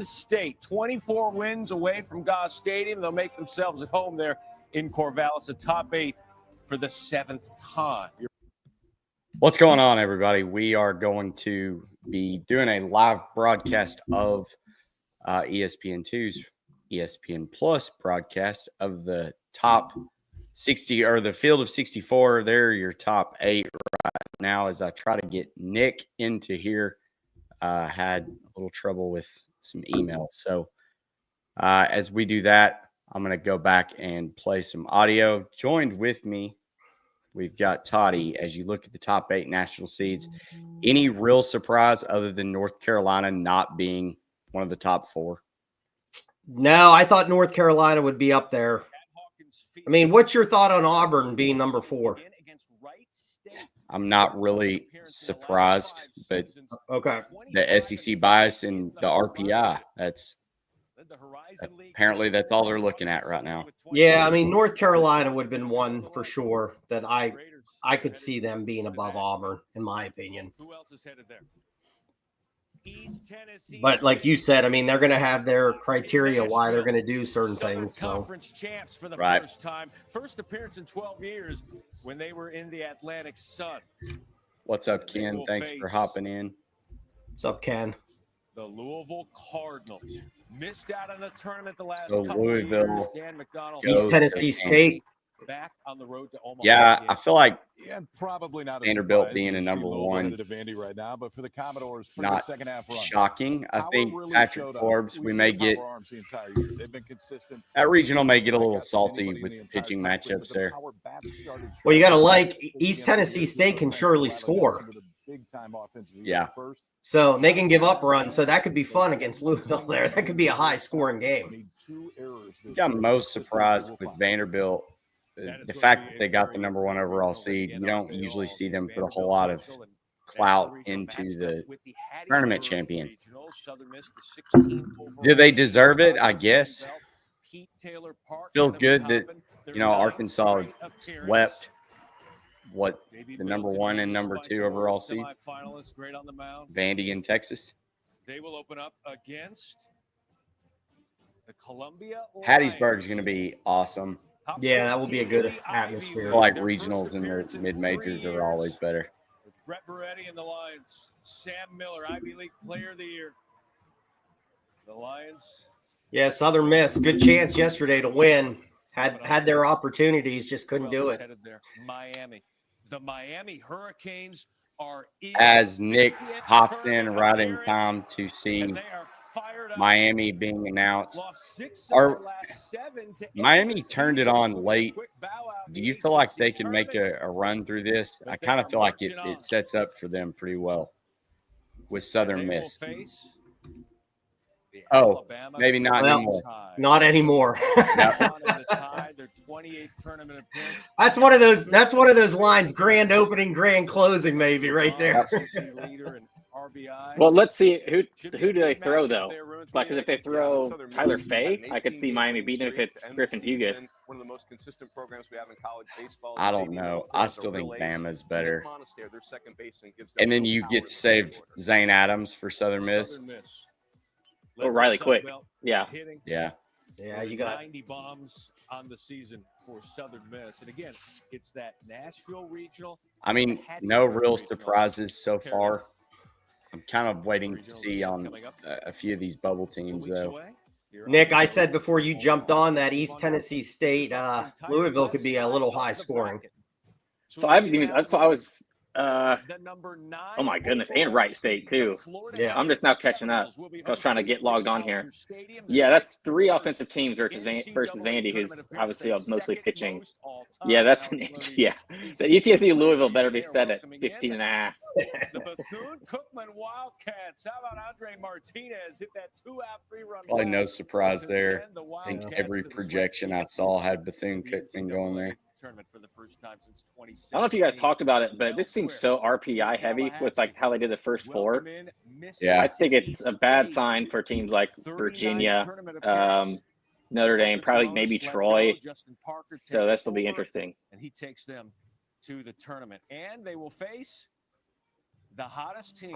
State, 24 wins away from Goss Stadium. They'll make themselves at home there in Corvallis, a top 8 for the 7th time. What's going on, everybody? We are going to be doing a live broadcast of ESPN2's ESPN Plus broadcast of the top 60 or the field of 64. They're your top 8 right now. As I try to get Nick into here, had a little trouble with some emails. So as we do that, I'm going to go back and play some audio. Joined with me, we've got Toddy. As you look at the top 8 national seeds, any real surprise other than North Carolina not being one of the top 4? No, I thought North Carolina would be up there. I mean, what's your thought on Auburn being number 4? I'm not really surprised, but okay, the SEC bias and the RPI, apparently that's all they're looking at right now. Yeah, I mean, North Carolina would have been one for sure that I could see them being above Auburn, in my opinion. Who else is headed there? East Tennessee. But like you said, I mean, they're going to have their criteria why they're going to do certain things. So, Conference champs for the first time, first appearance in 12 years when they were in the Atlantic Sun. What's up, Ken? Thanks for hopping in. What's up, Ken? The Louisville Cardinals missed out on the tournament the last So couple Louisville of years. Dan McDonald, East Tennessee State. Back on the road to Omaha. Yeah, I feel like probably not Vanderbilt being a number 1. Right now, but for the Commodores, not second half run. Shocking. I think really Patrick Forbes, we may get They've been consistent. that regional may get a little salty with the pitching matchups there. Well, you got to like East Tennessee State can surely score. Yeah. So they can give up runs. So that could be fun against Louisville there. That could be a high scoring game. I'm most surprised with Vanderbilt. The fact that they got the number 1 overall seed, you don't usually see them put a whole lot of clout into the tournament champion. Do they deserve it? I guess. Feels good that, Arkansas swept the number 1 and number 2 overall seeds. Vandy in Texas. They will open up against the Columbia. Hattiesburg is going to be awesome. Yeah, that will be a good atmosphere. I feel like regionals and the mid-majors are always better. It's Brett Moretti and the Lions. Sam Miller, Ivy League Player of the Year. The Lions. Yeah, Southern Miss. Good chance yesterday to win. Had their opportunities, just couldn't do it. Miami. The Miami Hurricanes are as Nick hops in right in time to see Miami being announced. Miami turned it on late. Do you feel like they can make a run through this? I kind of feel like it sets up for them pretty well with Southern Miss. Oh, maybe not anymore. Not anymore. That's one of those lines. Grand opening, grand closing, maybe right there. Well, let's see who do they throw though. Like, because if they throw Tyler Fay, I could see Miami beating if it's Griffin Hugas. One of the most consistent programs we have in college baseball. I don't know. I still think Bama's better. And then you get to save Zane Adams for Southern Miss. Or Riley Quick. Yeah. Yeah. Yeah, you got 90 bombs on the season for Southern Miss. And again, it's that Nashville regional. I mean, no real surprises so far. I'm kind of waiting to see on a few of these bubble teams, though. Nick, I said before you jumped on that East Tennessee State, Louisville could be a little high scoring. So I haven't even. That's why I was. Oh my goodness, and Wright State too. Yeah, I'm just now catching up. I was trying to get logged on here. Yeah, that's 3 offensive teams versus Vandy, who's obviously mostly pitching. Yeah, that's an yeah. The UTSA Louisville better be set at 15.5. The Bethune-Cookman Wildcats. How about Andre Martinez hit that 2-out 3-run? Probably no surprise there. I think every projection I saw had Bethune-Cookman going there. Tournament for the first time since 2017. I don't know if you guys talked about it, but this seems so RPI heavy with like how they did the first 4. Yeah, I think it's a bad sign for teams like Virginia, Notre Dame, probably maybe Troy. So this will be interesting. And he takes them to the tournament, and they will face the hottest team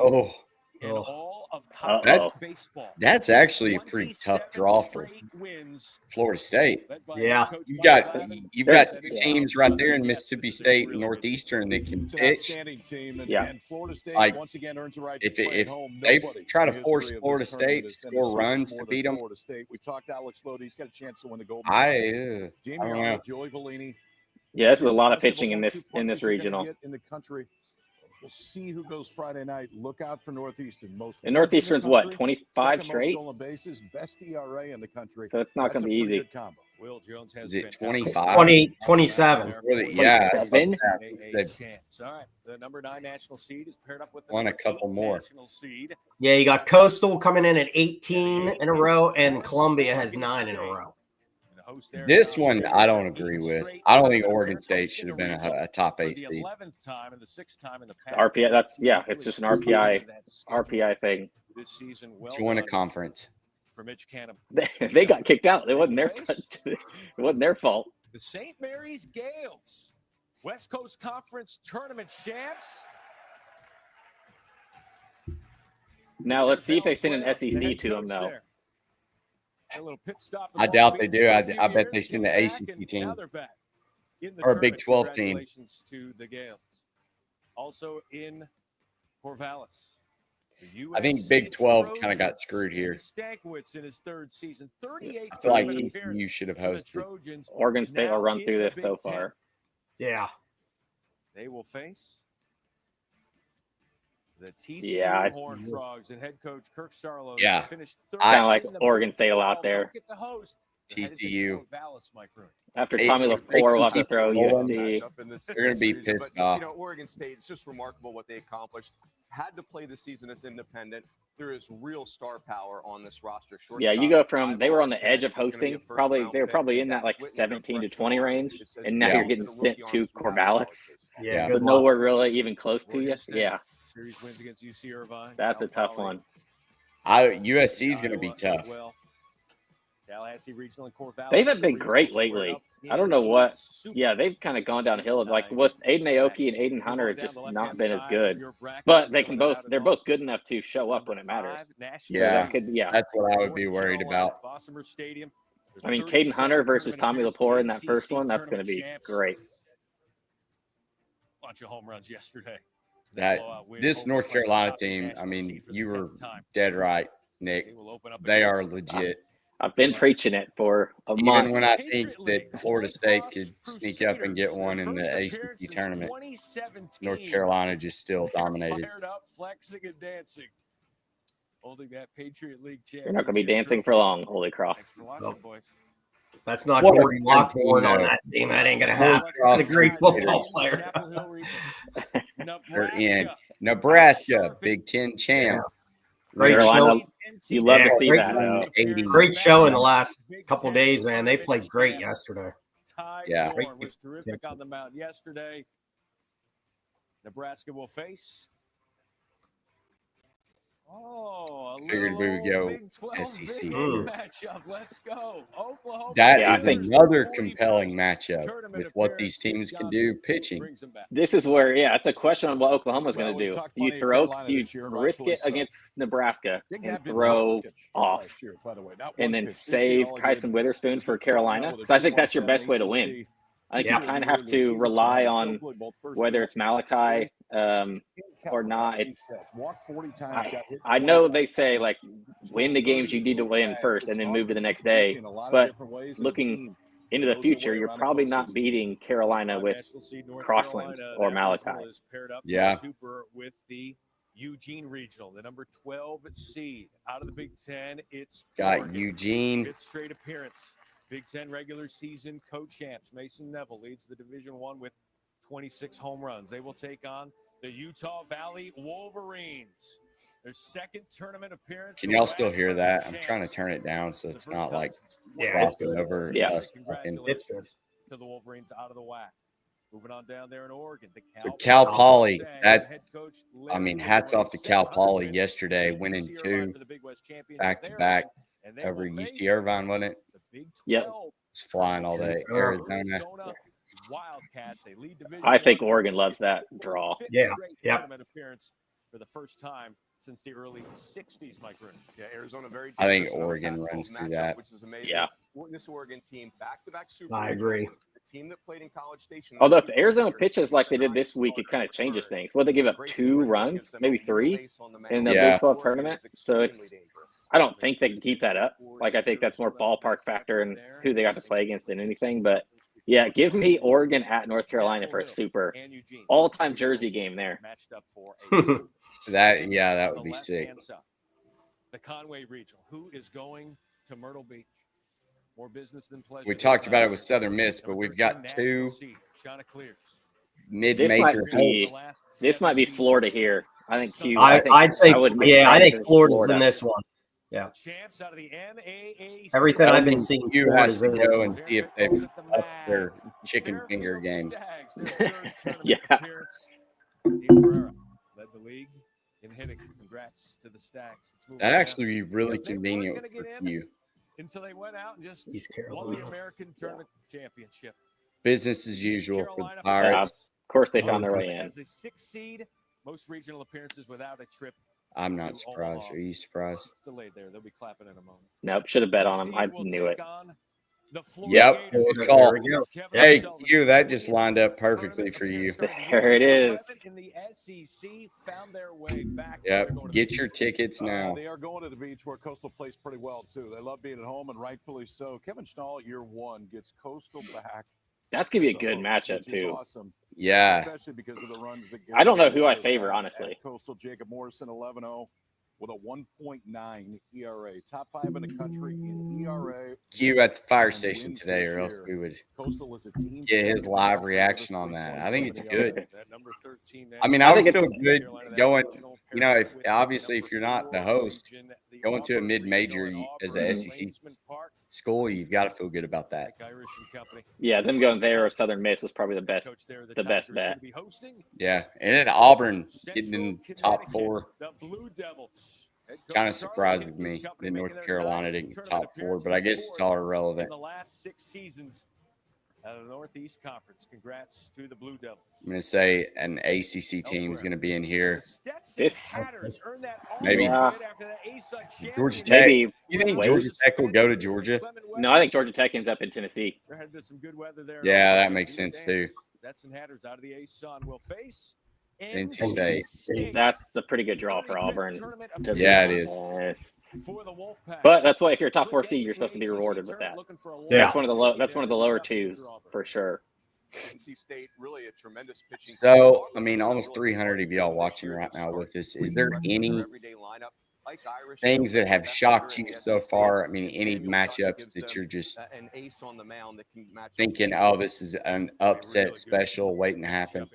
in Oh. all of Uh-oh. college baseball. That's actually a pretty tough 27 draw for straight wins Florida State. led by Yeah. head coach You've Mike got Glavine. you've There's- got yeah. teams right there in Yes, Mississippi this is a State real and Northeastern that can It's an pitch. outstanding team, and, Yeah. and Florida State Like, once again earns the right if to it- play at if home. they Nobody try to in the force history of Florida this State tournament to has score finished runs more to than beat 'em. Florida State. We talked to Alex Lodi. He's got a chance to win the Golden I Slugger. Jamie don't Arnold, know. Joey Vellini. Yeah, this is a lot of Impressive pitching in this 1-2 regional. punches you're gonna get in the country. We'll see who goes Friday night. Look out for Northeastern. Most And wins in the Northeastern's what, country, 25 second most straight? stolen bases, best ERA in the country. So it's not That's going a to be pretty easy. good combo. Will Jones has Is it been 25? 27. Yeah, 27? they've champs. All right, the number 9 national seed is paired up with the won a number 8 couple more. national seed. Yeah, you got Coastal coming in at 18 in a row, and Columbia has 9 in a row. And the host there This now one sharing I don't their agree 8th with. straight I don't think tournament Oregon appearance, State hosting should have the been regional a top for 8 the seed. 11th time and the 6th time in the past. RPI, that's, yeah, Really it's just an clear RPI, that schedule RPI thing. this season. Well Join a done conference. for Mitch Canham. They got kicked out. It wasn't their it wasn't their fault. The St. Mary's Gales, West Coast Conference Tournament champs. Now let's see if they send Sweat, an the SEC head to them coach though. there. A little pit stop in I Long doubt they Beach do. for a I few bet they years. send the Came back, ACC and team. now they're back in the Or a Big tournament. 12 team. Congratulations to the Gales. Also in Corvallis. the I think USC Big 12 kind of Trojans. got screwed here. Stankiewicz in his 3rd season. 38 I feel like tournament TCU appearances should have for the hosted. Trojans. Oregon State will Now run in through the this Big so 10. far. Yeah. They will face the TCU Yeah, Horned Frogs and head coach Kirk Sarlos. Yeah. Finished I kinda like in the Oregon Big State a lot 12. there. Don't get the host. They're headed to TCU. Corvallis, Mike Rooney. After Hey, Tommy if they Lepore will can have to keep throw rolling, USC. They're gonna be series, pissed but, off. You know, Oregon State, it's just remarkable what they accomplished. Had to play the season as independent. There is real star power on this roster. Yeah, you go from they were on the edge of hosting, probably they were probably in that like Dax Whitney, 17 to their 20 freshman range, arm, just and now Yeah. you're getting sent to Corvallis. Yeah. So Good luck. nowhere really even close to you. Oregon State Yeah, Series wins against UC Irvine. that's a Cal tough Poly, one. USC is going to be Iowa as tough. well. Tallahassee Regional and Corvallis. They haven't been Regional great squared lately. up I don't in know the what. Super Yeah, they've kind of gone downhill. Like with Aiden Aoki and Aiden Hunter, have just not been as good. But they can both. They're both good enough to show up when it matters. So Yeah. that could. Yeah. That's what I would be worried about. Stadium. I mean, Caden Hunter versus Tommy Lepore in that first one. That's going to be great. Bunch of home runs yesterday. This North Carolina team, I mean, you were dead right, Nick. They are legit. I've been preaching it for a Even month. when I think that Florida State could sneak up and get one in the ACC tournament, North Carolina just still dominated. Fired up, flexing and dancing. Holding that Patriot League championship. You're not going to be dancing for long. Holy cross. Thanks for watching, boys. That's not What a Gordy good Lockbourne team, on though. that team. That ain't going to Holy happen. cross. He's a great football player. Chapel Hill region. They're in Nebraska. Nebraska, Big Ten champ. Great Carolina, show. you love Yeah, to see great that. show. Though. Great show in the last couple days, man. They played great yesterday. Ty Yeah. Dorn was terrific on the mound yesterday. Nebraska will face. Oh, a Figured we would little go Big 12 SEC. Big Mm. matchup. Let's go. Oklahoma. That Yeah, I is think- another compelling matchup with what these teams can do pitching. Brings them back. This is where, yeah, it's a question on what Oklahoma's going Well, to we do. talked Do you plenty of throw? Carolina Do you this year, risk rightfully it so. against Nebraska Didn't and have been throw one pitch off, last year, by the way. Not and one then pitch. save All he Kyson did Witherspoon was for get thrown out Carolina? with a Because I think that's your 2-1 best way to ACC. win. I think Yeah. you kind of have to rely on whether it's Malachi or not. It's I know they say like win the games you need to win first and then move to the next day. But looking into the future, you're probably not beating Carolina with National seed North Crossland Carolina. or That Malachi. regional is paired up for Yeah. Super with the Eugene Regional, the number 12 seed out of the Big Ten. It's Got Oregon. Eugene. 5th straight appearance. Big Ten regular season co-champs Mason Neville leads the Division I with 26 home runs. They will take on the Utah Valley Wolverines. Their 2nd tournament appearance. Can y'all still hear that? I'm trying to turn it down so it's not like Yeah, it's crossing good. over Yeah. us. Talking. It's good. To the Wolverines out of the WAC. Moving on down there in Oregon. The So Cal Poly, that head coach I mean, Larry hats off to Cal 700 Poly wins yesterday, in winning UC 2 Irvine for the Big West Championship back to there, back and they over will face UC Irvine, wasn't it? the Big Yep. 12 It's flying all day. Arizona. Wildcats. They lead Division I think I Oregon loves that draw. fifth Yeah, straight yep. tournament appearance for the first time since the early 60s, Mike Rooney. Yeah, Arizona very. I think dangerous in the Oregon Pac-12 runs through matchup, that. which is amazing. Yeah. This Oregon team back-to-back Super I Bowls. agree. The team that played in College Station. Although if Arizona pitches like they did this week, it kind of changes things. Well, they give up 2 runs, maybe 3 in the Yeah. Big 12 tournament. So I don't think they can keep that up. Like, I think that's more ballpark factor and who they got to play against than anything. But yeah, give me Oregon at North Carolina for a super all-time jersey game there. Matched up for a Super. That would On be the sick. left-hand side, the Conway Regional. Who is going to Myrtle Beach? More business than pleasure. We talked about it with Southern Miss, but we've got 2 Chanticleers. mid-major hosts. This might be Florida here. I think Q. I'd say, would make yeah, I think Kansas, Florida's in this one. Yeah. Champs out of the NAAC. Everything I've been seeing, You has Florida's to in this go one. and see if they've upped their chicken finger game. Yeah. Steve Ferreira led the league in hitting. Congrats to the Stags. That'd actually be really convenient for you. Until they went out and just East won the Carolina. American Tournament Championship. Business as usual for the Yeah, Pirates. of course they found their way in. As a 6th seed, most regional appearances without a trip. I'm to not surprised. Omaha. Are you surprised? It's delayed there. They'll be clapping in a moment. Nope, should have bet on them. I Steve will knew it. take on the Florida Yep. Gators. Good call. There we go. Kevin Hey, Sullivan, you, that just lined up perfectly for you. There it is. In the SEC, found their way back. Yep. They're going to Get your tickets now. They are going to the beach where Coastal plays pretty well, too. They love being at home, and rightfully so. Kevin Schnall, year 1, gets Coastal back. That's gonna be a So, good matchup which is too. Awesome. Yeah. Especially because of the runs that I don't know who I Gary favor, has honestly. at Coastal. Jacob Morrison, 11-0 with a 1.9 ERA. Top 5 in the country in ERA. Q at the fire and station wins today, this or else year. we would Coastal is a team get his second live in reaction the on that. I think it's 3.7 good. ERA. That number 13 I mean, I I think would feel it's- good going, you know, if obviously if you're not the host, going to a mid-major as a SEC school, you've got to feel good about that. Yeah, them going there or Southern Miss was probably the best bet. Yeah. And then Auburn getting in top 4 kind of surprises me that North Carolina didn't get top 4, but I guess it's all irrelevant. In the last 6 seasons out of the Northeast Conference. Congrats to the Blue Devils. I'm going to say an ACC team is going to be in here. This- Maybe Georgia Tech. Maybe You think Wait. Georgia Tech will go to Georgia? no, I think Georgia Tech ends up in Tennessee. They're headed to some good weather there. Yeah, that makes sense, too. That's and Hatters out of the A-Sun will face NC State. That's a pretty good draw for Auburn. To be Yeah, it is. honest. For the Wolfpack. But that's why if you're a top 4 seed, you're supposed to be rewarded with that. Yeah. That's one of the lower twos for sure. NC State, really a tremendous pitching. So, I mean, almost 300 of y'all watching right now with us. Is there any things that have shocked you so far? I mean, any matchups that you're just an ace on the mound that can match thinking, oh, this is an upset special waiting to happen?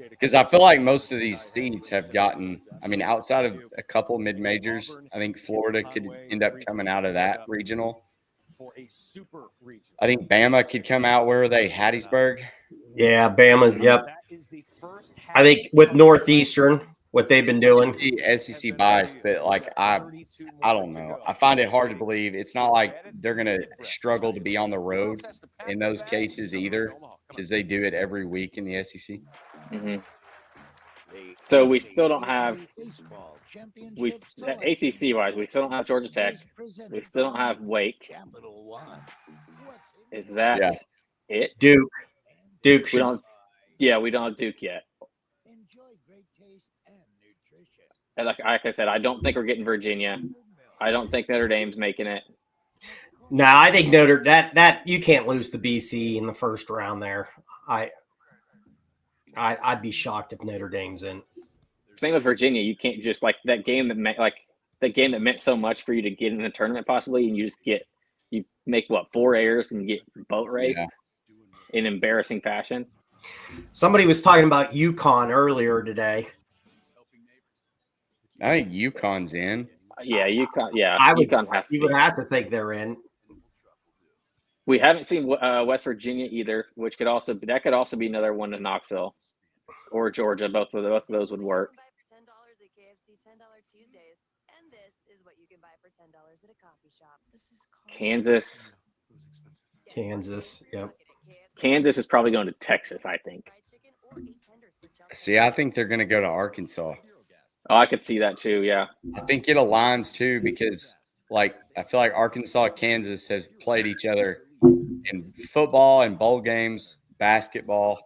Because I feel like most of these seeds have gotten, I mean, outside of a couple mid-majors, I think Florida could end up coming out of that regional. For a super region. I think Bama could come out. Where are they? Hattiesburg? Yeah, Bama's. Yep. That is the first I think with Northeastern, what they've been doing. The SEC bias, but like I don't know. I find it hard to believe. It's not like they're gonna struggle to be on the road in those cases either, because they do it every week in the SEC. Mhm. So we still don't have ACC wise. We still don't have Georgia Tech. We still don't have Wake. Is that Yeah. it? Duke. Duke. We Should, don't. Yeah, we don't have Duke yet. And like I said, I don't think we're getting Virginia. I don't think Notre Dame's making it. no, I think Notre that you can't lose to BC in the first round there. I'd be shocked if Notre Dame's in. Same with Virginia. You can't just like that game that meant so much for you to get in the tournament possibly, and you make what 4 errors and get boat raced in embarrassing fashion. Somebody was talking about UConn earlier today. I think UConn's in. Yeah, UConn. Yeah, UConn has to You would be. have to think they're in. We haven't seen West Virginia either, which could also be another one in Knoxville or Georgia. Both of those would work. Buy for $10 at KFC, $10 Tuesdays, and this is what you can buy for $10 at a coffee shop. Kansas. Yep. Kansas is probably going to Texas, I think. See, I think they're going to go to Arkansas. Oh, I could see that too. Yeah. I think it aligns too because, like, I feel like Arkansas, Kansas has played each other in football and bowl games, basketball.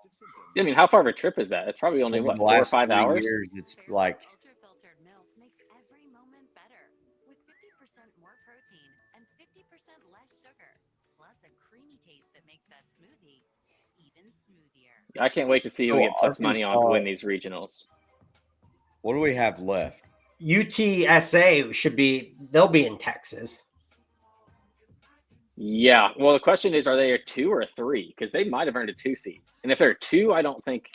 I mean, how far of a trip is that? It's probably only, Over what, the 4 or last 5 3 hours? years, it's like Ultra-filtered milk makes every moment better with 50% more protein and 50% less sugar, plus a creamy taste that makes that smoothie even smoothier. I can't wait to see who Oh, we puts money on to Arkansas- win these regionals. what do we have left? UTSA they'll be in Texas. Yeah. Well, the question is, are they a 2 or a 3? Because they might have earned a 2 seed. And if they're a 2, I don't think.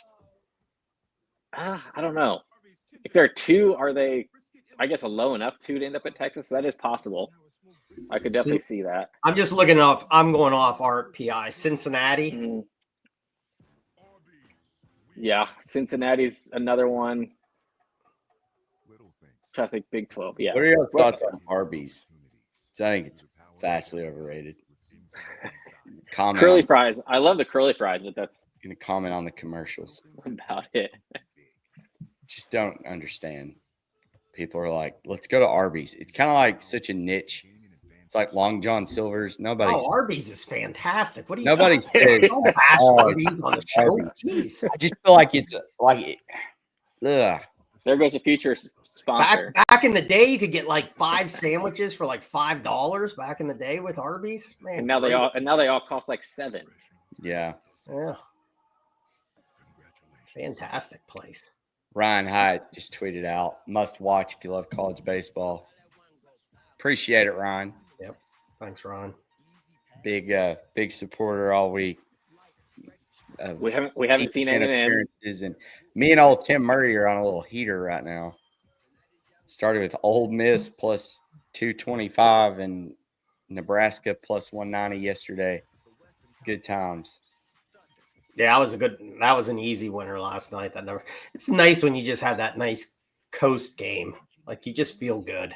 I don't know. If they're a 2, are they, I guess, a low enough 2 to end up at Texas? That is possible. I could definitely see that. I'm going off RPI. Cincinnati. Mhm. Yeah. Cincinnati's another one. I think Big 12. Yeah. What are your thoughts on Arby's? I think it's vastly overrated. Comment Curly on, fries. I love the curly fries, but that's gonna comment on the commercials. about it. Just don't understand. People are like, let's go to Arby's. It's kind of like such a niche. It's like Long John Silver's. Nobody's Arby's is fantastic. What are you? nobody's Don't big. bash Oh, Arby's on the show. Arby's. Jeez. I just feel like it's like, ugh. There goes a future sponsor. Back in the day, you could get like 5 sandwiches for like $5. Back in the day with Arby's, man. And now they all cost like 7. Yeah. Yeah. Fantastic place. Ryan Hyatt just tweeted out, must watch if you love college baseball. Appreciate it, Ryan. Yep. Thanks, Ron. Big supporter all week. We haven't seen Eminem. appearances, and me and old Tim Murray are on a little heater right now. Started with Ole Miss plus 225 and Nebraska plus 190 yesterday. Good times. Yeah, that was an easy winner last night. It's nice when you just have that nice coast game. Like you just feel good.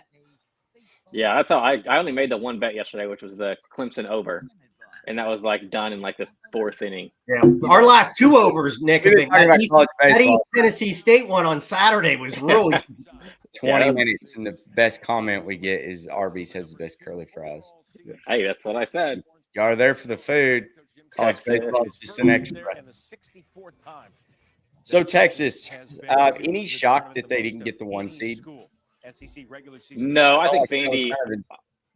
Yeah, that's how I only made the one bet yesterday, which was the Clemson over. And that was like done in like the 4th inning. Yeah. Our last 2 overs, Nick, have been, Talking about college that baseball. East Tennessee State one on Saturday was really 20 minutes, and the best comment we get is Arby's has the best curly fries. Hey, that's what I said. Y'all are there for the food. College Texas. baseball is just an extra. So Texas, any shock that they didn't get the 1 seed? No, I think That was Vandy. kind of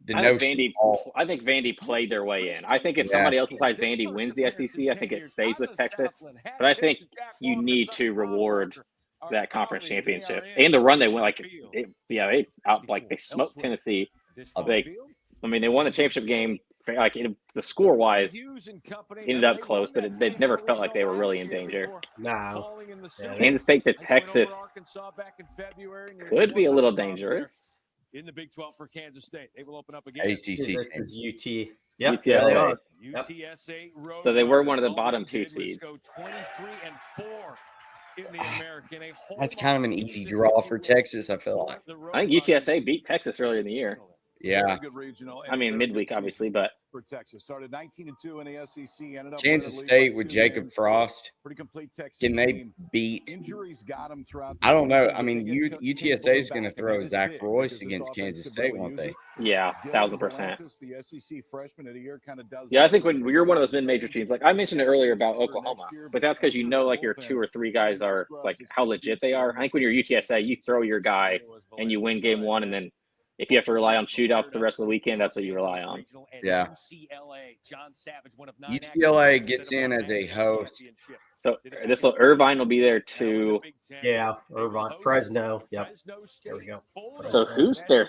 the I notion. think Vandy played their way in. I think if somebody else besides Vandy wins the SEC, I think it stays with Texas. But I think you need to reward that conference championship and the run they went. They smoked Tennessee. They won the championship game. The score wise ended up close, but they never felt like they were really in danger. no. Kansas State to Texas could be a little dangerous. In the Big 12 for Kansas State, they will open up again. This ACC. is UT. Yep, UTSA. they are. UTSA So they were one of the bottom 2 seeds. 23-4 in the American. That's kind of an easy draw for Texas, I feel like. I think UTSA beat Texas earlier in the year. Yeah. I mean, midweek, obviously, but For Texas, started 19-2 in the SEC. Ended up Kansas State with Jacob Frost. Pretty complete Texas Can they team. beat? Injuries got them throughout. the I don't know. season. I mean, They get UTSA is going to back. throw It's Zach big Royce because this against offense Kansas could State, really won't use they? it. yeah, Dylan 1,000%. Galantis, the SEC freshman of the year, kind of does. Yeah, I that. think when you're one of those mid-major teams, like I mentioned it earlier about Oklahoma, but that's because you know, like your 2 or 3 guys are like how legit they are. I think when you're UTSA, you throw your guy and you win game 1, and then if you have to rely on shootouts the rest of the weekend, that's what you rely on. Yeah. UCLA gets in as a host. So Irvine will be there too. Yeah, Irvine, Fresno. Yep. There we go. So who's there?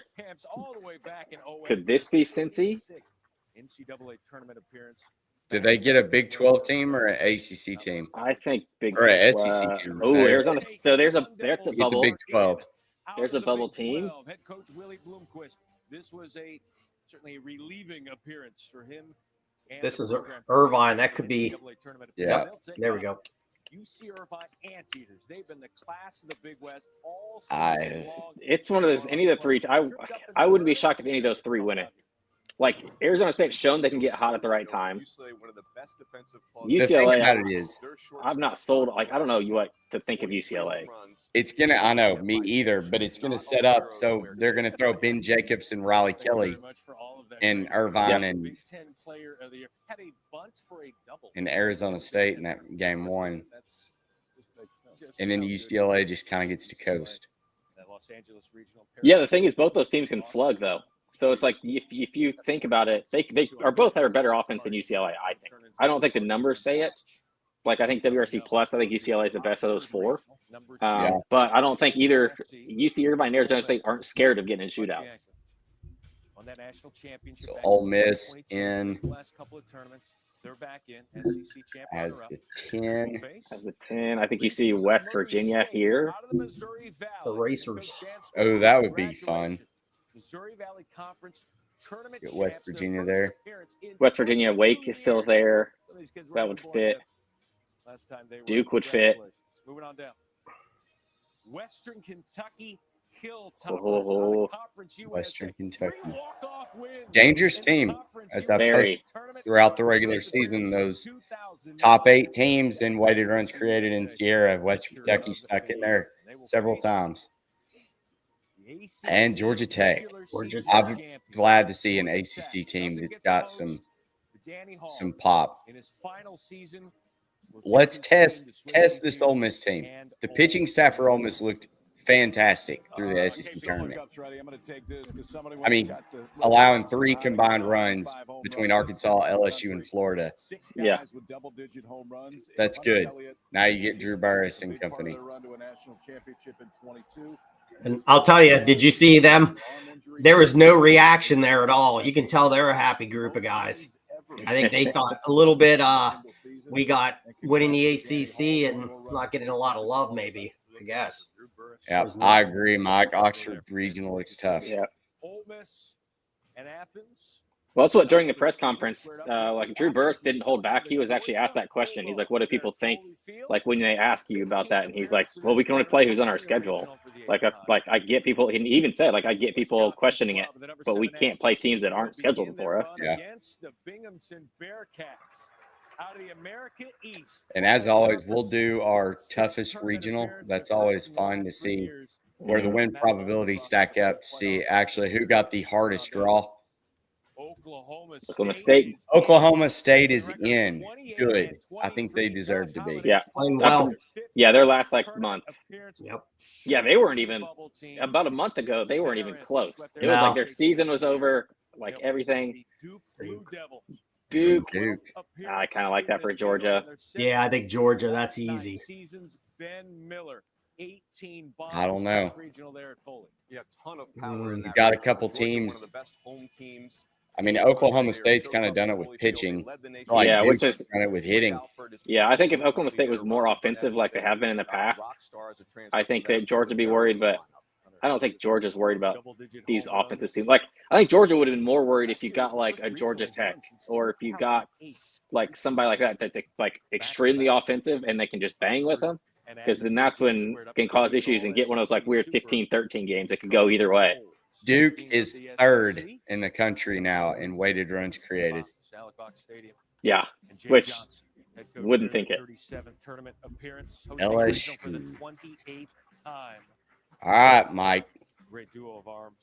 Could this be Cincy? NCAA tournament appearance. Did they get a Big 12 team or an ACC team? I think Big Or an SEC team. Oh, Arizona. So there's a Get the bubble. Big 12. There's a bubble team. Head coach Willie Bloomquist. This was certainly a relieving appearance for him. and This the is program. Irvine. That could be. NCAA tournament Yeah. appearance. They'll take There we on go. UC Irvine Anteaters. They've been the class of the Big West all I- season long. It's one of those. Any of the 3. I wouldn't be shocked if any of those 3 win it. like Arizona State's shown they can get hot at the right time. One of the best defensive clubs. The thing UCLA, about it is, I'm not sold. Like, I don't know what to think of UCLA. it's going to, I know, me either, but it's going to set up so they're going to throw Ben Jacobs and Riley Kelly and Irvine and Arizona State in that game 1. And then UCLA just kind of gets to coast. Yeah, the thing is, both those teams can slug, though. So it's like, if you think about it, they are both have a better offense than UCLA, I think. I don't think the numbers say it. Like, I think WRC plus, I think UCLA is the best of those 4. But I don't think either UC Irvine and Arizona State aren't scared of getting in shootouts. So Ole Miss in they're back in SEC champ as the 10. As the 10, I think you see West Virginia here. The Racers. Oh, that would be fun. Missouri Valley Conference tournament. Get West Virginia there. West Virginia, Wake is still there. That would fit. Duke would fit. Moving on down. Western Kentucky Oh, Western Kentucky. Dangerous team. As I Very. put throughout the regular season, those top 8 teams in weighted runs created in Sierra, Western Kentucky stuck in there several times. And Georgia Tech. I'm glad to see an ACC team that's got some pop. Let's test this Ole Miss team. The pitching staff for Ole Miss looked fantastic through the SEC tournament. I mean, allowing 3 combined runs between Arkansas, LSU, and Florida. Yeah. That's good. Now you get Drew Burris and company. And I'll tell you, did you see them? There was no reaction there at all. You can tell they're a happy group of guys. I think they thought a little bit we got winning the ACC and not getting a lot of love, maybe, I guess. Yeah, I agree, Mike. Oxford Regional looks tough. Yeah. Ole Miss and Athens. Well, that's what during the press conference, like Drew Burris didn't hold back. He was actually asked that question. He's like, what do people think? Like when they ask you about that, and he's like, well, we can only play who's on our schedule. Like, that's like, I get people, he even said, like, I get people questioning it, but we can't play teams that aren't scheduled for us. Yeah. The Binghamton Bearcats out of the America East. And as always, we'll do our toughest regional. That's always fun to see where the win probabilities stack up, to see actually who got the hardest draw. Oklahoma State. Oklahoma State is in. Good. I think they deserve to be. Yeah. Playing well. Yeah, their last like month. Yep. Yeah, they weren't even about a month ago. They weren't even close. It was like their season was over, like everything. Duke. I kind of like that for Georgia. Yeah, I think Georgia. That's easy. I don't know. Yeah, ton of power in You that got a region. couple Georgia, one teams. of the best home teams. I mean, Oklahoma State's kind of done it with pitching. Like Yeah, Duke which is- done it with hitting. Yeah, I think if Oklahoma State was more offensive like they have been in the past, I think that Georgia would be worried, but I don't think Georgia's worried about these offensive teams. Like, I think Georgia would have been more worried if you got like a Georgia Tech or if you got like somebody like that that's like extremely offensive and they can just bang with them, because then that's when it can cause issues and get one of those like weird 15-13 games that could go either way. Duke is third in the country now in weighted runs created. Yeah, which wouldn't think it. LSU. For the 28th time. All right, Mike. Great duo of arms.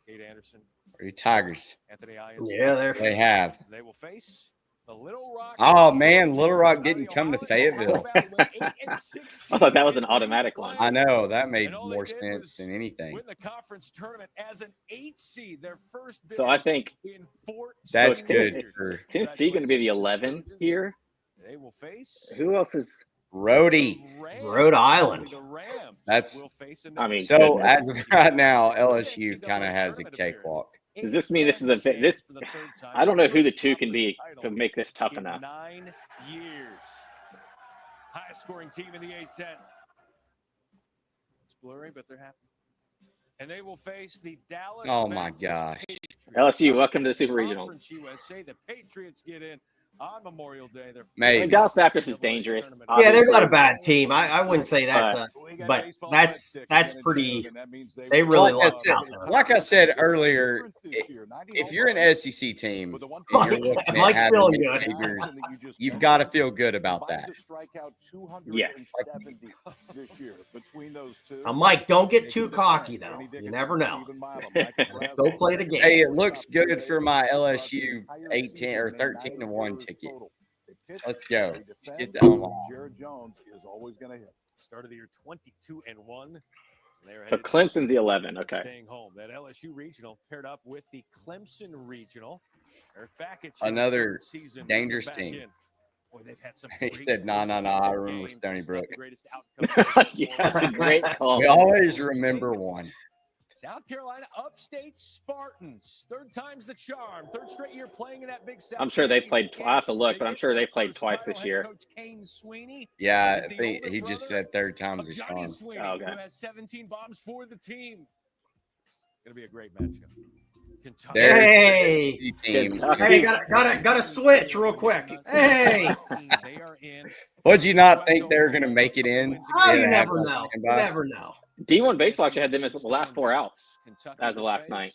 Kate Anderson, Are you Tigers? Anthony Ayers. Yeah, they're They have. They will face the Little Rock. Oh, man, Little Rock didn't come to Fayetteville. I thought that was an automatic one. I know. That made more sense than anything. Win the conference tournament as an 8 seed, their first So I think in 14 That's so good is for Tennessee going to be the 11 here? They will face Who else is? Rhodey. Rhode Island. That's- I mean, So goodness. as of right now, LSU kind of has a cakewalk. Does this mean this is this? I don't know who the two can be to make this tough enough. 9 years. Highest scoring team in the A10. It's blurry, but they're happy. And they will face the Dallas. Oh, my Baptist gosh. Patriots. LSU, welcome to the Super Regionals. Conference USA, the Patriots get in On Memorial Day, they're I mean, Maybe. Dallas Baptist is dangerous. Yeah, they're not a obviously. bad team. I wouldn't say that's but that's pretty. They really lucked out there. Like I said earlier, if you're an SEC team and you're looking at Mike's having feeling good good. figures, you've got to feel good about that. Yes. Mike, don't get too cocky though. You never know. Go play the game. Hey, it looks good for my LSU 18 or 13-1 ticket. Let's go. Let's get that one. Jared Jones is always going to hit. Start of the year 22-1. So Clemson's the 11. Okay. Staying home. That LSU regional paired up with the Clemson regional. Eric Bakich, Another season dangerous back team. in. Boy, they've had some He great said, "No, no, no, I postseason remember games. Stony It's not Brook." the greatest outcome. Yeah, that's a great call. We always remember one. South Carolina Upstate Spartans. Third time's the charm. Third straight year playing in that Big South. I'm sure they played. Championship I have to game. look, but I'm get sure their they played first twice title. this Head year. Coach Kane Sweeney Yeah, is I the think older he just brother said third time's of a Johnny charm. Sweeney, Oh, okay. who has 17 bombs for the team. Gonna be a great matchup. Kentucky. There's Hey, the team. Kentucky. hey, gotta switch real quick. Hey, They are in. Would you not think they're going to make it in? oh, you Yeah, never that's know. You about- never know. D1 baseball actually had them as the last four out Kentucky as of will last face- night.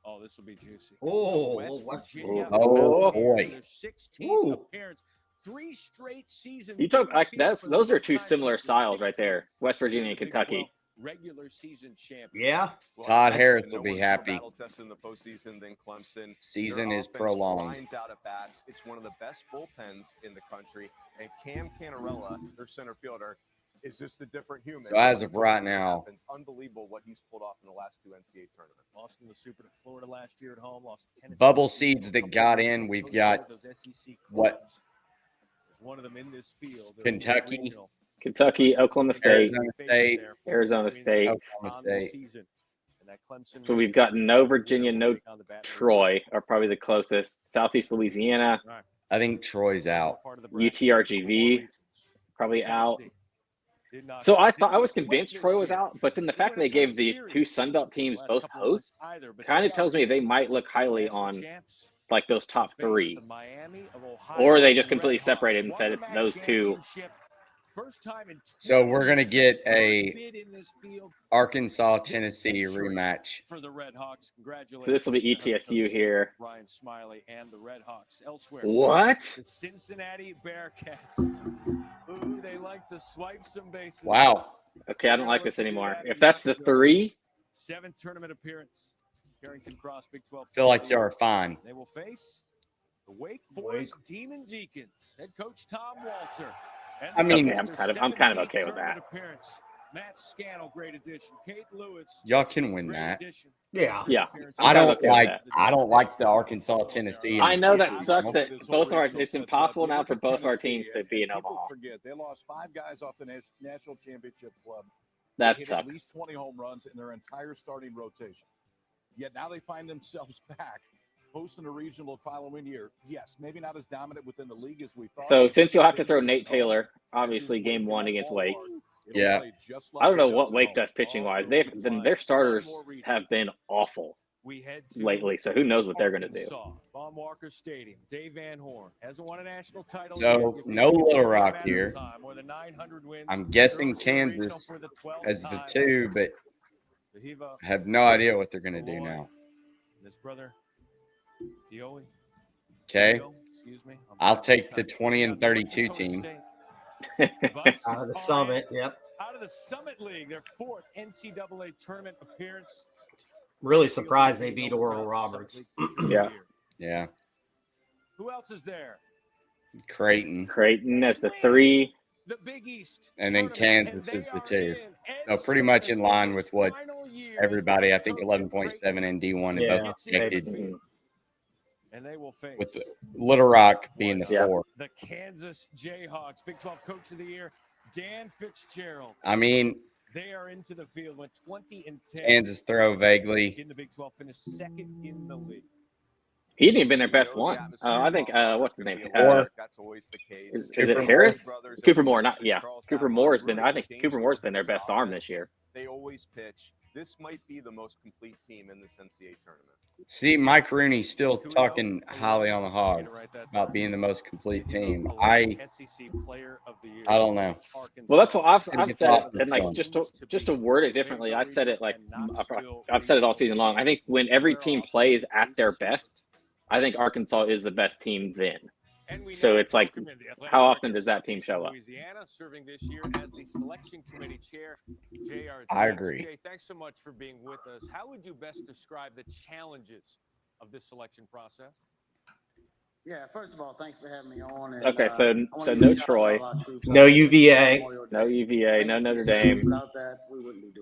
Oh, this will be juicy. Oh, West West Virginia. Oh, Buckeyes, boy. their 16th Ooh. appearance. 3 straight seasons. You talk on like the field that's for the those are first two time similar since the styles right 60s. there. West Virginia and Big Kentucky. 12 regular season champion. Yeah. Todd Harris No will be one's more happy. battle-tested in the postseason than Clemson. Season Their is offense prolonged. grinds out at bats. It's one of the best bullpens in the country. And Cam Canarella, their center fielder, is just a different human. So as of When the right postseason now- happens, unbelievable what he's pulled off in the last 2 NCAA tournaments. Lost in the Super to Florida last year at home. Lost to Tennessee. Bubble seeds that got in, we've got Those SEC what? clubs. There's one of them in this field. They're Kentucky. regional. Kentucky, Oklahoma State. Arizona State. Arizona State. Oklahoma On this State. season. And that Clemson So we've regional, got no Virginia, no on the bat. Troy are probably the closest. Southeast Louisiana, I think Troy's out. Part of the bracket. UTRGV probably out. Tennessee did not- So I didn't was sweep convinced this Troy was year. out, but then the They fact that went they into gave a the series two Sunbelt teams last both couple of months hosts either, but kind they of tells me they might look highly national on champs like those top face three. the Miami of Ohio Or they just Red completely Hawks. separated and Won said the it's MAC those two. championship. First time in So we're 20 gonna years, get third a bid in this field Arkansas, this Tennessee century rematch. for the Red Hawks. Congratulations. So this will be to head ETSU coach here. Ryan Smiley and the Red Hawks. Elsewhere, What? the Cincinnati Bearcats. Ooh, they like to swipe some bases. Wow. Okay, I don't like this anymore. If that's the three, 7th tournament appearance. Carrington Cross, Big 12. Feel like you are fine. They will face the Wake Forest Demon Deacons. Head coach Tom Walter. And I mean- their Okay, I'm kind of 17th okay with tournament that. Appearance. Matt Scannell, great addition. Kate Lewis, Y'all can win great that. addition. Yeah. yeah. I I'm don't okay with like. that. I don't like the Arkansas, Tennessee. and I know that Mississippi. sucks that This both whole our regional it's sets impossible up. You now look for at both our Tennessee, teams to be in and people Omaha. forget they lost 5 guys off the national championship club. That They hit sucks. at least 20 home runs in their entire starting rotation. Yet now they find themselves back hosting a regional the following year. Yes, maybe not as dominant within the league as we thought. So since you'll have to throw Nate Taylor, obviously game one against Wake. Yeah. I don't know what Wake does pitching wise. Their starters have been awful We head to lately, so who knows what they're going to do. Arkansas, Von Walker Stadium. Dave Van Horn hasn't won a national title. So, yet. no It's Little only a Rock matter of here. time. More than 900 wins. I'm guessing Girls in the regional Kansas for the 12th as the time. 2, but Vahiva, I have no idea what they're going to do Malloy, now. and his brother, Dioe. Okay. Dio, excuse me. I'll take the 20 and 32 team. Out of the summit. Yep. Out of the Summit League, their 4th NCAA tournament appearance. Really surprised they beat Oral Roberts. Yeah. Yeah. Who else is there? Creighton. Creighton as the 3. The Big East. And then tournament, Kansas and is they the are 2. in. Ed So pretty much in Service line his with what final year as everybody, the I think head coach of 11.7 Creighton and D1 and Yeah. both gets into the projected, field. And they will face with the Little Rock being the Yeah. 4. the Kansas Jayhawks. Big 12 Coach of the Year, Dan Fitzgerald. I mean, They are into the field, went 20-10 Kansas throw vaguely. in the Big 12, finished 2nd in the league. He didn't even been their best one. I think what's his name? That's always the case. Is Cooper it Moore? Harris? Brothers Cooper and Moore, not Charles yeah. Howard Cooper Moore has been. really I think changed Cooper the Moore's look been their of this best arm offense. this year. They always pitch this might be the most complete team in this NCAA tournament. See, Mike Rooney's still talking highly on the Hogs about being the most complete team. I don't know. Well, that's what I've said, and like just to word it differently, I said it like I've said it all season long. I think when every team plays at their best, I think Arkansas is the best team then. So it's like, how often does that team show up? Louisiana serving this year as the selection committee chair, J.R. I agree. Jay, thanks so much for being with us. How would you best describe the challenges of this selection process? Yeah, first of all, thanks for having me on. And, Okay, so no Troy, No UVA, no UVA, no Notre Dame,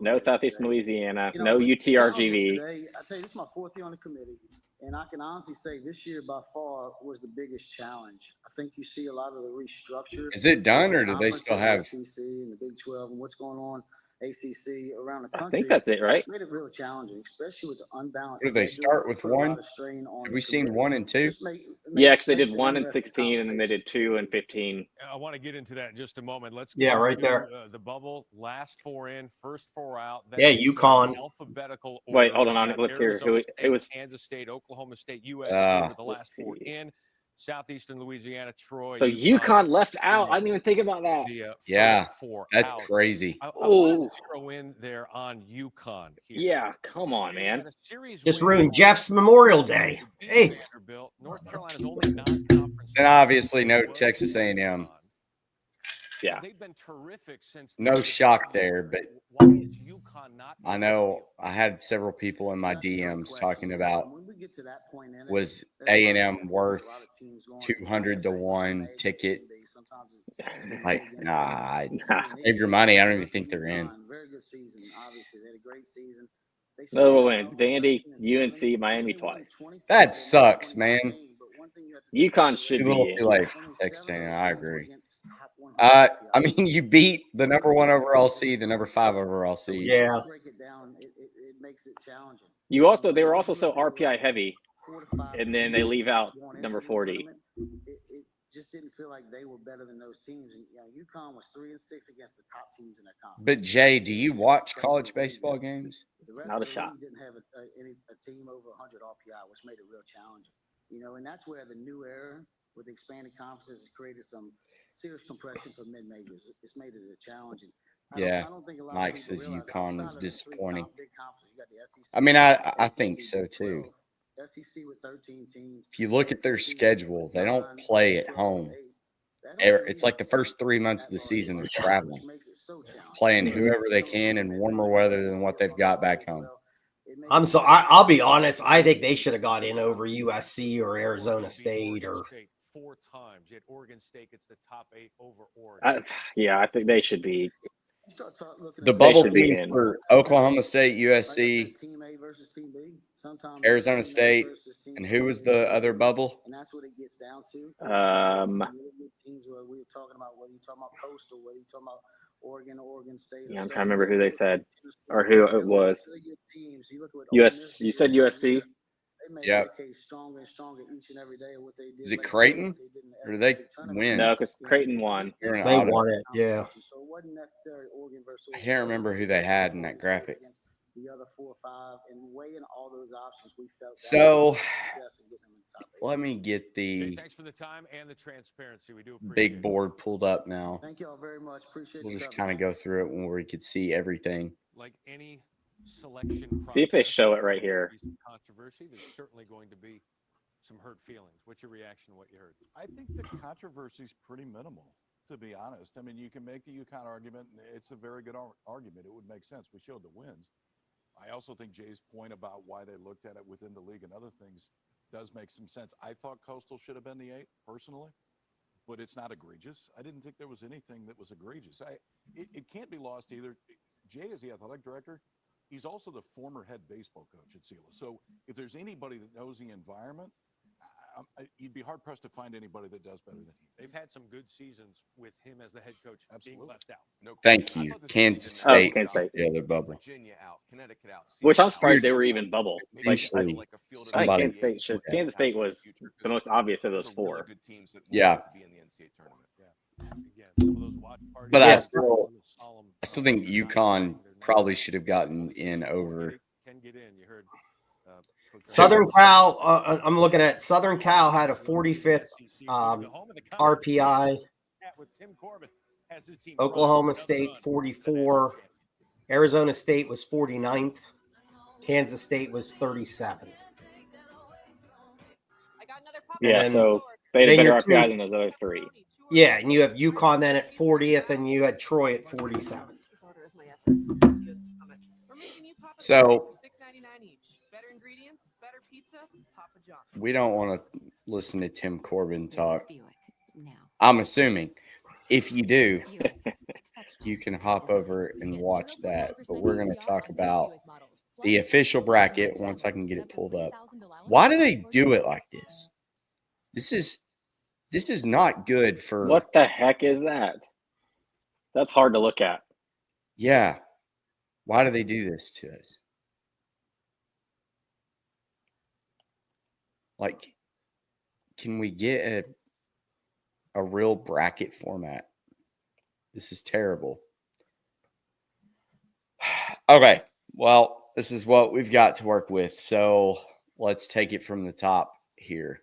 no Southeastern Louisiana, no UTRGV. I tell you, this is my 4th year on the committee, and I can honestly say this year by far was the biggest challenge. I think you see a lot of the restructure. Is it done, or do they still have SEC and the Big 12 and what's going on? ACC around the country. I think that's it, right? It's made it really challenging, especially with the unbalanced. Do they start with one? Have we seen 1 and 2? Yeah, because they did 1 and 16, and then they did 2 and 15. I want to get into that in just a moment. Let's right there. The bubble, last 4 in, first 4 out. Yeah, UConn. Alphabetical order. Wait, hold on. Let's hear who it was. Kansas State, Oklahoma State, USC were the last 4 in. Southeastern Louisiana, Troy. So UConn left out. I didn't even think about that. Yeah, first 4 that's out. crazy. I want to zero in there on UConn. Here. Yeah, come on, man. Just ruined Jeff's Memorial Day. Jeez. North Carolina's only non-conference. And obviously no Texas A&M. Yeah. They've been terrific since. No shock there, but why is UConn not? I know I had several people in my DMs talking about, was A&M worth 200 to 1 ticket? Like, nah, save your money. I don't even think they're in. Very good season. Obviously, they had a great season. No wins. Vandy, UNC, Miami twice. That sucks, man. UConn should Too be little in. too late for Texas A&M. I agree. I mean, you beat the number 1 overall seed, the number 5 overall seed. Yeah. It makes it challenging. They were also so RPI heavy, and then they leave out number 40. It just didn't feel like they were better than those teams. And UConn was 3 and 6 against the top teams in their conference. But Jay, do you watch college baseball games? The rest Not a of the shot. league didn't have a team over 100 RPI, which made it real challenging. And that's where the new era with the expanded conferences has created some serious compression for mid-majors. It's made it a challenging. Yeah, I don't think a lot Mike of people says realize UConn outside was of the 3 disappointing. big conferences, you got the SEC, I mean, I think SEC so with too. 12, SEC with 13 teams. If you look at their SEC schedule, with they don't 9, play at 12, home. 8. That It's like the first 3 months of the season they're traveling, playing whoever they can in warmer weather than what they've got back home. I'll be honest. I think they should have got in over USC or Arizona State or. 4 times. Yet Oregon State gets the top 8 over Oregon. I think they should be. The bubble teams for Oklahoma State, USC, Arizona State, and who was the other bubble? And that's what it gets down to. Teams where we were talking about, whether you're talking about Coastal, whether you're talking about Oregon State. Yeah, I'm trying to remember who they said or who it was. US. You said USC. Yeah. Stronger and stronger each and every day of what they did. Is it Creighton? Or did they win? No, because Creighton won. They won it, yeah. So it wasn't necessarily Oregon versus I can't remember who they had in that graphic. The other 4 or 5, and weighing all those options, we felt. So let me get the Thanks for the time and the transparency. We do appreciate big board pulled up now. Thank you all very much. Appreciate We'll the just coverage. kind of go through it where we could see everything. Like any selection See if they process, show it right here. there's some controversy. There's certainly going to be some hurt feelings. What's your reaction to what you heard? I think the controversy is pretty minimal, to be honest. I mean, you can make the UConn argument, and it's a very good argument. It would make sense. We showed the wins. I also think Jay's point about why they looked at it within the league and other things does make some sense. I thought Coastal should have been the 8, personally, but it's not egregious. I didn't think there was anything that was egregious. It can't be lost either. Jay is the athletic director. He's also the former head baseball coach at SELA. So if there's anybody that knows the environment, you'd be hard-pressed to find anybody that does better than he. They've had some good seasons with him as the head coach being left out. No Thank question. you. I thought this Kansas was State, Kansas State. the other bubble. Virginia out, Connecticut out. Which I'm CSU surprised out. they were even bubble. Maybe Like, Usually, like a field of I think somebody- Kansas State should. Kansas State was the most obvious of those Those are really 4. good teams that Yeah. want to be in the NCAA tournament. Again, some of those watch parties. But are I solemn, still think UConn probably should have gotten in over. Can get in. You heard. Southern Cal. I'm looking at Southern Cal had a 45th RPI. Oklahoma State 44. Arizona State was 49th. Kansas State was 37th. Yeah, so they had a better RPI than those other three. Yeah, and you have UConn then at 40th, and you had Troy at 47th. So we don't want to listen to Tim Corbin talk. I'm assuming if you do, you can hop over and watch that. But we're going to talk about the official bracket once I can get it pulled up. Why do they do it like this? This is not good for. What the heck is that? That's hard to look at. Yeah. Why do they do this to us? Like, can we get a real bracket format? This is terrible. Okay. Well, this is what we've got to work with. So let's take it from the top here.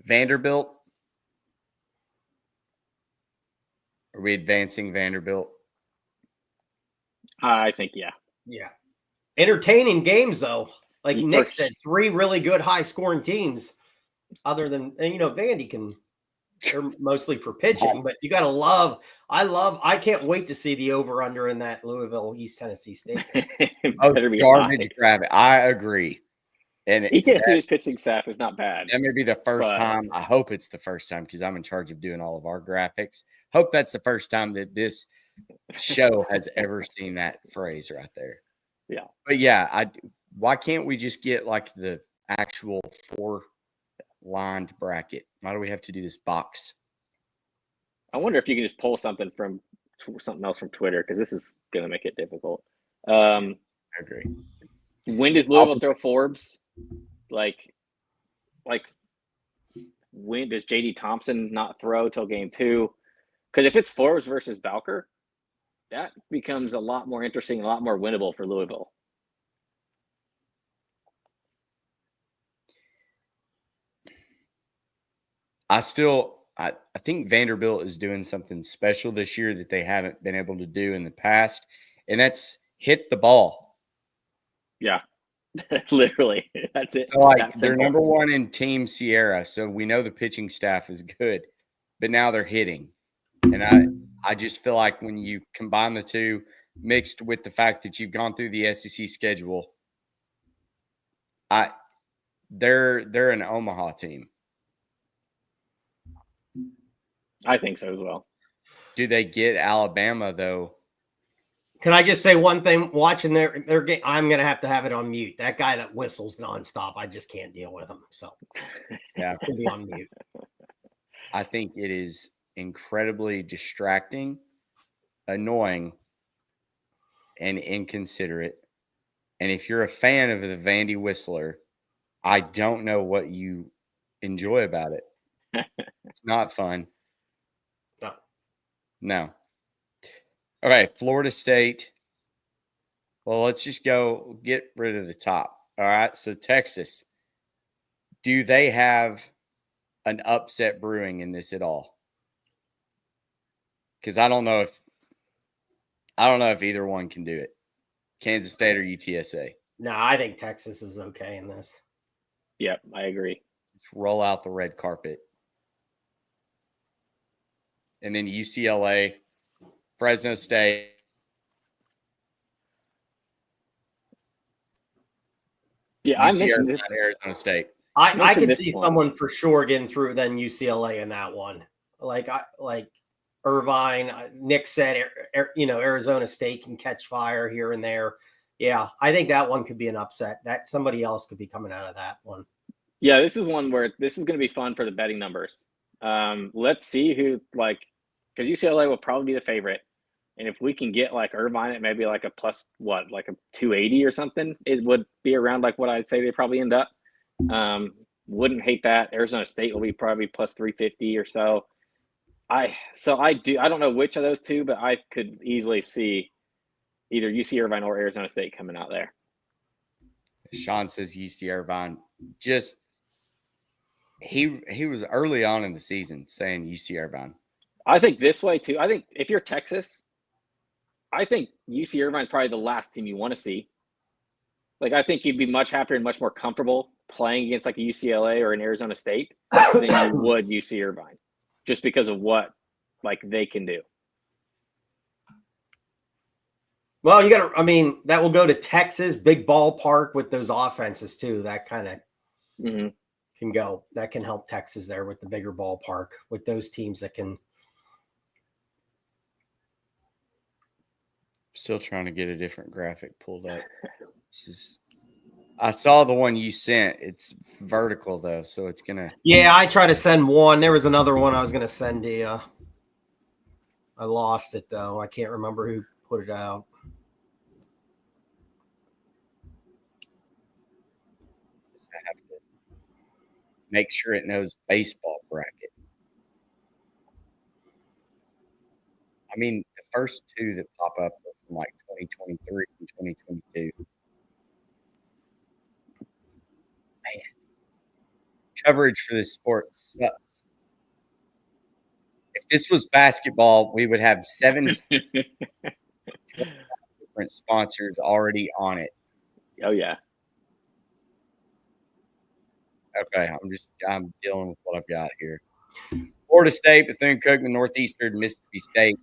Vanderbilt. Are we advancing Vanderbilt? I think, yeah. Yeah. Entertaining games, though. Like Nick said, 3 really good high-scoring teams. Other than, Vandy they're mostly for pitching, but you got to love. I can't wait to see the over-under in that Louisville East Tennessee State. Garbage grab it. I agree. And ETSU's pitching staff is not bad. That may be the first time. I hope it's the first time because I'm in charge of doing all of our graphics. Hope that's the first time that this show has ever seen that phrase right there. Yeah. But yeah, why can't we just get like the actual 4-lined bracket? Why do we have to do this box? I wonder if you can just pull something else from Twitter because this is going to make it difficult. I agree. When does Louisville throw Forbes? Like when does JD Thompson not throw till game 2? Because if it's Forbes versus Bowker, that becomes a lot more interesting, a lot more winnable for Louisville. I think Vanderbilt is doing something special this year that they haven't been able to do in the past, and that's hit the ball. Yeah, literally. That's it. So they're number 1 in Team Sierra, so we know the pitching staff is good, but now they're hitting. And I just feel like when you combine the two, mixed with the fact that you've gone through the SEC schedule, they're an Omaha team. I think so as well. Do they get Alabama though? Can I just say one thing? Watching their game, I'm gonna have to have it on mute. That guy that whistles nonstop, I just can't deal with him. So yeah, could be on mute. I think it is incredibly distracting, annoying, and inconsiderate. And if you're a fan of the Vandy Whistler, I don't know what you enjoy about it. It's not fun. No. Okay, Florida State. Well, let's just get rid of the top. All right, so Texas. Do they have an upset brewing in this at all? Because I don't know if either one can do it. Kansas State or UTSA. No, I think Texas is okay in this. Yep, I agree. Just roll out the red carpet. And then UCLA, Fresno State. Yeah, I mentioned this. Arizona State. I can see someone for sure getting through than UCLA in that one. Like Irvine, Nick said, Arizona State can catch fire here and there. Yeah, I think that one could be an upset. That somebody else could be coming out of that one. Yeah, this is one where this is going to be fun for the betting numbers. Let's see who because UCLA will probably be the favorite. And if we can get Irvine at maybe a plus like a 280 or something, it would be around what I'd say they probably end up. Wouldn't hate that. Arizona State will be probably plus 350 or so. I don't know which of those two, but I could easily see either UC Irvine or Arizona State coming out there. Sean says UC Irvine. Just he was early on in the season saying UC Irvine. I think this way too. I think if you're Texas, I think UC Irvine is probably the last team you want to see. Like, I think you'd be much happier and much more comfortable playing against like a UCLA or an Arizona State than you would UC Irvine, just because of what like they can do. Well, that will go to Texas, big ballpark with those offenses too. That kind of can go. That can help Texas there with the bigger ballpark with those teams that can. Still trying to get a different graphic pulled up. I saw the one you sent. It's vertical though, so it's gonna. Yeah, I tried to send one. There was another one I was gonna send to you. I lost it though. I can't remember who put it out. I have to make sure it knows baseball bracket. I mean, the first two that pop up are from like 2023 and 2022. Man, coverage for this sport sucks. If this was basketball, we would have 7 different sponsors already on it. Oh yeah. Okay, I'm dealing with what I've got here. Florida State, Bethune-Cookman, Northeastern, Mississippi State.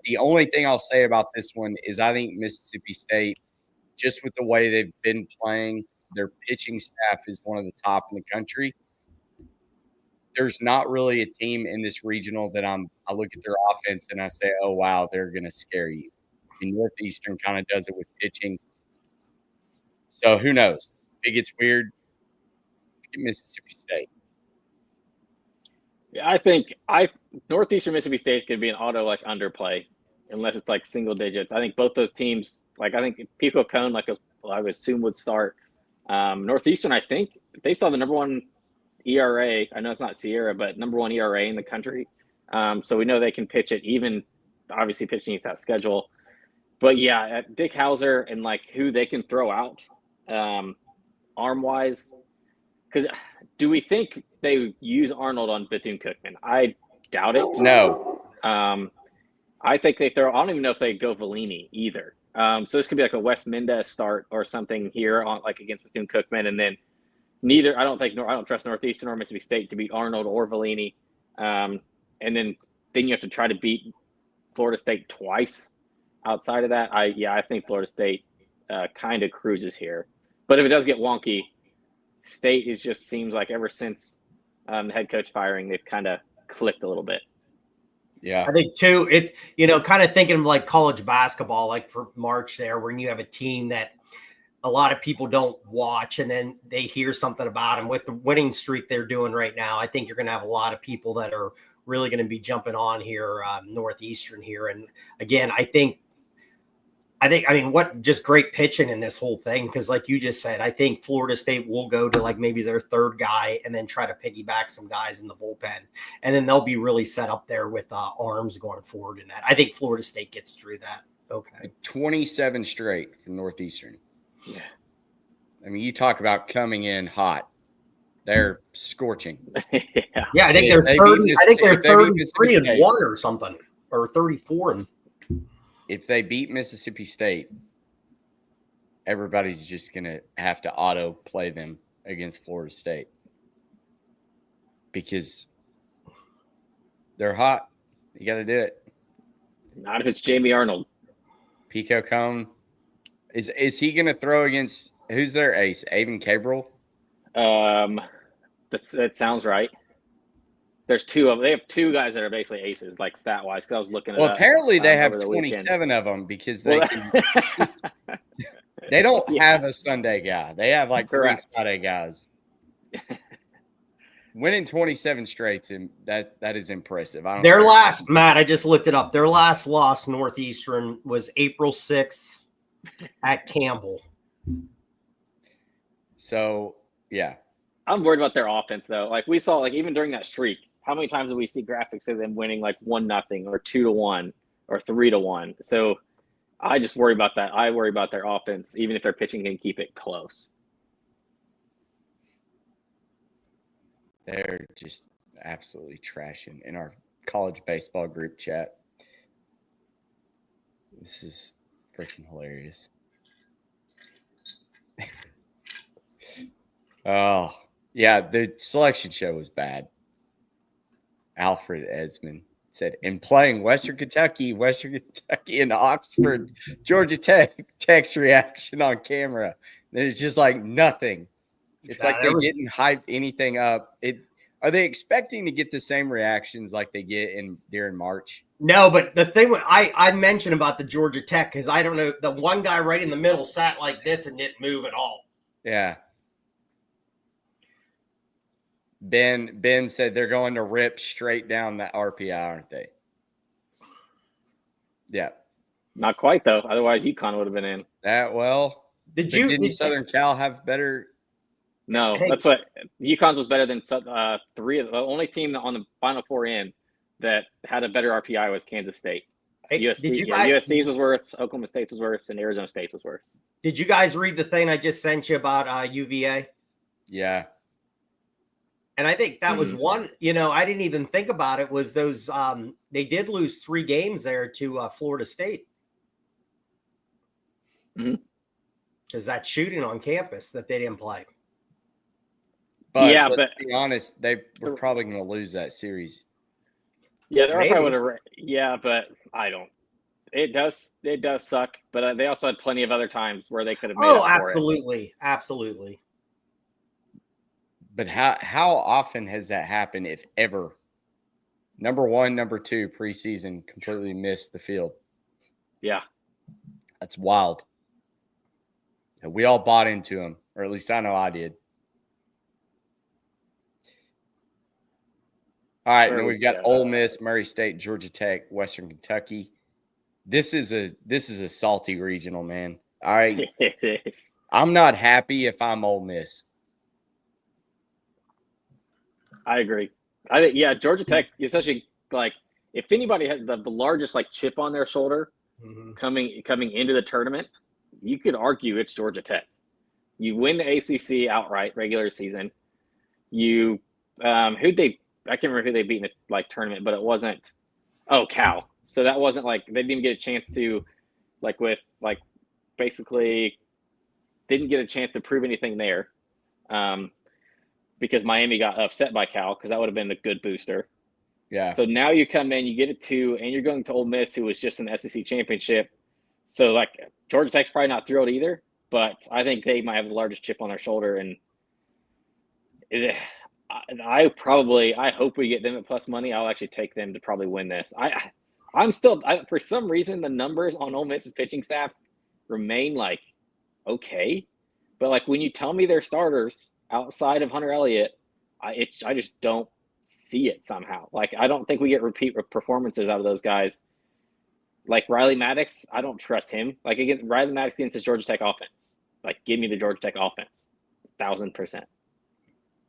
The only thing I'll say about this one is I think Mississippi State, just with the way they've been playing, their pitching staff is one of the top in the country. There's not really a team in this regional that I look at their offense and I say, oh, wow, they're going to scare you. I mean, Northeastern kind of does it with pitching. So who knows? If it gets weird, Mississippi State. Yeah, I think Northeastern Mississippi State could be an auto like underplay unless it's like single digits. I think both those teams, like I think Pico Cone, like I would assume would start. Northeastern, I think they saw the number 1 ERA. I know it's not Sierra, but number 1 ERA in the country. So we know they can pitch it, even obviously pitching against that schedule. But yeah, Dick Hauser and like who they can throw out arm wise. Because do we think they use Arnold on Bethune-Cookman? I doubt it. No. I think they throw. I don't even know if they go Vellini either. So this could be like a Wes Mendez start or something here on like against Bethune-Cookman, and then neither. I don't trust Northeastern or Mississippi State to beat Arnold or Vellini, and then you have to try to beat Florida State twice. Outside of that, I think Florida State kind of cruises here. But if it does get wonky, State just seems like ever since the head coach firing, they've kind of clicked a little bit. Yeah. I think too, it, kind of thinking of like college basketball, like for March there, when you have a team that a lot of people don't watch and then they hear something about them with the winning streak they're doing right now. I think you're going to have a lot of people that are really going to be jumping on here, Northeastern here. And again, I mean, what just great pitching in this whole thing. Cause like you just said, I think Florida State will go to like maybe their third guy and then try to piggyback some guys in the bullpen. And then they'll be really set up there with arms going forward in that. I think Florida State gets through that. Okay. 27 straight from Northeastern. Yeah. I mean, you talk about coming in hot. They're scorching. Yeah. I think they're 30. I think they're 33 and 1 or something, or 34 and. If they beat Mississippi State, everybody's just going to have to auto play them against Florida State because they're hot. You got to do it. Not if it's Jamie Arnold. Pico Cone. Is he going to throw against – who's their ace? Avon Cabral? That sounds right. There's 2 of them. They have 2 guys that are basically aces, like stat wise. Because I was looking at. Well, apparently they have 27 of them because they they don't have a Sunday guy. They have like 3 Friday guys. Winning 27 straight, and that is impressive. Their last, Matt, I just looked it up. Their last loss, Northeastern, was April 6th at Campbell. So yeah, I'm worried about their offense though. Like we saw, like even during that streak, how many times do we see graphics of them winning like 1-0 or 2-1 or 3-1? So I just worry about that. I worry about their offense, even if their pitching can keep it close. They're just absolutely trashing in our college baseball group chat. This is freaking hilarious. Oh, yeah, the selection show was bad. Alfred Esmond said, in playing Western Kentucky and Oxford, Georgia Tech's reaction on camera. Then it's just like nothing. It's like they're getting hyped anything up. Are they expecting to get the same reactions like they get during March? No, but the thing I mentioned about the Georgia Tech, because I don't know, the one guy right in the middle sat like this and didn't move at all. Yeah. Ben said they're going to rip straight down that RPI, aren't they? Yeah. Not quite, though. Otherwise, UConn would have been in. Didn't Southern Cal have better? No, that's what UConn's was better than three of the only team on the Final Four in that had a better RPI was Kansas State. USC's was worse, Oklahoma State's was worse, and Arizona State's was worse. Did you guys read the thing I just sent you about UVA? Yeah. And I think that was one, I didn't even think about it, was those they did lose 3 games there to Florida State. Because that shooting on campus that they didn't play. But let's be honest, they were probably going to lose that series. Yeah, they probably would have. Yeah, but I don't. It does suck. But they also had plenty of other times where they could have made up for absolutely, absolutely. But how often has that happened, if ever? Number 1, number 2 preseason completely missed the field. Yeah, that's wild. We all bought into him, or at least I know I did. All right, then we've got Ole Miss, Murray State, Georgia Tech, Western Kentucky. This is a salty regional, man. All right, it is. I'm not happy if I'm Ole Miss. I agree. I think Georgia Tech, especially like if anybody has the largest like chip on their shoulder coming into the tournament, you could argue it's Georgia Tech. You win the ACC outright regular season. You I can't remember who they beat in the tournament, but it wasn't Cal. So that wasn't like they didn't even get a chance to basically didn't get a chance to prove anything there. Because Miami got upset by Cal, because that would have been a good booster. Yeah. So now you come in, you get a 2, and you're going to Ole Miss, who was just in the SEC championship. So Georgia Tech's probably not thrilled either, but I think they might have the largest chip on their shoulder, and I hope we get them at plus money. I'll actually take them to probably win this. I'm still for some reason the numbers on Ole Miss's pitching staff remain okay, but when you tell me their starters outside of Hunter Elliott, I just don't see it somehow. I don't think we get repeat performances out of those guys. Riley Maddox, I don't trust him. Against Riley Maddox against his Georgia Tech offense. Give me the Georgia Tech offense, 1,000%.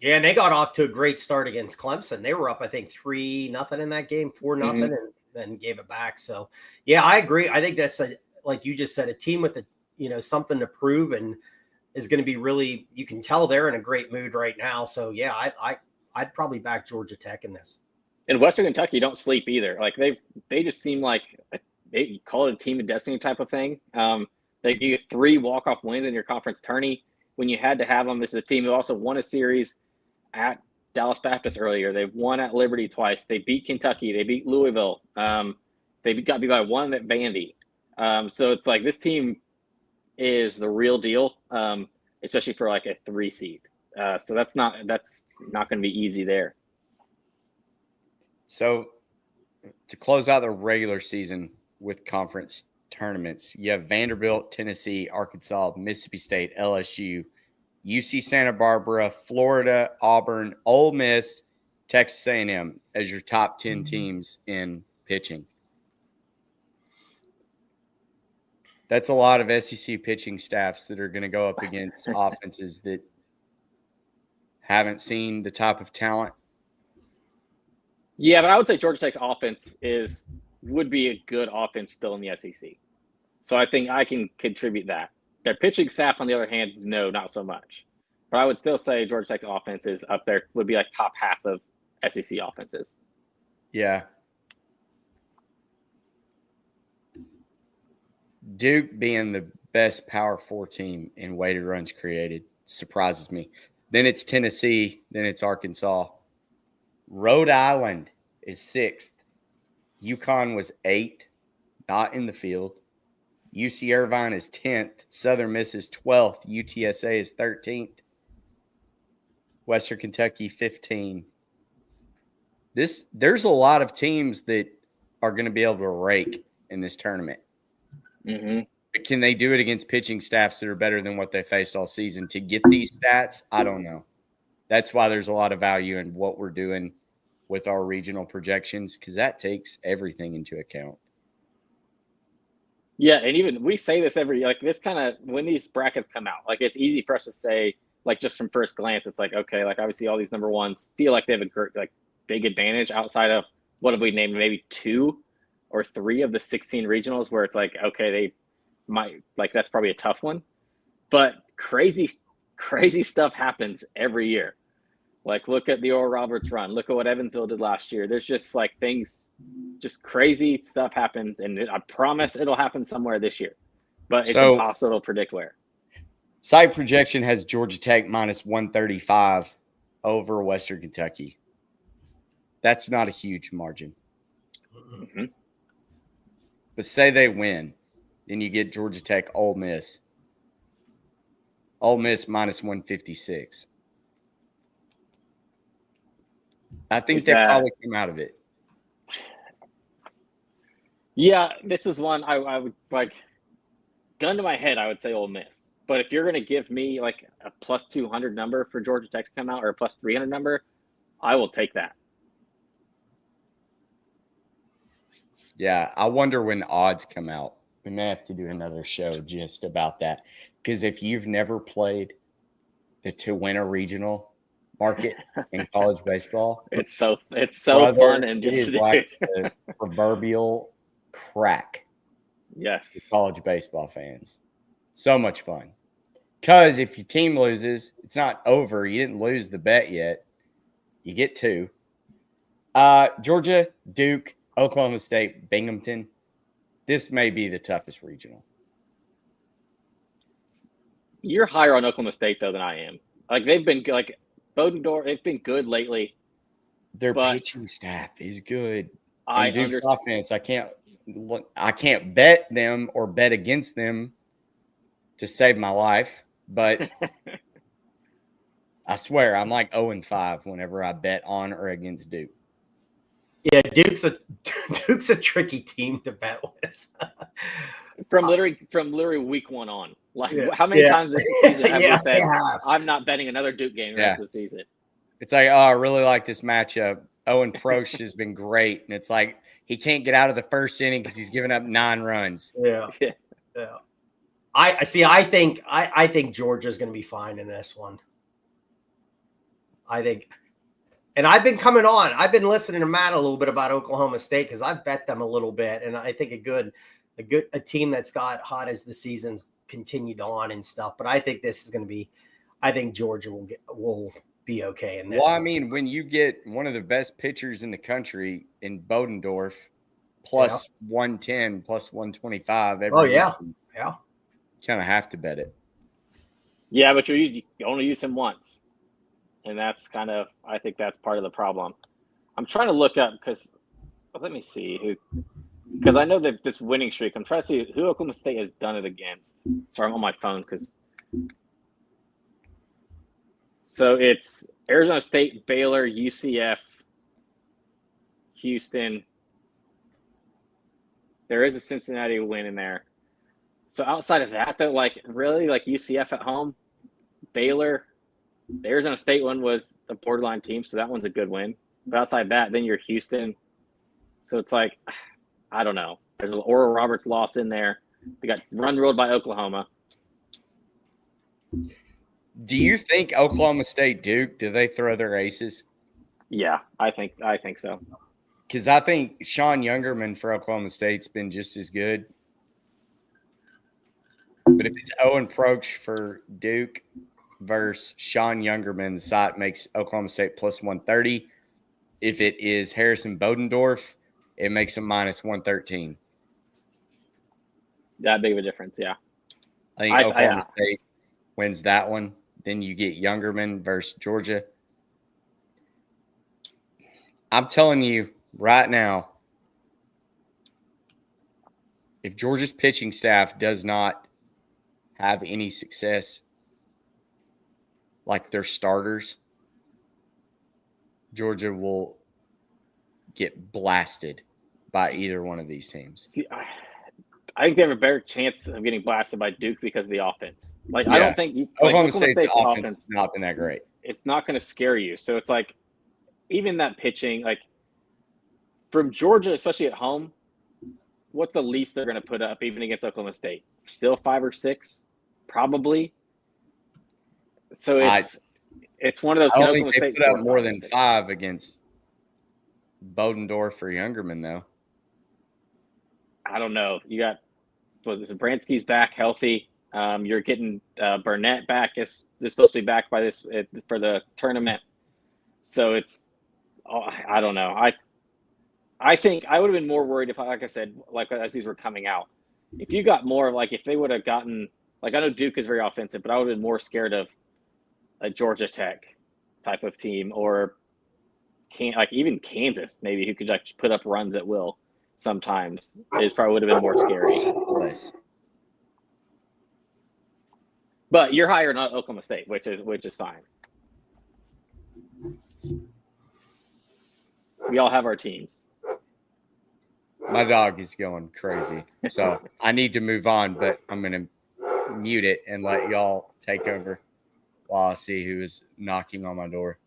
Yeah, and they got off to a great start against Clemson. They were up, I think, 3-0 in that game, 4-0, and then gave it back. So, yeah, I agree. I think that's like you just said, a team with something to prove, and is going to be really. You can tell they're in a great mood right now. So, yeah, I'd probably back Georgia Tech in this. In Western Kentucky, don't sleep either. They just seem like they call it a team of destiny type of thing. They give you 3 walk-off wins in your conference tourney when you had to have them. This is a team who also won a series at Dallas Baptist earlier. They won at Liberty twice. They beat Kentucky. They beat Louisville. They got beat by 1 at Vandy. So it's this team is the real deal, especially for a 3 seed. So that's not going to be easy there. So to close out the regular season with conference tournaments, you have Vanderbilt, Tennessee, Arkansas, Mississippi State, LSU, UC Santa Barbara, Florida, Auburn, Ole Miss, Texas A&M as your top 10 teams in pitching. That's a lot of SEC pitching staffs that are going to go up against offenses that haven't seen the type of talent Yeah, but I would say Georgia Tech's offense would be a good offense still in the SEC. So I think I can contribute that. Their pitching staff, on the other hand, no, not so much. But I would still say Georgia Tech's offense is up there, would be like top half of SEC offenses. Yeah. Duke being the best Power 4 team in weighted runs created surprises me. Then it's Tennessee. Then it's Arkansas. Rhode Island is 6th. UConn was 8th, not in the field. UC Irvine is 10th. Southern Miss is 12th. UTSA is 13th. Western Kentucky 15. There's a lot of teams that are going to be able to rake in this tournament. Mm-hmm. But can they do it against pitching staffs that are better than what they faced all season to get these stats? I don't know. That's why there's a lot of value in what we're doing with our regional projections, because that takes everything into account. Yeah, and even we say this this kind of, when these brackets come out, like it's easy for us to say, like just from first glance, it's like, okay, like obviously all these number ones feel like they have a great, like big advantage outside of what have we named, maybe 2 or 3 of the 16 regionals where it's like, okay, they might, like that's probably a tough one. But crazy stuff happens every year. Like look at the Oral Roberts run. Look at what Evansville did last year. There's just like things, just crazy stuff happens. And I promise it'll happen somewhere this year. But it's impossible to predict where. Site projection has Georgia Tech minus 135 over Western Kentucky. That's not a huge margin. Mm-hmm. But say they win, then you get Georgia Tech, Ole Miss. Ole Miss minus 156. I think they probably come out of it. Yeah, this is one I would like. Gun to my head, I would say Ole Miss. But if you're going to give me like a plus 200 number for Georgia Tech to come out or a plus 300 number, I will take that. Yeah, I wonder when odds come out. We may have to do another show just about that. Because if you've never played the to win a regional market in college baseball, it's so fun and it is like the proverbial crack. Yes, for college baseball fans. So much fun. Because if your team loses, it's not over. You didn't lose the bet yet. You get 2. Georgia, Duke, Oklahoma State, Binghamton. This may be the toughest regional. You're higher on Oklahoma State, though, than I am. Like, they've been good. Like, Bodendorf, they've been good lately. Their pitching staff is good. And Duke's offense, I can't bet them or bet against them to save my life, but I swear I'm like 0-5 whenever I bet on or against Duke. Yeah, Duke's a tricky team to bet with. from literally week 1 on. Like, how many times this season have we said, I'm not betting another Duke game the rest of the season? It's like, oh, I really like this matchup. Owen Prosch has been great. And it's like, he can't get out of the first inning because he's given up 9 runs. Yeah. I think Georgia's going to be fine in this one. I think, and I've been coming on. I've been listening to Matt a little bit about Oklahoma State because I've bet them a little bit, and I think a team that's got hot as the season's continued on and stuff. But I think this is going to be. I think Georgia will be okay in this. Well, I mean, when you get one of the best pitchers in the country in Bodendorf, plus 110, plus 125. Kind of have to bet it. Yeah, but you only use him once. And that's I think that's part of the problem. I'm trying to look up let me see because I know that this winning streak, I'm trying to see who Oklahoma State has done it against. Sorry, I'm on my phone so it's Arizona State, Baylor, UCF, Houston. There is a Cincinnati win in there. So outside of that, though, like really, like UCF at home, Baylor, the Arizona State one was a borderline team, so that one's a good win. But outside that, then you're Houston. So it's like, I don't know. There's an Oral Roberts loss in there. They got run ruled by Oklahoma. Do you think Oklahoma State Duke, do they throw their aces? Yeah, I think so. because I think Sean Youngerman for Oklahoma State's been just as good. But if it's Owen Proch for Duke versus Sean Youngerman, the site makes Oklahoma State plus 130. If it is Harrison Bodendorf, it makes them minus 113. That big of a difference, yeah. I think Oklahoma State wins that one. Then you get Youngerman versus Georgia. I'm telling you right now, if Georgia's pitching staff does not have any success like their starters, Georgia will get blasted by either one of these teams. See, I think they have a better chance of getting blasted by Duke because of the offense. Like, Yeah. I don't think Oklahoma State's offense has not been that great. It's not going to scare you. So it's like, even that pitching, like from Georgia, especially at home, what's the least they're going to put up even against Oklahoma State? Still 5 or 6, probably. So it's one of those. I don't think they put up more than 5 against Bodendorf or Youngerman, though. I don't know. You got, Zabransky's back healthy. You're getting Burnett back. Is supposed to be back by this for the tournament. So it's, I don't know. I think I would have been more worried if, like I said, like as these were coming out, if you got more, like if they would have gotten, like I know Duke is very offensive, but I would have been more scared of a Georgia Tech type of team, or like even Kansas, maybe, who could like put up runs at will sometimes. It probably would have been more scary. But you're higher than Oklahoma State, which is fine. We all have our teams. My dog is going crazy, so I need to move on, but I'm going to mute it and let y'all take over while I see who is knocking on my door.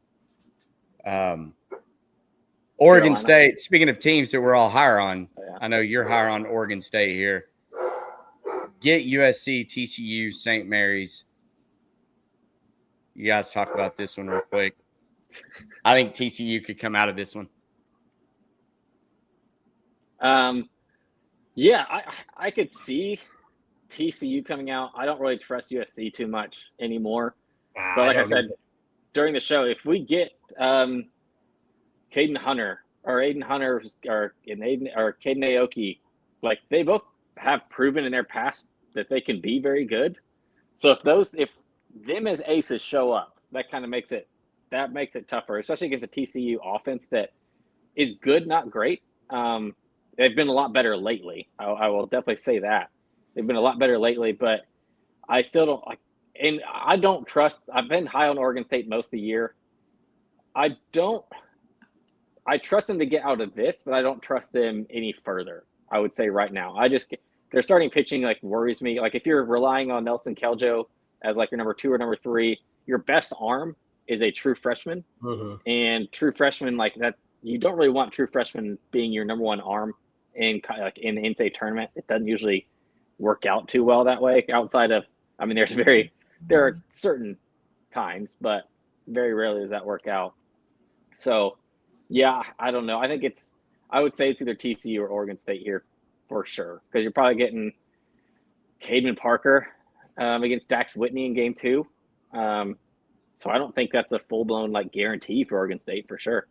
Oregon State, speaking of teams that we're all higher on, I know you're higher on Oregon State here. Get USC, TCU, St. Mary's. You guys talk about this one real quick. I think TCU could come out of this one. Yeah, I could see TCU coming out. I don't really trust USC too much anymore. But like I said during the show, if we get Caden Hunter or Aiden Hunter or Caden Aoki, like they both have proven in their past that they can be very good. So if them as aces show up, that kind of makes it tougher, especially against a TCU offense that is good, not great. They've been a lot better lately. I will definitely say that. They've been a lot better lately, but I still don't like, and I don't trust. I've been high on Oregon State most of the year. I trust them to get out of this, but I don't trust them any further. I would say right now. Their starting pitching like worries me. Like if you're relying on Nelson Keljo as like your number 2 or number 3, your best arm is a true freshman, and true freshman like that. You don't really want true freshman being your number 1 arm in the in-state tournament. It doesn't usually work out too well that way. Outside of, I mean, there are certain times, but very rarely does that work out. So, yeah, I don't know. I would say it's either TCU or Oregon State here for sure, because you're probably getting Caden Parker against Dax Whitney in game 2. So I don't think that's a full-blown like guarantee for Oregon State for sure.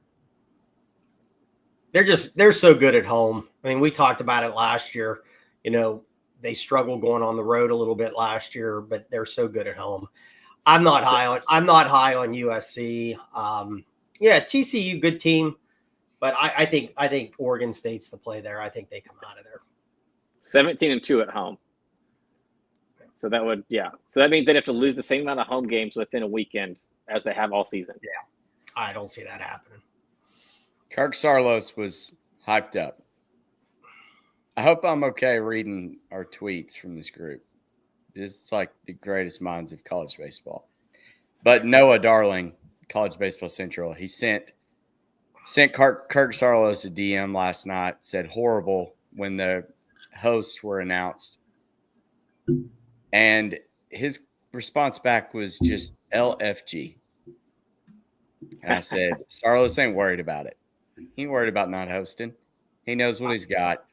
They're so good at home. I mean, we talked about it last year. You know, they struggled going on the road a little bit last year, but they're so good at home. I'm not high on USC. Yeah, TCU, good team, but I think Oregon State's the play there. I think they come out of there. 17-2 at home. So that would, So that means they'd have to lose the same amount of home games within a weekend as they have all season. Yeah, I don't see that happening. Kirk Saarloos was hyped up. I hope I'm okay reading our tweets from this group. It's like the greatest minds of college baseball. But Noah Darling, College Baseball Central, he sent Kirk Saarloos a DM last night, said horrible when the hosts were announced. And his response back was just LFG. And I said, Saarloos ain't worried about it. He ain't worried about not hosting. He knows what he's got.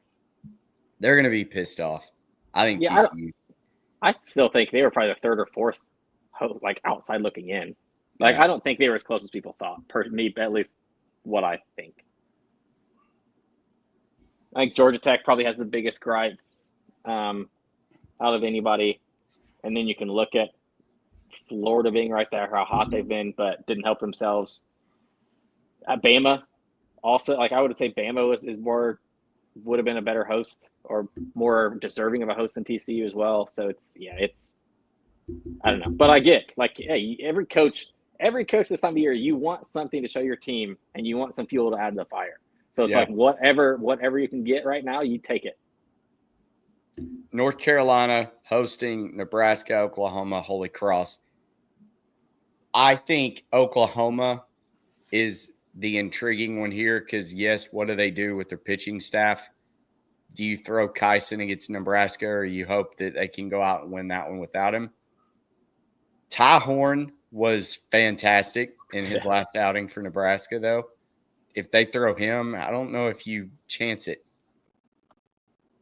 They're going to be pissed off. I think Yeah, TCU. I still think they were probably the third or fourth, like outside looking in. Like Yeah. I don't think they were as close as people thought. Per me, at least what I think. I think Georgia Tech probably has the biggest gripe out of anybody, and then you can look at Florida being right there, how hot they've been, but didn't help themselves. Bama, also, like I would say, Bama would have been a better host or more deserving of a host than TCU as well. So it's I don't know, but I get like, hey, every coach this time of year, you want something to show your team and you want some fuel to add to the fire. So it's like whatever you can get right now, you take it. North Carolina hosting Nebraska, Oklahoma, Holy Cross. I think Oklahoma is the intriguing one here because, yes, what do they do with their pitching staff? Do you throw Kyson against Nebraska or you hope that they can go out and win that one without him? Ty Horn was fantastic in his last outing for Nebraska, though. If they throw him, I don't know if you chance it.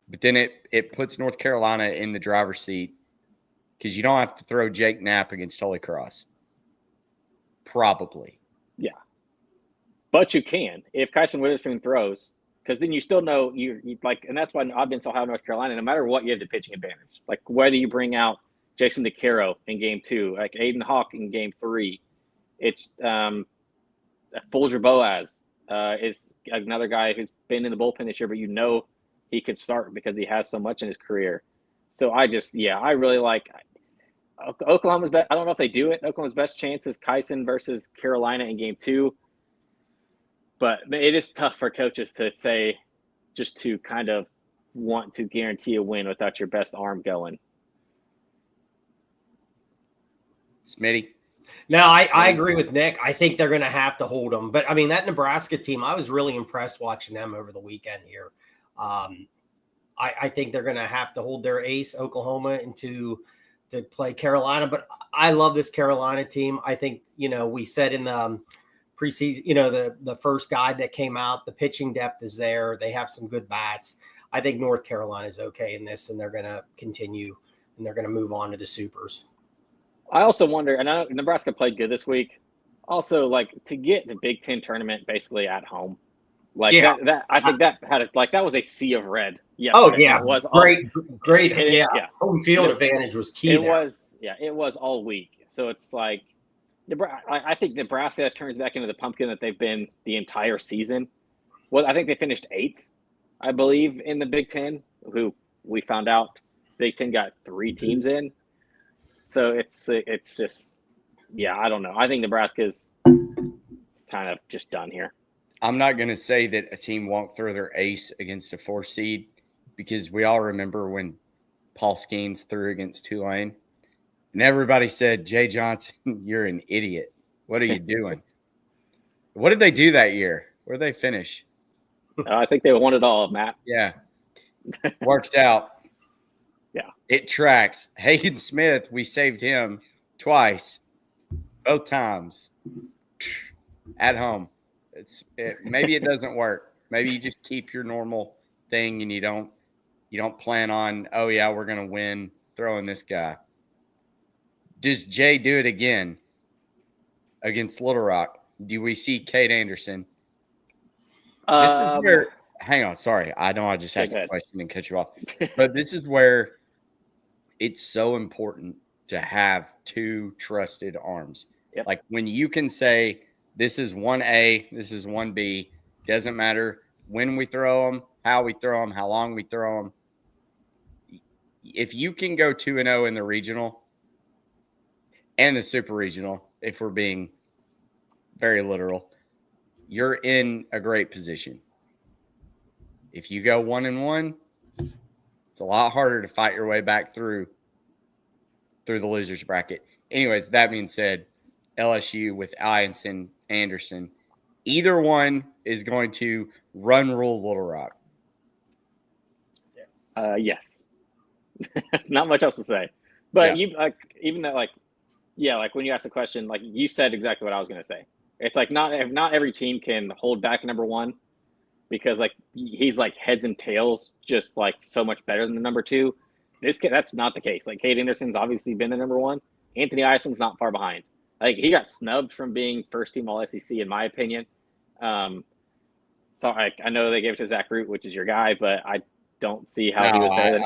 But then it puts North Carolina in the driver's seat because you don't have to throw Jake Knapp against Holy Cross. Probably. Yeah. But you can if Kyson Witherspoon throws, because then you still know you like, and that's why I've been so high on North Carolina. No matter what, you have the pitching advantage. Like whether you bring out Jason DeCaro in game 2, like Aiden Hawk in game 3, it's Folger Boaz is another guy who's been in the bullpen this year, but you know he could start because he has so much in his career. So I really like Oklahoma's best. I don't know if they do it. Oklahoma's best chance is Kyson versus Carolina in game 2. But it is tough for coaches to say, just to kind of want to guarantee a win without your best arm going. Smitty. No, I agree with Nick. I think they're going to have to hold them. But, I mean, that Nebraska team, I was really impressed watching them over the weekend here. I think they're going to have to hold their ace, Oklahoma, to play Carolina. But I love this Carolina team. I think, we said in the preseason, the first guide that came out, the pitching depth is there. They have some good bats. I think North Carolina is okay in this, and they're going to continue, and they're going to move on to the Supers. I also wonder, and I know Nebraska played good this week. Also, like to get the Big Ten tournament basically at home, like that I think that had that was a sea of red. Yeah. Oh yeah, it was great. Yeah. Home field advantage was key. It was all week. So it's like, I think Nebraska turns back into the pumpkin that they've been the entire season. Well, I think they finished 8th, I believe, in the Big Ten. Who we found out Big Ten got 3 teams in. So it's just, I don't know. I think Nebraska's kind of just done here. I'm not going to say that a team won't throw their ace against a 4 seed because we all remember when Paul Skeens threw against Tulane. And everybody said, Jay Johnson, you're an idiot. What are you doing? What did they do that year? Where did they finish? I think they won it all, Matt. Yeah. Works out. Yeah. It tracks. Hayden Smith, we saved him twice. Both times. At home. Maybe it doesn't work. Maybe you just keep your normal thing and you don't plan on, we're going to win throwing this guy. Does Jay do it again against Little Rock? Do we see Cade Anderson? This is where – hang on. Sorry. I know I just asked a question and cut you off. But this is where it's so important to have 2 trusted arms. Yep. Like when you can say this is 1A, this is 1B, doesn't matter when we throw them, how we throw them, how long we throw them. If you can go 2-0 in the regional – and the super regional, if we're being very literal, you're in a great position. If you go 1-1, it's a lot harder to fight your way back through the losers bracket. Anyways, that being said, LSU with Ianson, Anderson, either one is going to run rule Little Rock. Yes. Not much else to say. But you even that like when you asked the question, like you said exactly what I was going to say. It's like not every team can hold back number one because like he's like heads and tails just like so much better than the number two. This kid, that's not the case. Like Cade Anderson's obviously been the number one. Anthony Ison's not far behind. Like he got snubbed from being first team All SEC in my opinion. So I know they gave it to Zach Root, which is your guy, but I don't see how he was better than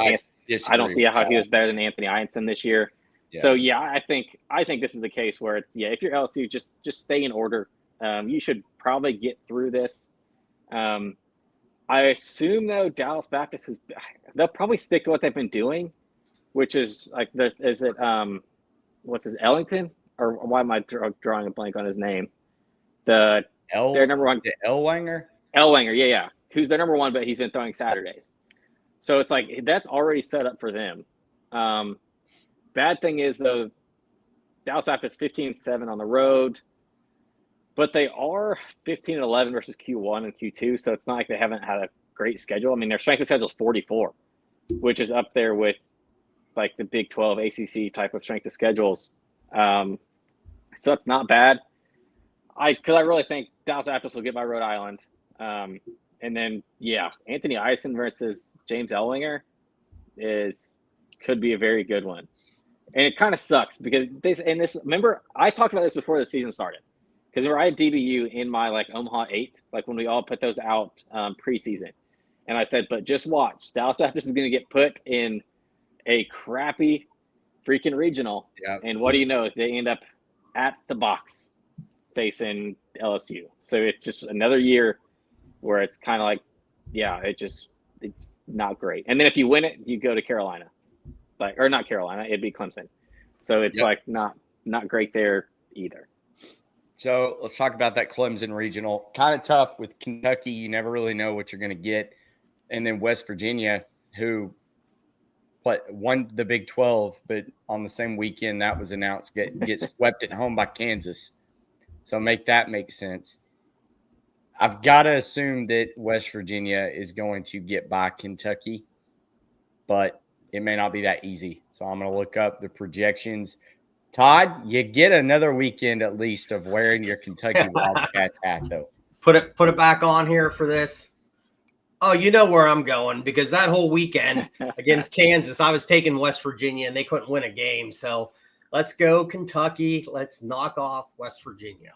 I don't see how he was better than Anthony Ison this year. Yeah. So yeah, I think this is the case where it's if you're LSU, just stay in order. You should probably get through this. I assume though Dallas Baptist they'll probably stick to what they've been doing, which is like what's his Ellington or why am I drawing a blank on his name? Their number one, Ellwanger. Ellwanger, yeah, who's their number one, but he's been throwing Saturdays. So it's like that's already set up for them. Bad thing is though, Dallas Baptist 15-7 on the road, but they are 15-11 versus Q1 and Q2. So it's not like they haven't had a great schedule. I mean, their strength of schedule is 44, which is up there with like the Big 12 ACC type of strength of schedules. So it's not bad. Because I really think Dallas Baptist will get by Rhode Island. And then, Anthony Ison versus James Ellwanger could be a very good one. And it kind of sucks because remember, I talked about this before the season started. Because I had DBU in my like Omaha 8, like when we all put those out preseason. And I said, but just watch. Dallas Baptist is going to get put in a crappy freaking regional. Yep. And what do you know? They end up at the box facing LSU. So it's just another year where it's kind of like, it's not great. And then if you win it, you go to Carolina. Or not Carolina, it'd be Clemson. So it's like not great there either. So let's talk about that Clemson regional. Kind of tough with Kentucky. You never really know what you're going to get. And then West Virginia, who won the Big 12, but on the same weekend that was announced, get swept at home by Kansas. So make sense. I've got to assume that West Virginia is going to get by Kentucky, but it may not be that easy. So I'm going to look up the projections. Todd, you get another weekend at least of wearing your Kentucky Wildcats hat, though. Put it back on here for this. Oh, you know where I'm going because that whole weekend against Kansas, I was taking West Virginia and they couldn't win a game. So let's go Kentucky. Let's knock off West Virginia.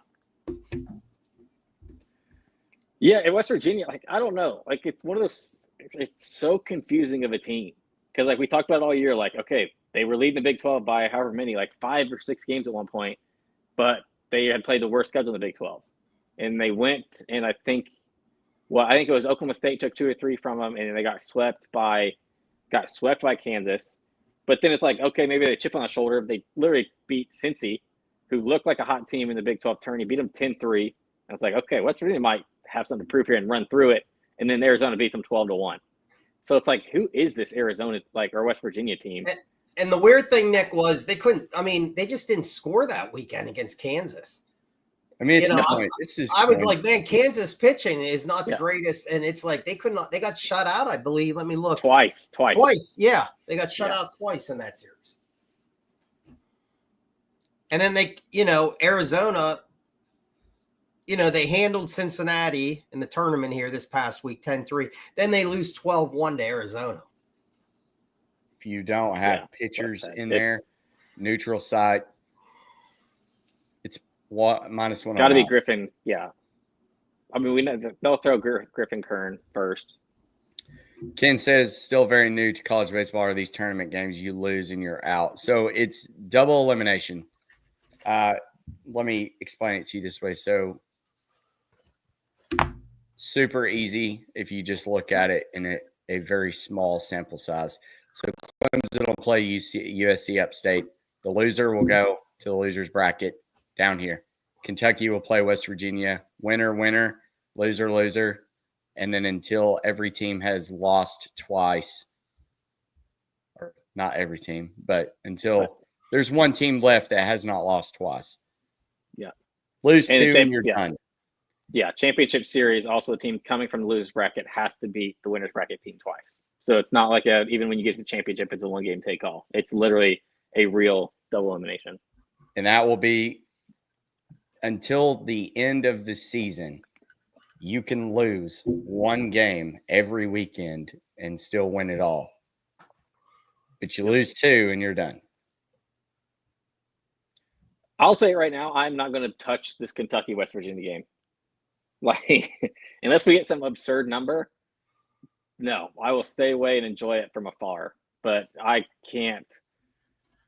Yeah, in West Virginia, like I don't know, like it's one of those. It's so confusing of a team because like we talked about all year, like okay. They were leading the Big 12 by however many, like 5 or 6 games at one point, but they had played the worst schedule in the Big 12. And they went, and I think it was Oklahoma State took 2 or 3 from them, and they got swept by Kansas. But then it's like, okay, maybe they chip on the shoulder. They literally beat Cincy, who looked like a hot team in the Big 12 tourney, beat them 10-3. And it's like, okay, West Virginia might have something to prove here and run through it. And then Arizona beats them 12-1. So it's like, who is this Arizona or West Virginia team? And the weird thing, Nick, was they just didn't score that weekend against Kansas. I mean, I was like, man, Kansas pitching is not the greatest. And it's like, they got shut out, I believe. Let me look. Twice. Yeah. They got shut out twice in that series. And then Arizona, they handled Cincinnati in the tournament here this past week, 10-3. Then they lose 12-1 to Arizona. If you don't have pitchers in there, neutral site, it's -1. Got to be Griffin. Yeah. I mean, we know they'll throw Griffin Kern first. Ken says, still very new to college baseball are these tournament games. You lose and you're out. So it's double elimination. Let me explain it to you this way. So super easy if you just look at it in a very small sample size. So Clemson will play USC Upstate. The loser will go to the loser's bracket down here. Kentucky will play West Virginia. Winner, loser. And then until every team has lost twice, or not every team, but until there's one team left that has not lost twice. Yeah. Lose 2 and you're done. Yeah, championship series, also the team coming from the loser's bracket has to beat the winner's bracket team twice. So it's not like even when you get to the championship, it's a one-game take-all. It's literally a real double elimination. And that will be until the end of the season, you can lose one game every weekend and still win it all. But you lose 2 and you're done. I'll say it right now, I'm not going to touch this Kentucky-West Virginia game. Like, unless we get some absurd number, no, I will stay away and enjoy it from afar. But I can't,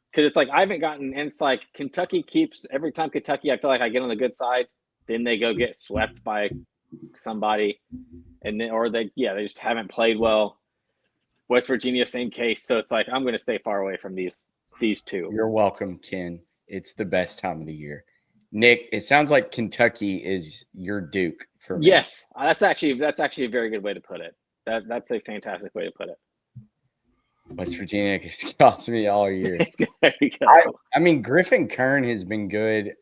because it's like I haven't gotten, and it's like Kentucky keeps, every time Kentucky, I feel like I get on the good side, then they go get swept by somebody, and then, or they just haven't played well. West Virginia, same case. So it's like I'm going to stay far away from these 2. You're welcome, Ken. It's the best time of the year. Nick, it sounds like Kentucky is your Duke for me. Yes, that's actually a very good way to put it. That's a fantastic way to put it. West Virginia has cost me all year. There you go. I mean, Griffin Kern has been good.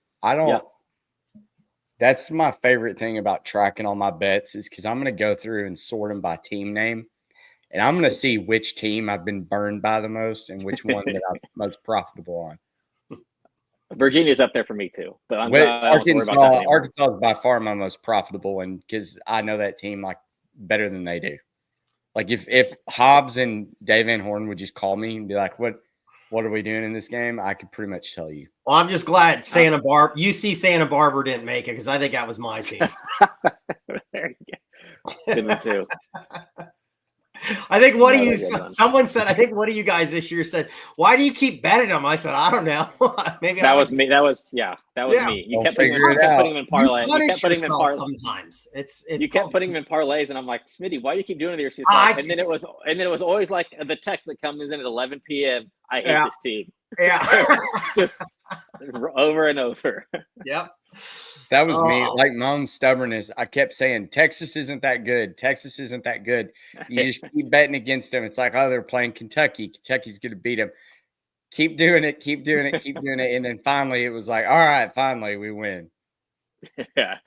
That's my favorite thing about tracking all my bets is because I'm going to go through and sort them by team name. And I'm going to see which team I've been burned by the most and which one that I'm most profitable on. Virginia's up there for me too, but I'm Arkansas is by far my most profitable one because I know that team like better than they do. Like if Hobbs and Dave Van Horn would just call me and be like, "What are we doing in this game?" I could pretty much tell you. Well, I'm just glad UC Santa Barbara didn't make it because I think that was my team. There you go. Good one too. I think someone said, I think one of you guys this year said, "Why do you keep betting them?" I said, "I don't know." Maybe that was me. That was me. You kept putting them in parlay. You kept putting them in parlay. Sometimes you kept putting them in parlays, and I'm like, Smitty, why do you keep doing it to yourself? And then it was always like the text that comes in at 11 p.m. I hate this team. Yeah, just over and over. Yep. That was me. Like my own stubbornness. I kept saying, Texas isn't that good. Texas isn't that good. You just keep betting against them. It's like, oh, they're playing Kentucky. Kentucky's going to beat them. Keep doing it. Keep doing it. Keep doing it. And then finally it was like, all right, finally we win. Yeah.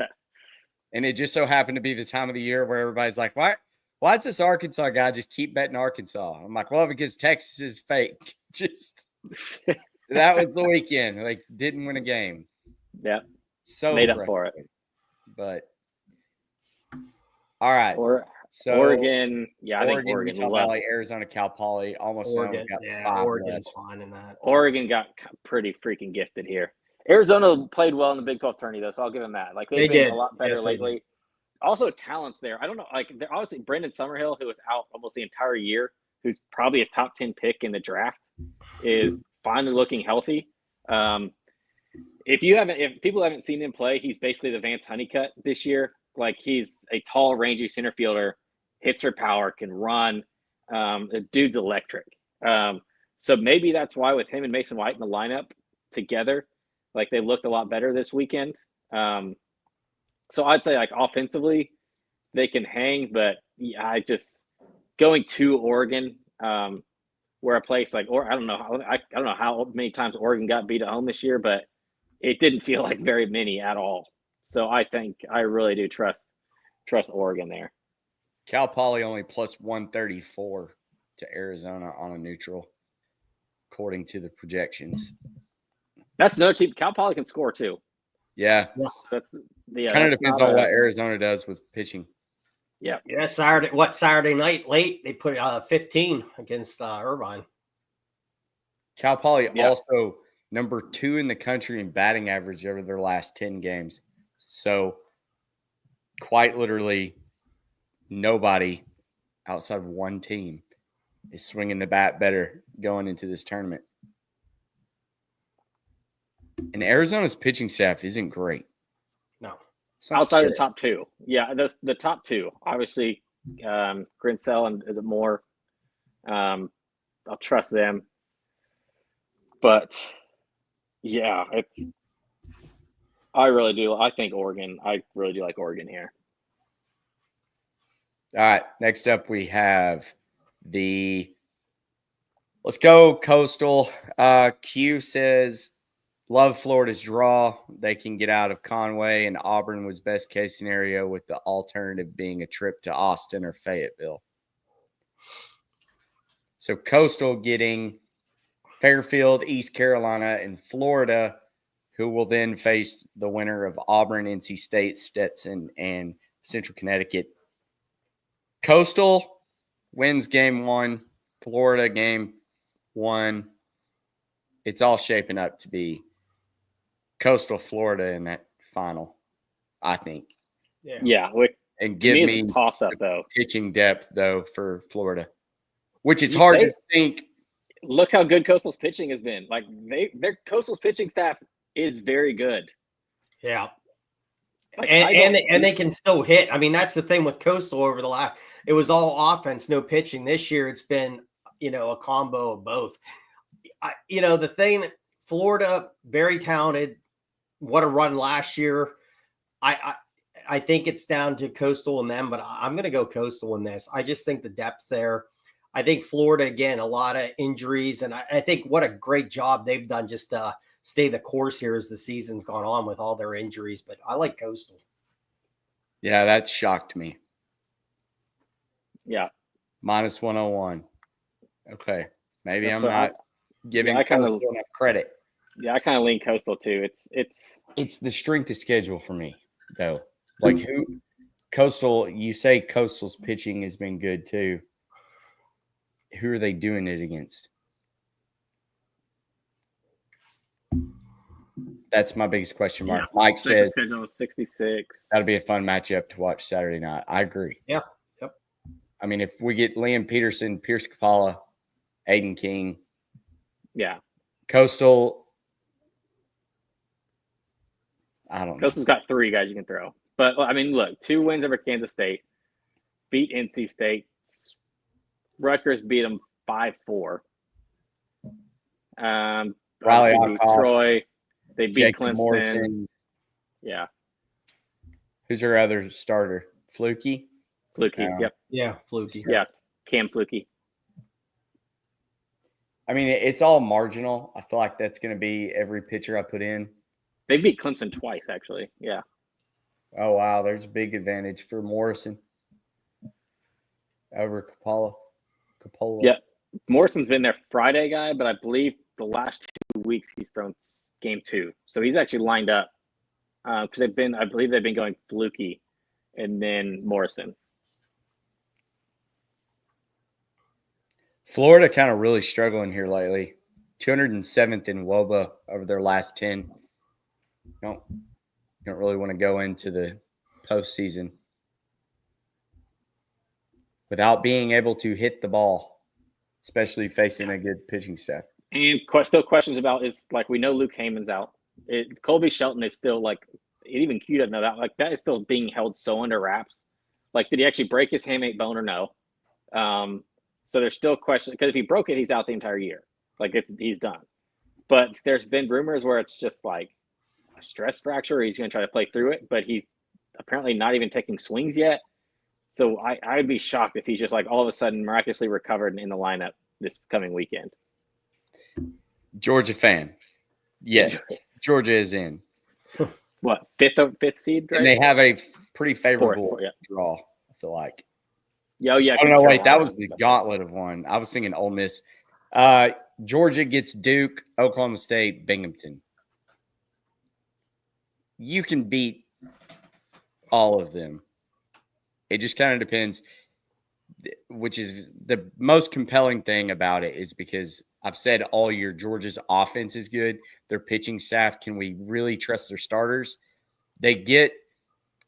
And it just so happened to be the time of the year where everybody's like, why does this Arkansas guy just keep betting Arkansas? I'm like, well, because Texas is fake. Just that was the weekend. Like, didn't win a game. Yeah. So made up for it. But all right. So Oregon, I think Oregon Utah Valley, Arizona, Cal Poly, almost Oregon. Got 5 Oregon's left. fine in that. Oregon got pretty freaking gifted here. Arizona played well in the Big 12 tourney though, so I'll give them that. Like they've been a lot better lately. Also, talents there. I don't know. Like obviously, Brendan Summerhill, who was out almost the entire year, who's probably a top 10 pick in the draft, is finally looking healthy. If people haven't seen him play, he's basically the Vance Honeycutt this year. Like he's a tall, rangy center fielder, hits for power, can run. The dude's electric. So maybe that's why with him and Mason White in the lineup together, like they looked a lot better this weekend. So I'd say like offensively, they can hang, but I just going to Oregon, where a place like I don't know how many times Oregon got beat at home this year, but it didn't feel like very many at all. So I think I really do trust Oregon there. Cal Poly only plus 134 to Arizona on a neutral, according to the projections. That's another team. Cal Poly can score too. Yeah. That's kind of depends on what Arizona does with pitching. Yeah. Yeah. Saturday night late, they put 15 against Irvine. Cal Poly also number 2 in the country in batting average over their last 10 games. So quite literally nobody outside of one team is swinging the bat better going into this tournament. And Arizona's pitching staff isn't great. No. Outside of the top 2. Yeah, the top 2. Obviously, Grinsell and the Moore. I'll trust them. But yeah, I really do. I think Oregon. I really do like Oregon here. All right. Next up, we have let's go Coastal. Q says, love Florida's draw. They can get out of Conway, and Auburn was best case scenario with the alternative being a trip to Austin or Fayetteville. So Coastal getting Fairfield, East Carolina, and Florida who will then face the winner of Auburn, NC State, Stetson, and Central Connecticut. Coastal wins game 1. Florida game 1. It's all shaping up to be Coastal Florida in that final, I think. Yeah. And To me, give it's me a toss-up, though. pitching depth, though, for Florida, which it's You hard say to think. Look how good Coastal's pitching has been. Like, their Coastal's pitching staff is very good. Yeah. Like, And they can still hit. I mean, that's the thing with Coastal over the last. It was all offense, no pitching. This year, it's been a combo of both. The thing, Florida, very talented. What a run last year. I think it's down to Coastal and them, but I'm going to go Coastal in this. I just think the depth's there. I think Florida, again, a lot of injuries, and I think what a great job they've done just to stay the course here as the season's gone on with all their injuries. But I like Coastal. Yeah, that shocked me. Yeah. Minus 101. Okay. Maybe That's I'm what not giving Coastal enough credit. Yeah, I kind of lean Coastal too. It's the strength of schedule for me, though. Like Coastal, you say Coastal's pitching has been good too. Who are they doing it against? That's my biggest question mark. Yeah. Mike says schedule is 66. that'll be a fun matchup to watch Saturday night. I agree. Yeah. Yep. I mean, if we get Liam Peterson, Pierce Capala, Aiden King, Yeah. Coastal, I don't know. Coastal's got 3 guys you can throw. But, I mean, look, 2 wins over Kansas State, beat NC State. Rutgers beat them 5-4. Riley beat Alcoff, Troy. They beat Jacob Clemson. Morrison. Yeah. Who's their other starter? Fluky? Fluky. Yep. Yeah, Fluky. Yeah. Cam Fluky. I mean, it's all marginal. I feel like that's going to be every pitcher I put in. They beat Clemson twice, actually. Yeah. Oh, wow. There's a big advantage for Morrison over Capala. Yeah. Morrison's been their Friday guy, but I believe the last 2 weeks he's thrown game 2. So he's actually lined up because I believe they've been going Fluky and then Morrison. Florida kind of really struggling here lately. 207th in WOBA over their last 10. Don't really want to go into the postseason without being able to hit the ball, especially facing a good pitching staff. And still questions about is like we know Luke Heyman's out. Colby Shelton is still like even Q doesn't know that. Like that is still being held so under wraps. Like did he actually break his hamate bone or no? So there's still questions because if he broke it, he's out the entire year. Like he's done. But there's been rumors where it's just like a stress fracture. Or he's going to try to play through it, but he's apparently not even taking swings yet. So I'd be shocked if he's just like all of a sudden miraculously recovered in the lineup this coming weekend. Georgia fan. Yes, Georgia is in. What, fifth seed? Right? And they have a pretty favorable Fourth, yeah. draw, I feel like. Yeah, yeah. Oh, no, wait. That was the gauntlet of one. I was thinking Ole Miss. Georgia gets Duke, Oklahoma State, Binghamton. You can beat all of them. It just kind of depends, which is the most compelling thing about it is because I've said all year Georgia's offense is good. Their pitching staff, can we really trust their starters? They get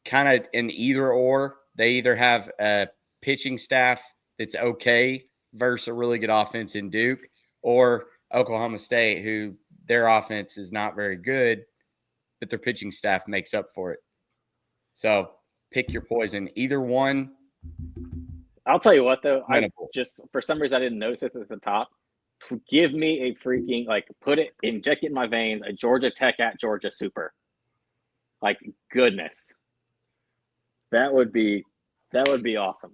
kind of an either or. They either have a pitching staff that's okay versus a really good offense in Duke, or Oklahoma State, who their offense is not very good, but their pitching staff makes up for it. So pick your poison. Either one. I'll tell you what, though. Winnable. Just for some reason, I didn't notice it at the top. Give me a freaking, inject it in my veins, a Georgia Tech at Georgia Super. Like, goodness. That would be awesome.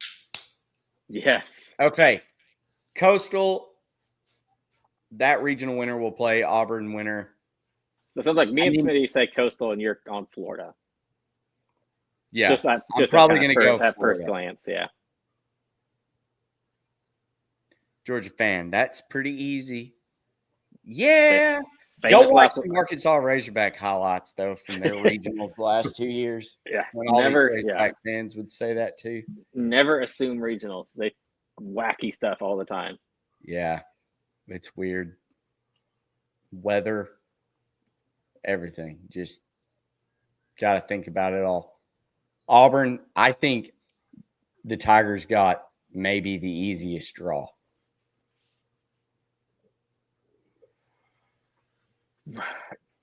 Yes. Okay. Coastal, that regional winner will play Auburn winner. So it sounds like me and Smitty say Coastal and you're on Florida. Yeah. Just probably going to go at first Florida. glance, yeah. Georgia fan. That's pretty easy. Yeah. Go famous watch last. some Arkansas Razorback highlights though from their regionals the last 2 years. Yes, When all never. these Yeah, Razorback fans would say that too. never assume regionals. They wacky stuff all the time. Yeah, it's weird. Weather, everything. Just got to think about it all. Auburn, I think the Tigers got maybe the easiest draw.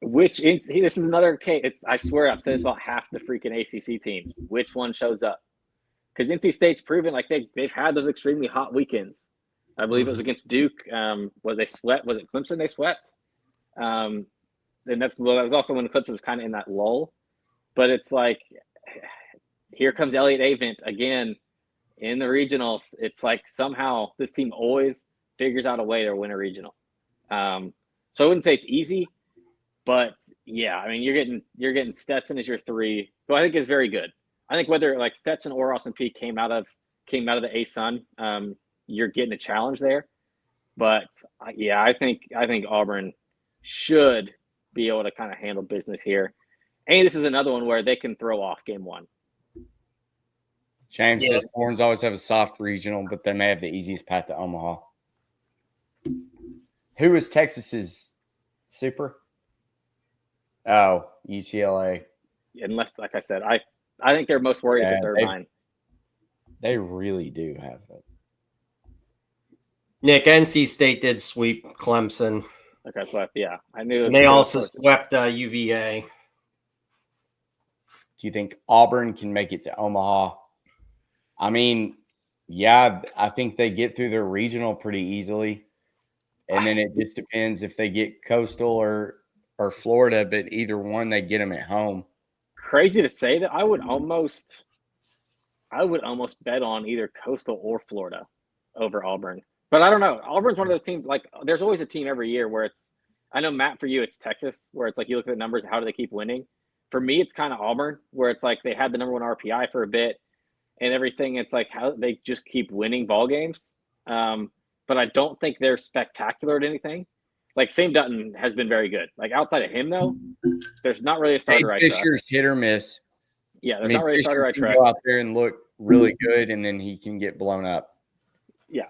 This is another case. I swear I've said this about half the freaking ACC teams. Which one shows up? Because NC State's proven like they've had those extremely hot weekends. I believe it was against Duke. Was they swept? Was it Clemson they swept? And that was also when Clemson was kind of in that lull. But it's like, here comes Elliott Avent again in the regionals. It's like somehow this team always figures out a way to win a regional. So I wouldn't say it's easy, but yeah, I mean you're getting Stetson as your 3, who I think is very good. I think whether like Stetson or Austin Peay came out of the A-Sun, you're getting a challenge there. But yeah, I think Auburn should be able to kind of handle business here. And this is another one where they can throw off game 1. James says Horns always have a soft regional, but they may have the easiest path to Omaha. Who is Texas's super? Oh, UCLA. Unless, like I said, I think they're most worried if it's Irvine. They really do have it. Nick, NC State did sweep Clemson. Okay, so yeah, I knew. And they also swept UVA. Do you think Auburn can make it to Omaha? I mean, yeah, I think they get through their regional pretty easily. And then it just depends if they get Coastal or Florida, but either one, they get them at home. Crazy to say that I would almost bet on either Coastal or Florida over Auburn. But I don't know. Auburn's one of those teams, like there's always a team every year where it's, I know, Matt, for you, it's Texas, where it's like you look at the numbers, how do they keep winning? For me, it's kind of Auburn, where it's like they had the number 1 RPI for a bit and everything. It's like how they just keep winning ball games. But I don't think they're spectacular at anything. Like Sam Dutton has been very good. Like outside of him, though, there's not really a starter I trust. Fisher's hit or miss. Yeah, there's not really a starter I trust. Go out there and look really good, and then he can get blown up. Yeah.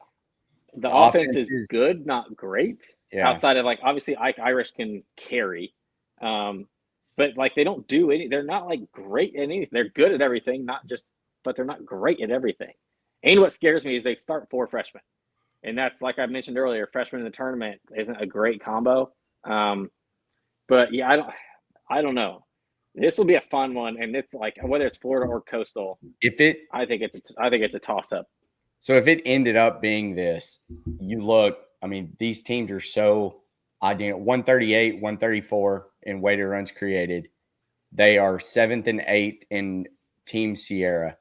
The offense is good, not great. Yeah. Outside of like obviously Ike Irish can carry, but like they don't do any. They're not like great at anything. They're good at everything, but they're not great at everything. And what scares me is they start 4 freshmen, and that's like I mentioned earlier. Freshmen in the tournament isn't a great combo. But yeah, I don't know. This will be a fun one, and it's like whether it's Florida or Coastal. I think it's a toss up. So if it ended up being this, you look, I mean, these teams are so identical. 138, 134 in weighted runs created. They are 7th and 8th in Team Sierra,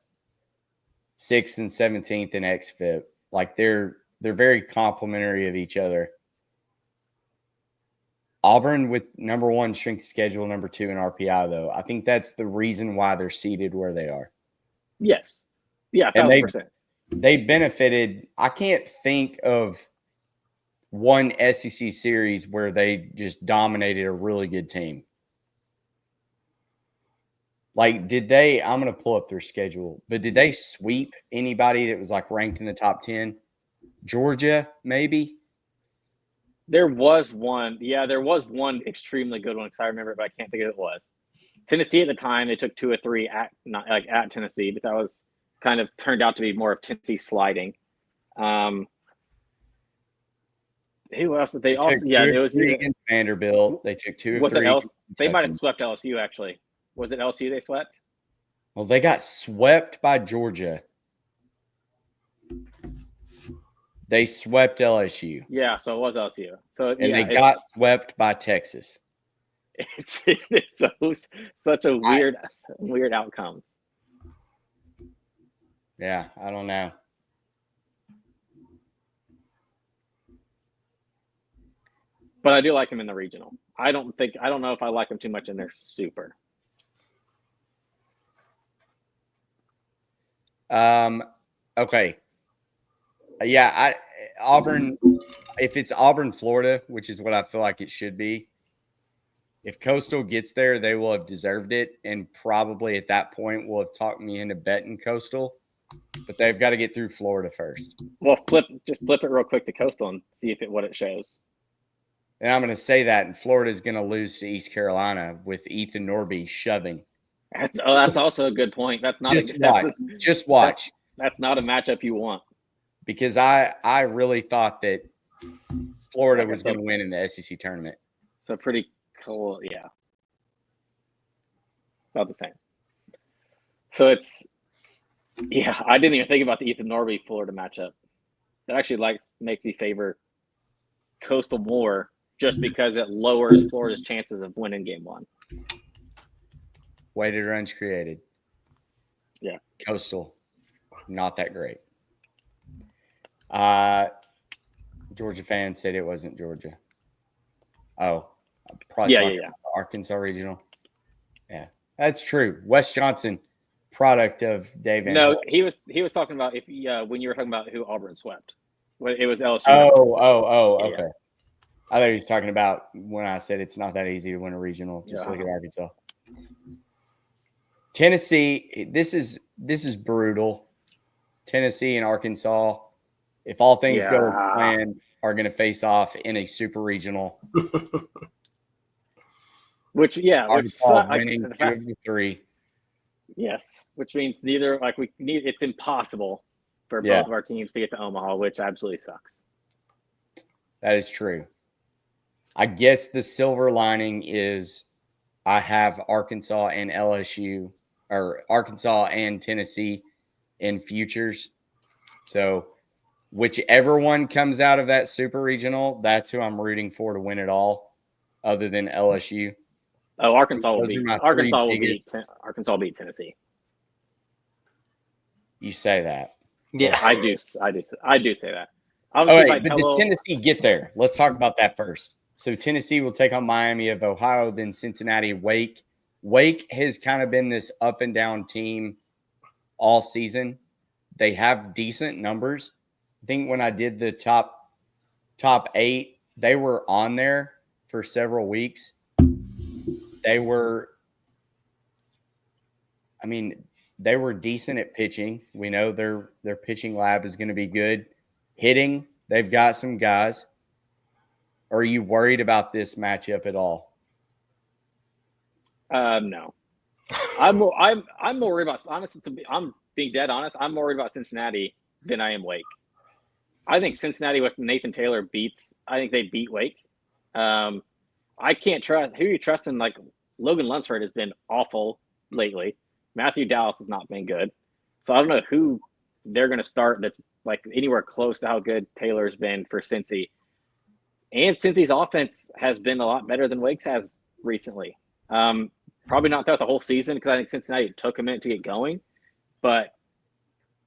6th and 17th in XFIP. Like they're very complimentary of each other. Auburn with number 1 strength schedule, number 2 in RPI, though. I think that's the reason why they're seated where they are. Yes. Yeah, 1,000%. They benefited. I can't think of one SEC series where they just dominated a really good team. Like, I'm going to pull up their schedule, but did they sweep anybody that was like ranked in the top 10? Georgia, maybe? There was one. Yeah, there was one extremely good one because I remember it, but I can't think of who it was. Tennessee at the time, they took 2 or 3 at Tennessee, but that was kind of turned out to be more of Tennessee sliding. Who else did they also? Yeah, it was against Vanderbilt. They took 2 or 3. They might have swept LSU actually. Was it LSU they swept? Well, they got swept by Georgia. They swept LSU. Yeah, so it was LSU. So they got swept by Texas. It's such a weird outcomes. Yeah, I don't know. But I do like him in the regional. I don't know if I like him too much in their super. Okay. Yeah, Auburn, if it's Auburn, Florida, which is what I feel like it should be, If Coastal gets there, they will have deserved it, and probably at that point will have talked me into betting Coastal. But they've got to get through Florida first. Well, just flip it real quick to Coastal and see what it shows. And I'm going to say that, and Florida's going to lose to East Carolina with Ethan Norby shoving. That's also a good point. That's not just watch. That's not a matchup you want. Because I really thought that Florida was going to win in the SEC tournament. So pretty cool, yeah. About the same. So I didn't even think about the Ethan Norby Florida matchup. That actually makes me favor Coastal more just because it lowers Florida's chances of winning game 1. Weighted runs created. Yeah. Coastal, not that great. Georgia fan said it wasn't Georgia. Oh, probably yeah. Arkansas Regional. Yeah, that's true. Wes Johnson, product of Dave. No, he was talking about when you were talking about who Auburn swept. It was LSU. Oh, okay. Yeah. I thought he was talking about when I said it's not that easy to win a regional. Just look at Arkansas. Tennessee, this is brutal. Tennessee and Arkansas, if all things go as planned, are going to face off in a super regional. Arkansas winning 2 of the 3. Yes, which means it's impossible for both of our teams to get to Omaha, which absolutely sucks. That is true. I guess the silver lining is I have Arkansas and LSU, or Arkansas and Tennessee in futures. So whichever one comes out of that super regional, that's who I'm rooting for to win it all, other than LSU. Oh, Arkansas will beat Tennessee. You say that. Yeah, I do say that. But does Tennessee get there? Let's talk about that first. So Tennessee will take on Miami of Ohio, then Cincinnati, Wake. Wake has kind of been this up and down team all season. They have decent numbers. I think when I did the top 8, they were on there for several weeks. They were decent at pitching. We know their pitching lab is going to be good. Hitting, they've got some guys. Are you worried about this matchup at all? No. I'm more worried about, honestly, I'm being dead honest, I'm more worried about Cincinnati than I am Wake. I think Cincinnati with Nathan Taylor I think they beat Wake. I can't trust who you trusting. Like Logan Lunsford has been awful lately. Matthew Dallas has not been good. So I don't know who they're going to start that's like anywhere close to how good Taylor's been for Cincy. And Cincy's offense has been a lot better than Wake's has recently. Probably not throughout the whole season because I think Cincinnati took a minute to get going. But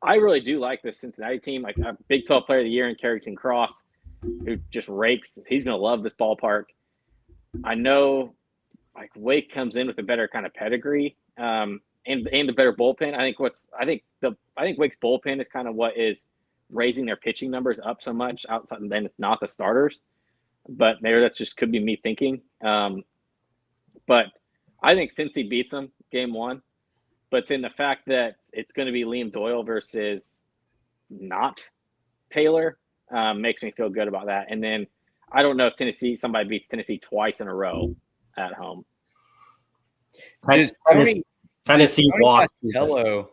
I really do like this Cincinnati team. Like a Big 12 Player of the Year in Carrington Cross, who just rakes. He's going to love this ballpark. I know, like Wake comes in with a better kind of pedigree and the better bullpen. I think Wake's bullpen is kind of what is raising their pitching numbers up so much outside, and then it's not the starters. But maybe that just could be me thinking. But I think Cincy beats them game 1. But then the fact that it's going to be Liam Doyle versus not Taylor makes me feel good about that. And then I don't know if somebody beats Tennessee twice in a row at home. Does Tennessee Hello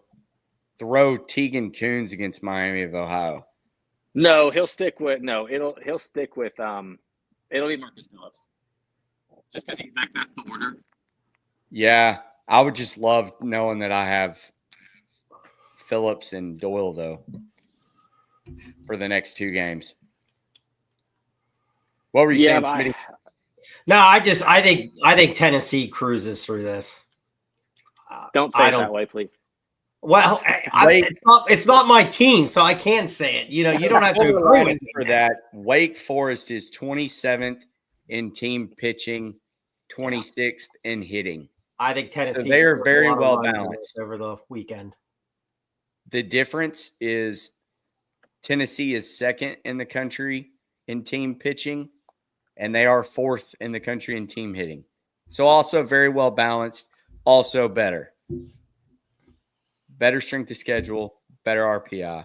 throw Tegan Coons against Miami of Ohio? No, he'll stick with it'll be Marcus Phillips. Just because that's the order. Yeah, I would just love knowing that I have Phillips and Doyle though for the next 2 games. What were you saying, Smitty? No, I think Tennessee cruises through this. Don't say it that way, please. Well, it's not my team, so I can't say it. You don't have to agree with me for that. Wake Forest is 27th in team pitching, 26th in hitting. I think Tennessee. So they are very well balanced over the weekend. The difference is Tennessee is 2nd in the country in team pitching, and they are 4th in the country in team hitting. So also very well balanced, also better. Better strength of schedule, better RPI,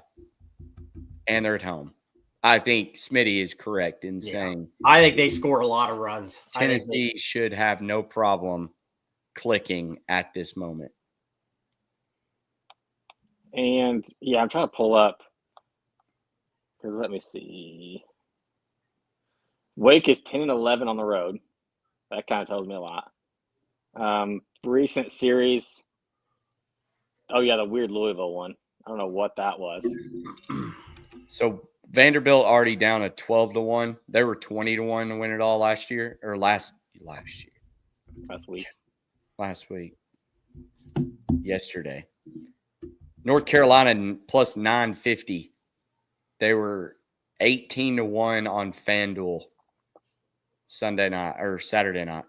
and they're at home. I think Smitty is correct in saying I think they score a lot of runs. Tennessee should have no problem clicking at this moment. And yeah, I'm trying to pull up because let me see. Wake is 10-11 on the road. That kind of tells me a lot. Recent series. Oh yeah, the weird Louisville one. I don't know what that was. So Vanderbilt already down at 12-1. They were 20-1 to win it all last year or last week. Yesterday. North Carolina plus 950. They were 18-1 on FanDuel Sunday night or Saturday night.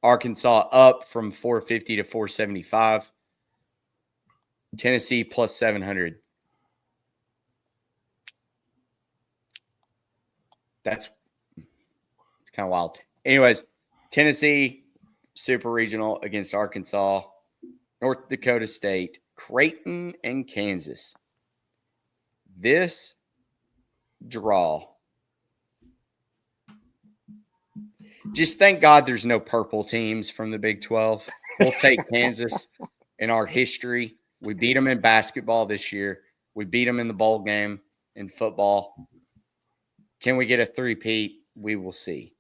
Arkansas up from 450 to 475. Tennessee plus 700. It's kind of wild. Anyways, Tennessee super regional against Arkansas, North Dakota State, Creighton, and Kansas. This draw. Just thank God there's no purple teams from the Big 12. We'll take Kansas in our history. We beat them in basketball this year. We beat them in the bowl game in football. Can we get a three-peat? We will see.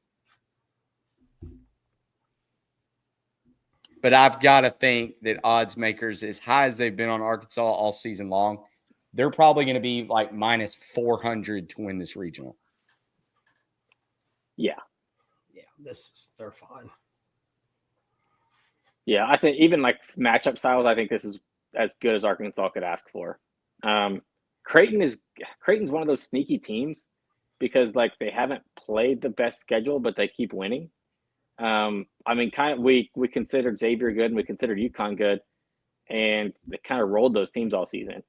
But I've got to think that odds makers, as high as they've been on Arkansas all season long, they're probably going to be like minus 400 to win this regional. Yeah. Yeah, they're fine. Yeah, I think even like matchup styles, I think this is as good as Arkansas could ask for. Creighton's one of those sneaky teams because like they haven't played the best schedule, but they keep winning. I mean, kind of we considered Xavier good and we considered UConn good, and they kind of rolled those teams all season.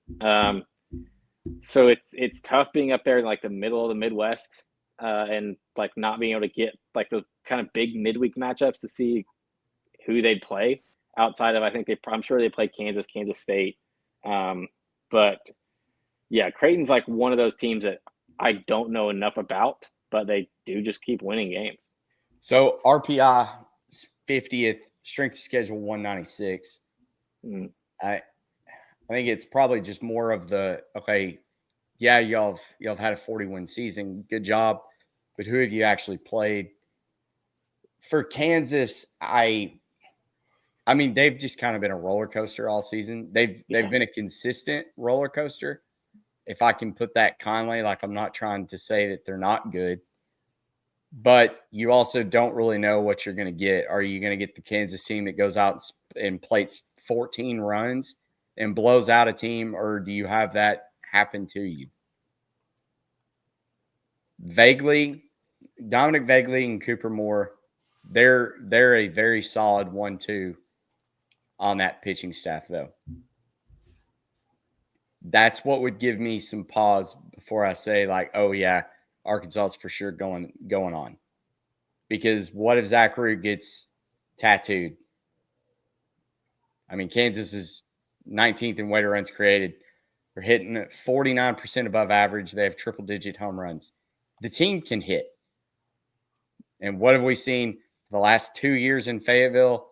So it's tough being up there in like the middle of the Midwest and like not being able to get like the kind of big midweek matchups to see who they'd play outside of, I think I'm sure they played Kansas State. But yeah, Creighton's like one of those teams that I don't know enough about, but they do just keep winning games. So RPI 50th, strength of schedule 196. I think it's probably just more of the, okay, yeah, y'all have had a 40-win season. Good job. But who have you actually played? For Kansas, I mean, they've just kind of been a roller coaster all season. They've been a consistent roller coaster. If I can put that kindly, like I'm not trying to say that they're not good, but you also don't really know what you're going to get. Are you going to get the Kansas team that goes out and plates 14 runs and blows out a team, or do you have that happen to you? Dominic Vagley and Cooper Moore, they're a very solid 1-2 on that pitching staff, though. That's what would give me some pause before I say, like, oh, yeah, Arkansas is for sure going on. Because what if Zach Root gets tattooed? I mean, Kansas is 19th in weighted runs created. They're hitting at 49% above average. They have triple-digit home runs. The team can hit. And what have we seen the last 2 years in Fayetteville?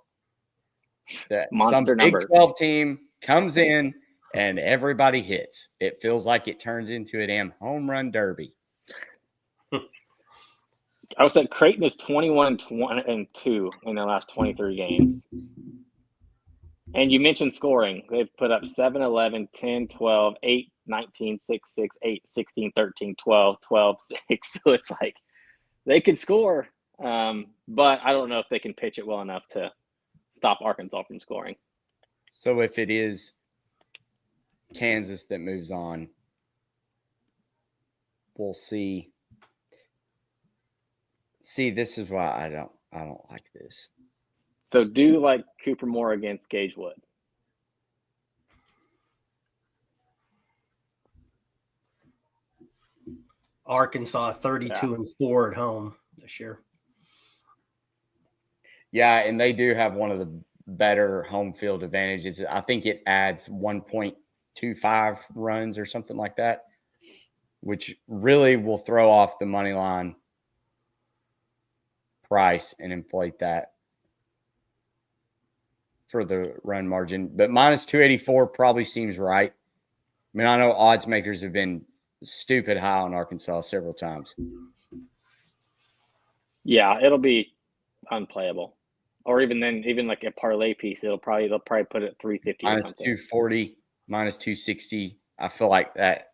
That Monster some number. Big 12 team comes in and everybody hits. It feels like it turns into a damn home run derby. I would say Creighton is 21-2 in their last 23 games. And you mentioned scoring. They've put up 7, 11, 10, 12, 8, 19, 6, 6, 8, 16, 13, 12, 12, 6. So it's like they could score, but I don't know if they can pitch it well enough to stop Arkansas from scoring. So if it is Kansas that moves on, we'll see. See, this is why I don't like this. So do like Cooper Moore against Gage Wood. Arkansas 32-4 at home this year. Yeah, and they do have one of the better home field advantages. I think it adds 1.25 runs or something like that, which really will throw off the money line price and inflate that for the run margin. But minus 284 probably seems right. I mean, I know odds makers have been stupid high on Arkansas several times. Yeah, it'll be unplayable. Or even like a parlay piece, they'll probably put it 350 or Minus something. 240, minus 260. I feel like that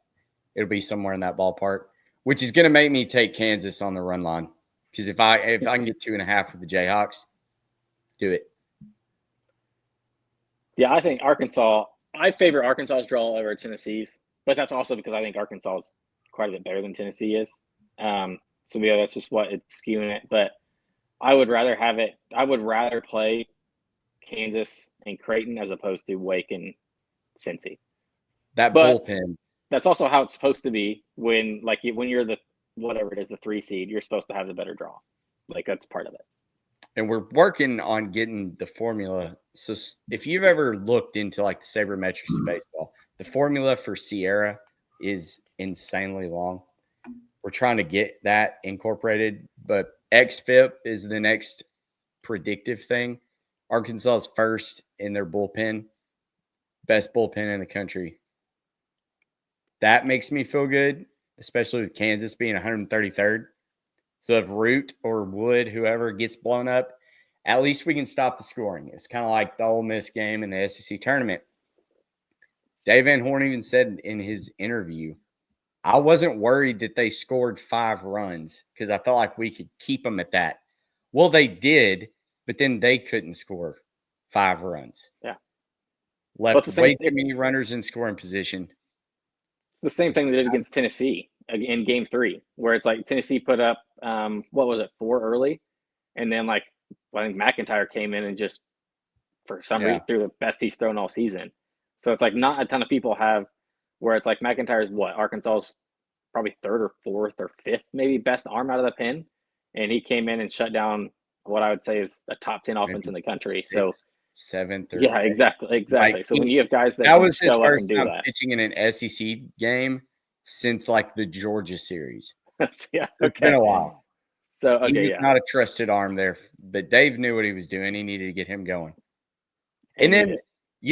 it'll be somewhere in that ballpark, which is going to make me take Kansas on the run line. Because if I can get 2.5 with the Jayhawks, do it. Yeah, I think I favor Arkansas's draw over Tennessee's, but that's also because I think Arkansas is quite a bit better than Tennessee is. So yeah, that's just what it's skewing it. But I would rather play Kansas and Creighton as opposed to Wake and Cincy. But bullpen. That's also how it's supposed to be when you're the 3 seed, you're supposed to have the better draw. Like that's part of it. And we're working on getting the formula. So if you've ever looked into like the sabermetrics of baseball, the formula for Sierra is insanely long. We're trying to get that incorporated, but XFIP is the next predictive thing. Arkansas is first in their bullpen, best bullpen in the country. That makes me feel good, especially with Kansas being 133rd. So if Root or Wood, whoever gets blown up, at least we can stop the scoring. It's kind of like the Ole Miss game in the SEC tournament. Dave Van Horn even said in his interview, I wasn't worried that they scored 5 runs because I felt like we could keep them at that. Well, they did, but then they couldn't score 5 runs. Yeah. Left way too many runners in scoring position. It's the same thing they did against Tennessee in Game 3, where it's like Tennessee put up, 4 early, and then I think McIntyre came in and just for some reason threw the best he's thrown all season. So it's like not a ton of people have where it's like McIntyre's Arkansas's probably 3rd or 4th or 5th maybe best arm out of the pen, and he came in and shut down what I would say is a top 10 offense in the country. 6th, so 7th. Yeah, exactly. Like, So when you have guys that was his show first up and do time that, pitching in an SEC game since the Georgia series. yeah, It's been a while. So he was not a trusted arm there, but Dave knew what he was doing. He needed to get him going. And then,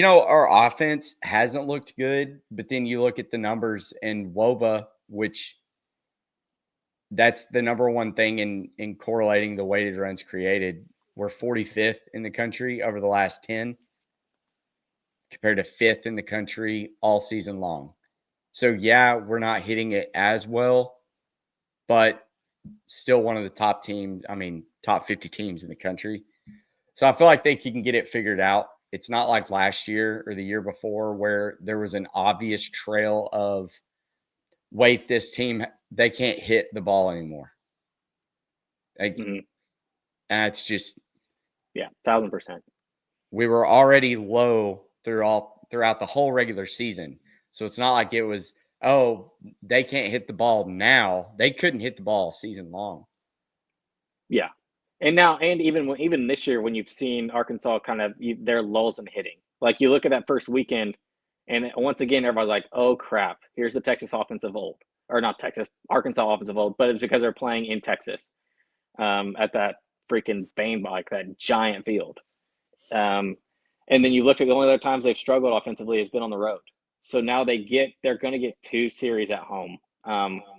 our offense hasn't looked good, but then you look at the numbers and WOBA, which that's the number one thing in correlating the weighted runs created. We're 45th in the country over the last 10 compared to 5th in the country all season long. So, yeah, we're not hitting it as well, but still one of the top 50 teams in the country. So I feel like they can get it figured out. It's not like last year or the year before where there was an obvious trail of, wait, this team, they can't hit the ball anymore. And it's just. Yeah, 1,000%. We were already low throughout the whole regular season. So it's not like it was, they can't hit the ball now. They couldn't hit the ball season long. Yeah. And even this year, when you've seen Arkansas their lulls in hitting, like you look at that first weekend, and once again, everybody's like, oh crap, here's the Texas offense of old. Or not Texas, Arkansas offense of old, but it's because they're playing in Texas at that freaking that giant field. And then you look at the only other times they've struggled offensively has been on the road. So now they're going to get 2 series at home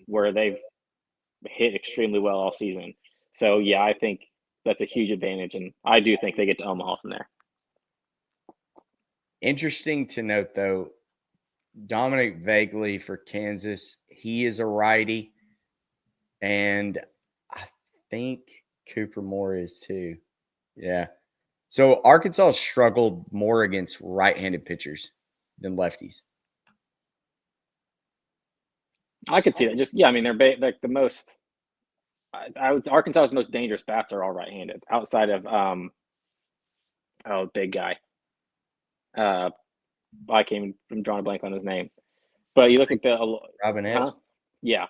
where they've hit extremely well all season. So, yeah, I think that's a huge advantage, and I do think they get to Omaha from there. Interesting to note, though, Dominic Vagley for Kansas, he is a righty, and I think Cooper Moore is too. Yeah. So Arkansas struggled more against right-handed pitchers than lefties. I could see that. They're like the most. Arkansas's most dangerous bats are all right-handed, outside of big guy. I came from drawing a blank on his name, but you look at the Robinette. Huh? Yeah.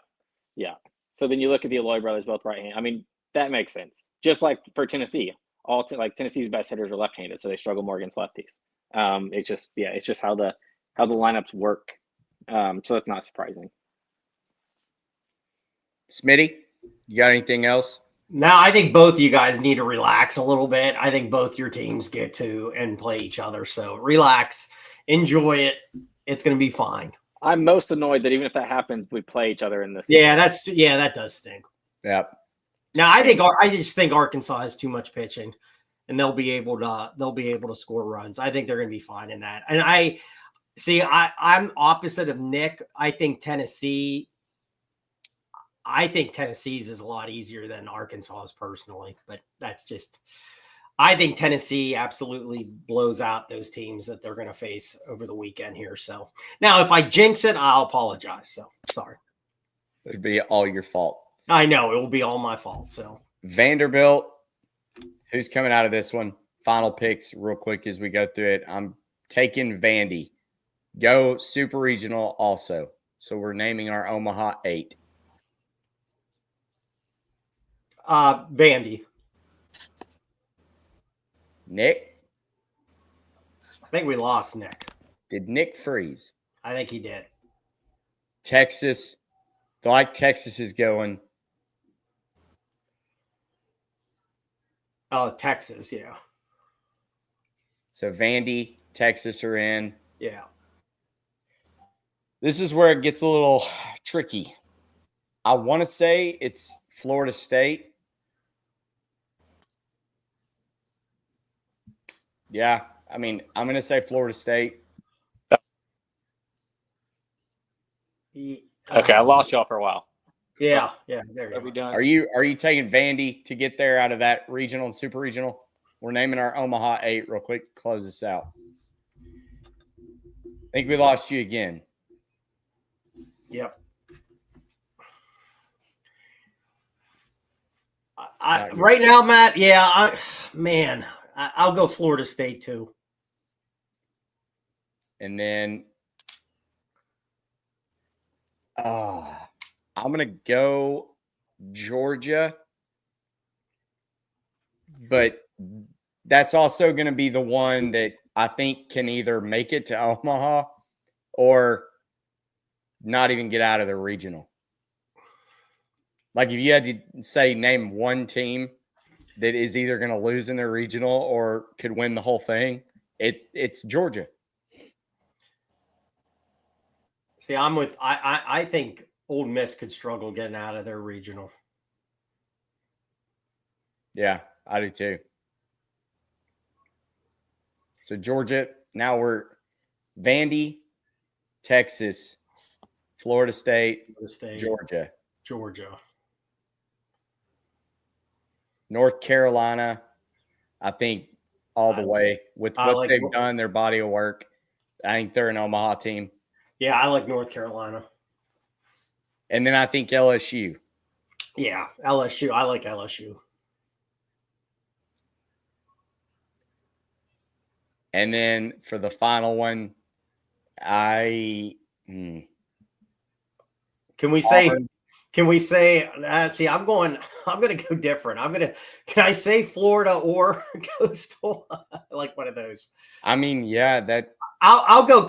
So then you look at the Aloy brothers, both right-handed. I mean, that makes sense. Just like for Tennessee, like Tennessee's best hitters are left-handed, so they struggle more against lefties. It's just how the lineups work. So that's not surprising. Smitty, you got anything else? Now, I think both you guys need to relax a little bit. I think both your teams get to and play each other. So relax, enjoy it. It's going to be fine. I'm most annoyed that even if that happens, we play each other in this. Yeah, that does stink. Yep. Now, I just think Arkansas has too much pitching, and they'll be able to score runs. I think they're going to be fine in that. And I'm opposite of Nick. I think Tennessee's is a lot easier than Arkansas's personally, but I think Tennessee absolutely blows out those teams that they're going to face over the weekend here. So now if I jinx it, I'll apologize. So sorry. It'd be all your fault. I know it will be all my fault. So Vanderbilt, who's coming out of this one? Final picks real quick as we go through it. I'm taking Vandy. Go super regional also. So we're naming our Omaha 8. Vandy. Nick? I think we lost Nick. Did Nick freeze? I think he did. Texas. I like Texas is going. Oh, Texas, yeah. So Vandy, Texas are in. Yeah. This is where it gets a little tricky. I want to say it's Florida State. Yeah, I mean, I'm going to say Florida State. Okay, I lost y'all for a while. Yeah, there you go. Are you taking Vandy to get there out of that regional and super regional? We're naming our Omaha 8 real quick. Close this out. I think we lost you again. Yep. Right now, Matt, I'll go Florida State too. And then I'm going to go Georgia. But that's also going to be the one that I think can either make it to Omaha or not even get out of the regional. Like if you had to say name one team that is either going to lose in their regional or could win the whole thing, it's Georgia. See, I think Ole Miss could struggle getting out of their regional. Yeah, I do too. So Georgia, now we're Vandy, Texas, Florida State, Georgia. North Carolina, I think all the way with what they've done, their body of work. I think they're an Omaha team. Yeah, I like North Carolina. And then I think LSU. Yeah, LSU. I like LSU. And then for the final one, Can we say, see, I'm going to go different. Can I say Florida or Coastal? I like one of those. I mean, yeah, I'm going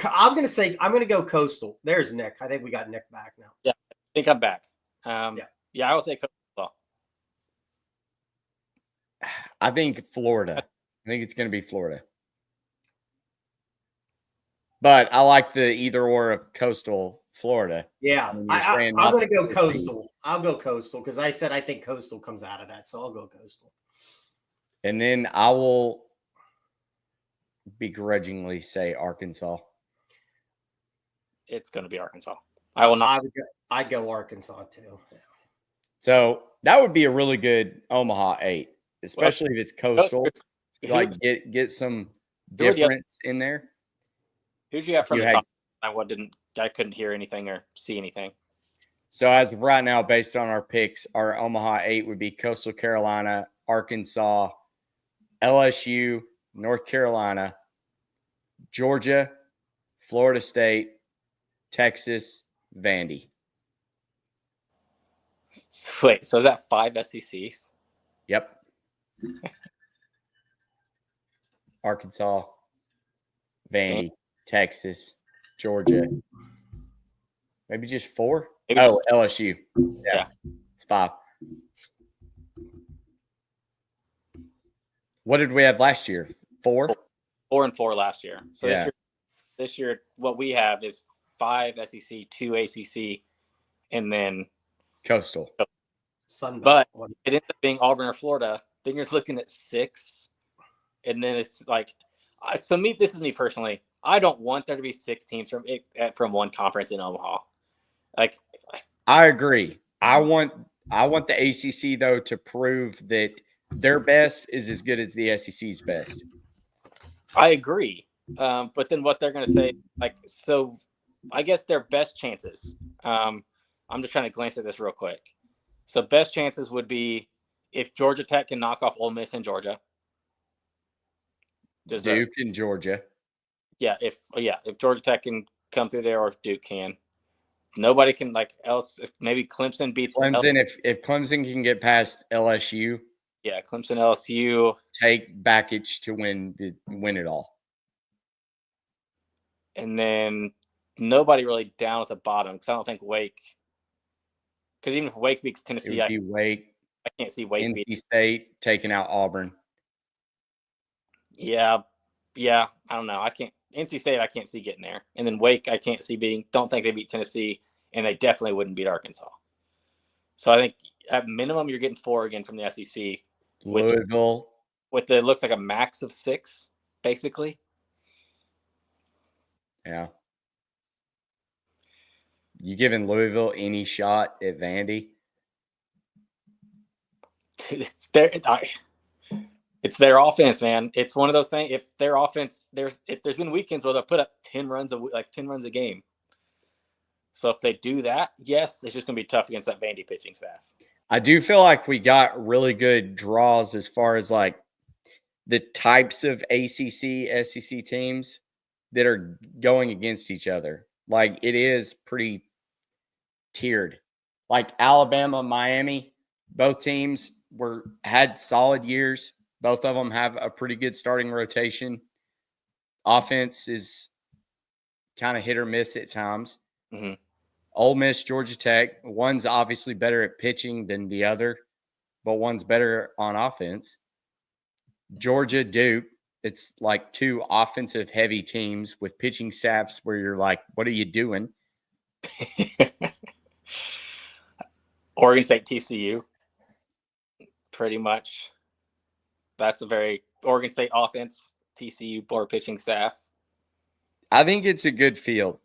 to go Coastal. There's Nick. I think we got Nick back now. Yeah, I think I'm back. Yeah, I would say Coastal. I think Florida. I think it's going to be Florida. But I like the either or of Coastal Florida. Yeah, I'm going to go Coastal. I'll go Coastal because I said I think Coastal comes out of that, so I'll go Coastal. And then I will begrudgingly say Arkansas. It's going to be Arkansas. I will not. I'd go Arkansas too. Yeah. So that would be a really good Omaha 8, especially if it's Coastal. Like get some difference in there. Who'd you have from the top? I couldn't hear anything or see anything. So as of right now, based on our picks, our Omaha 8 would be Coastal Carolina, Arkansas, LSU, North Carolina, Georgia, Florida State, Texas, Vandy. Wait, so is that 5 SECs? Yep. Arkansas, Vandy, Texas, Georgia. Maybe just 4? Maybe Oh, just- LSU. Yeah. It's 5. What did we have last year? 4? 4-4 last year. So Yeah. this year, what we have is 5 SEC, 2 ACC, and then Coastal. Sun But Belt. it ends up being Auburn or Florida. Then you're looking at 6, and then it's like, so me. This is me personally. I don't want there to be 6 teams from one conference in Omaha. Like, I agree. I want the ACC though to prove that their best is as good as the SEC's best. I agree. But then what they're going to say, like, so I guess their best chances. I'm just trying to glance at this real quick. So best chances would be if Georgia Tech can knock off Ole Miss in Georgia. Duke and Georgia. Yeah, if Georgia Tech can come through there, or if Duke can. Nobody can else. If maybe Clemson beats Clemson. If Clemson can get past LSU, yeah, Clemson, LSU. take Bakich to win it all. And then nobody really down at the bottom because I don't think Wake. Because even if Wake beats It Tennessee, would be Wake, I can't see Wake NC beating. State taking out Auburn. Yeah, I don't know. I can't. NC State, I can't see getting there. And then Wake, I can't see beating. Don't think they beat Tennessee, and they definitely wouldn't beat Arkansas. So I think at minimum you're getting 4 again from the SEC. Louisville. With the looks like a max of 6, basically. Yeah. You giving Louisville any shot at Vandy? It's their offense, man. It's one of those things. If their offense, there's been weekends where they'll put up 10 runs a game. So if they do that, yes, it's just going to be tough against that Vandy pitching staff. I do feel like we got really good draws as far as like the types of ACC, SEC teams that are going against each other. Like it is pretty tiered. Like Alabama, Miami, both teams had solid years. Both of them have a pretty good starting rotation. Offense is kind of hit or miss at times. Mm-hmm. Ole Miss, Georgia Tech, one's obviously better at pitching than the other, but one's better on offense. Georgia, Duke, it's like 2 offensive heavy teams with pitching staffs where you're like, what are you doing? Oregon State, TCU, pretty much. That's a very Oregon State offense, TCU poor pitching staff. I think it's a good field.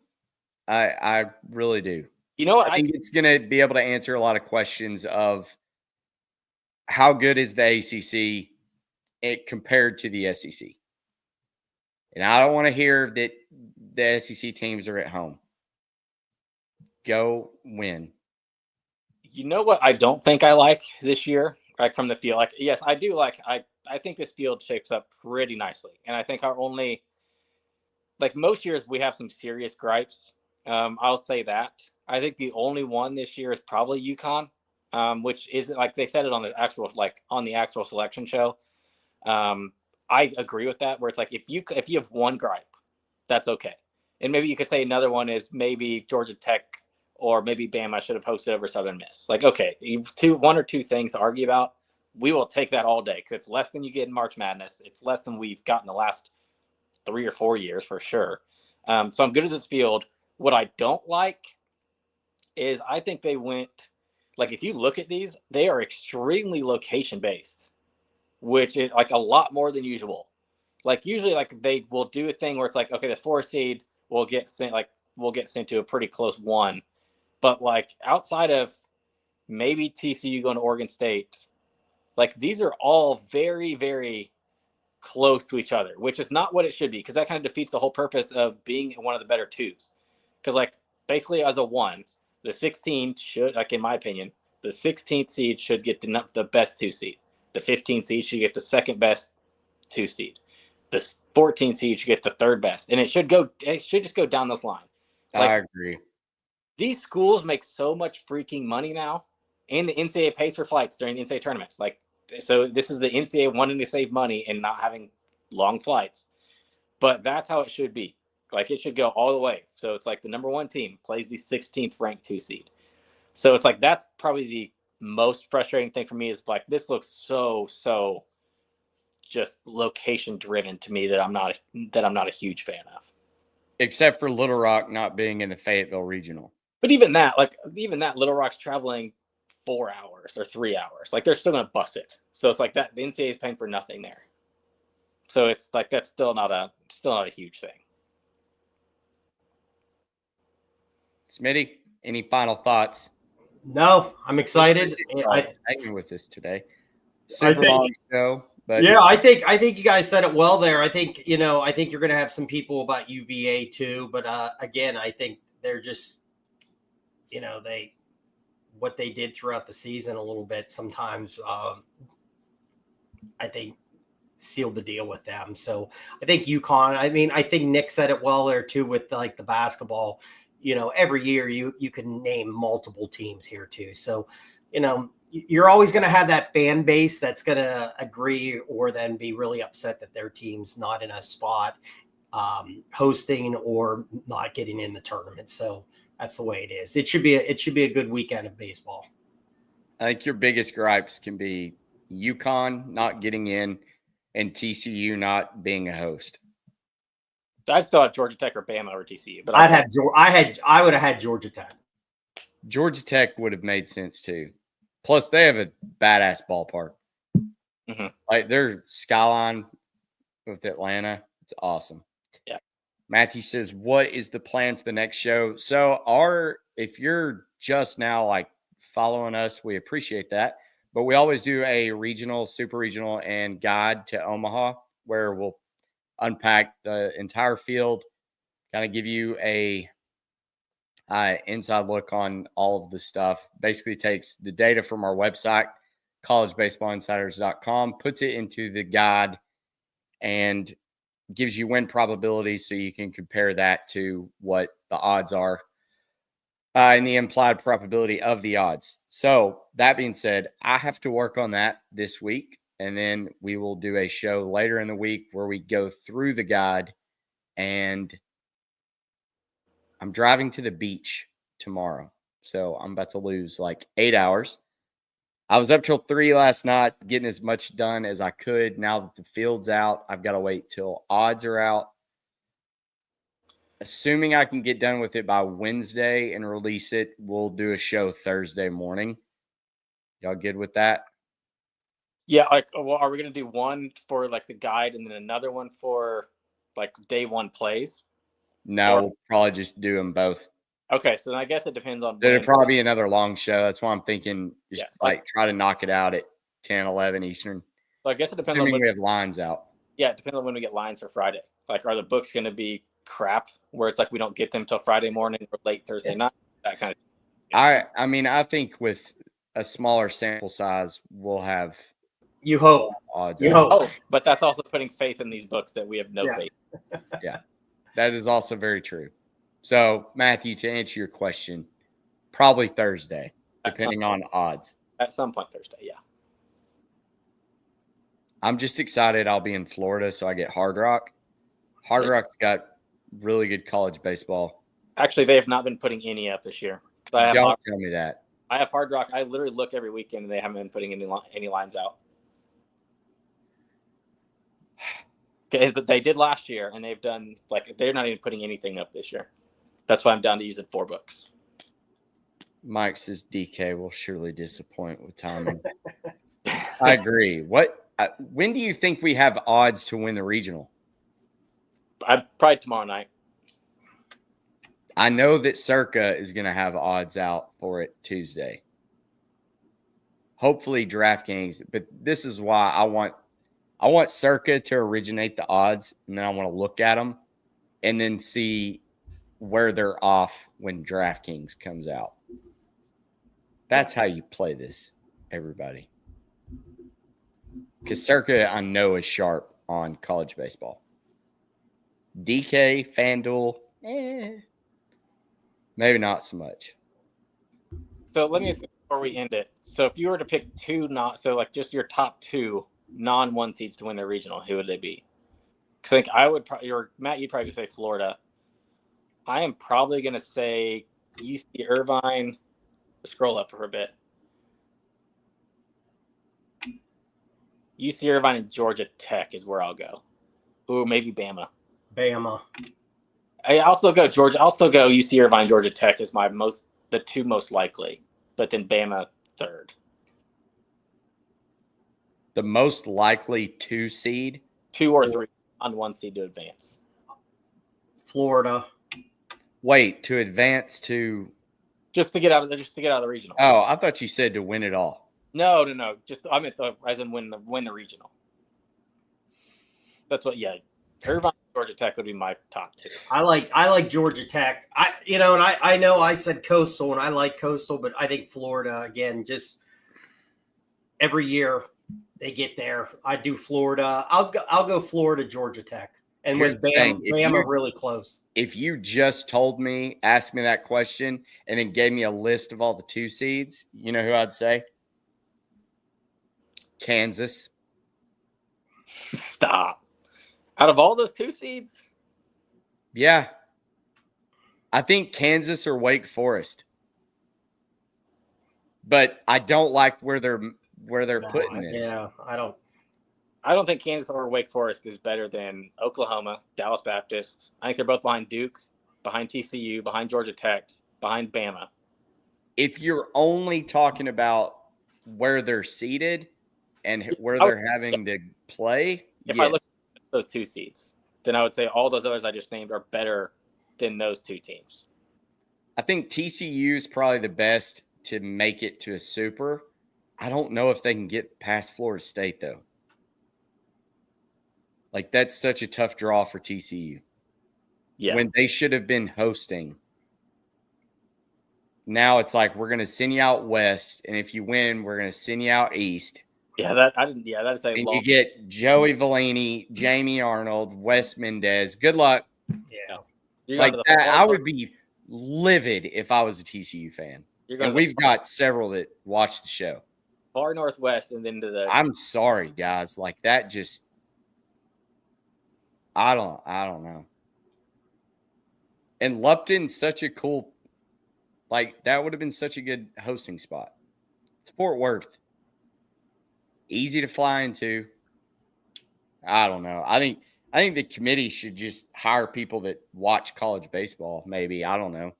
I really do. You know what? I think it's going to be able to answer a lot of questions of how good is the ACC compared to the SEC. And I don't want to hear that the SEC teams are at home. Go win. You know what I don't think I like this year, like from the field? Like, yes, I do like I think this field shapes up pretty nicely. And I think our only, like most years, we have some serious gripes. I'll say that. I think the only one this year is probably UConn, which is like they said it on the actual selection show. I agree with that, where it's like if you have one gripe, that's okay. And maybe you could say another one is maybe Georgia Tech or maybe Bama should have hosted over Southern Miss. Like, okay, you've 1 or 2 things to argue about. We will take that all day because it's less than you get in March Madness. It's less than we've gotten the last 3 or 4 years for sure. So I'm good at this field. What I don't like is I think they went, like if you look at these, they are extremely location based, which is like a lot more than usual. Like usually like they will do a thing where it's like, okay, the 4 seed will get sent to a pretty close 1. But like outside of maybe TCU going to Oregon State, like these are all very, very close to each other, which is not what it should be, because that kind of defeats the whole purpose of being one of the better 2s. Because like basically as a 1, the 16 should, like in my opinion, the 16th seed should get the best 2 seed. The 15th seed should get the second best 2 seed. The 14th seed should get the 3rd best, and it should just go down this line. Like, I agree. These schools make so much freaking money now, and the NCAA pays for flights during the NCAA tournament. Like, so this is the NCAA wanting to save money and not having long flights. But that's how it should be. Like, it should go all the way. So it's like the number 1 team plays the 16th ranked 2 seed. So it's like that's probably the most frustrating thing for me is like this looks so just location driven to me that I'm not a huge fan of. Except for Little Rock not being in the Fayetteville Regional. But even that, Little Rock's traveling 4 hours or 3 hours. Like, they're still going to bus it. So it's like that the NCAA is paying for nothing there. So it's like that's still not a huge thing. Smitty, any final thoughts? No, I'm excited. Hanging with us today. Super long show, but yeah, I think you guys said it well there. I think you're going to have some people about UVA too, but again, I think they're just what they did throughout the season a little bit sometimes. I think sealed the deal with them. So I think UConn. I mean, I think Nick said it well there too with like the basketball. Every year you can name multiple teams here too. So, you're always going to have that fan base that's going to agree or then be really upset that their team's not in a spot hosting or not getting in the tournament. So that's the way it is. It should be a good weekend of baseball. I think your biggest gripes can be UConn not getting in and TCU not being a host. I still have Georgia Tech or Bama or TCU, but I would have had Georgia Tech. Georgia Tech would have made sense too. Plus, they have a badass ballpark. Mm-hmm. Like their skyline with Atlanta, it's awesome. Yeah. Matthew says, "What is the plan for the next show?" So, if you're just now like following us, we appreciate that. But we always do a regional, super regional, and guide to Omaha where we'll unpack the entire field, kind of give you a inside look on all of the stuff. Basically takes the data from our website, collegebaseballinsiders.com, puts it into the guide and gives you win probabilities so you can compare that to what the odds are and the implied probability of the odds. So that being said, I have to work on that this week. And then we will do a show later in the week where we go through the guide. And I'm driving to the beach tomorrow. So I'm about to lose like 8 hours. I was up till 3 last night, getting as much done as I could. Now that the field's out, I've got to wait till odds are out. Assuming I can get done with it by Wednesday and release it, we'll do a show Thursday morning. Y'all good with that? Yeah, like, well, are we going to do one for like the guide and then another one for like day 1 plays? No, we'll probably just do them both. Okay, so then I guess it depends on. There'll probably be another long show. That's why I'm thinking just like try to knock it out at 10, 11 Eastern. So I guess it depends Assuming on when we have lines out. Yeah, it depends on when we get lines for Friday. Like, are the books going to be crap where it's like we don't get them till Friday morning or late Thursday night? That kind of. I mean, I think with a smaller sample size, we'll have. You hope. Odds. You hope. Oh, but that's also putting faith in these books that we have no faith. Yeah, that is also very true. So, Matthew, to answer your question, probably Thursday, depending on odds. At some point Thursday, yeah. I'm just excited I'll be in Florida, so I get Hard Rock. Hard Rock's got really good college baseball. Actually, they have not been putting any up this year. Don't tell me that. I have Hard Rock. I literally look every weekend, and they haven't been putting any lines out. Okay, they did last year, and they've done they're not even putting anything up this year. That's why I'm down to using 4 books. Mike says DK will surely disappoint with timing. I agree. When do you think we have odds to win the regional? Probably tomorrow night. I know that Circa is going to have odds out for it Tuesday. Hopefully DraftKings, but this is why I want Circa to originate the odds, and then I want to look at them and then see where they're off when DraftKings comes out. That's how you play this, everybody. Because Circa, I know, is sharp on college baseball. DK, FanDuel, maybe not so much. So let me, before we end it. So if you were to pick just your top 2 non-1 seeds to win the regional, who would they be? I think I would probably, or Matt, you'd probably say Florida. I am probably going to say UC Irvine. Scroll up for a bit. UC Irvine and Georgia Tech is where I'll go. Ooh, maybe Bama. Bama. I'll still go Georgia. I'll still go UC Irvine, Georgia Tech is the two most likely, but then Bama third. The most likely 2 seed? 2 or 3 on 1 seed to advance. Florida. Wait, to advance to Just to get out of the regional. Oh, I thought you said to win it all. No. Just I meant as in win the regional. That's what. Yeah, Irvine, Georgia Tech would be my top 2. I like Georgia Tech. I know I said Coastal, and I like Coastal, but I think Florida again. Just every year they get there. I do Florida. I'll go Florida, Georgia Tech, and Here's with the thing. Bama really close. If you just asked me that question, and then gave me a list of all the 2 seeds, you know who I'd say? Kansas. Stop. Out of all those 2 seeds, Yeah. I think Kansas or Wake Forest. But I don't like where they're putting this. Yeah, I don't think Kansas or Wake Forest is better than Oklahoma, Dallas Baptist. I think they're both behind Duke, behind TCU, behind Georgia Tech, behind Bama. If you're only talking about where they're seated and where they're having to play, if I look at those 2 seeds, then I would say all those others I just named are better than those 2 teams. I think TCU is probably the best to make it to a super. I don't know if they can get past Florida State, though. Like, that's such a tough draw for TCU. Yeah. When they should have been hosting. Now it's like, we're going to send you out west, and if you win, we're going to send you out east. Yeah, that's a And long. you get Joey Vellini, Jamie Arnold, Wes Mendez. Good luck. Yeah. Like that, I would be livid if I was a TCU fan. And we've got several that watch the show. Far Northwest and then to the. I'm sorry, guys. Like that just. I don't know. And Lupton's such a cool. Like that would have been such a good hosting spot. It's Fort Worth. Easy to fly into. I don't know. I think the committee should just hire people that watch college baseball. Maybe, I don't know.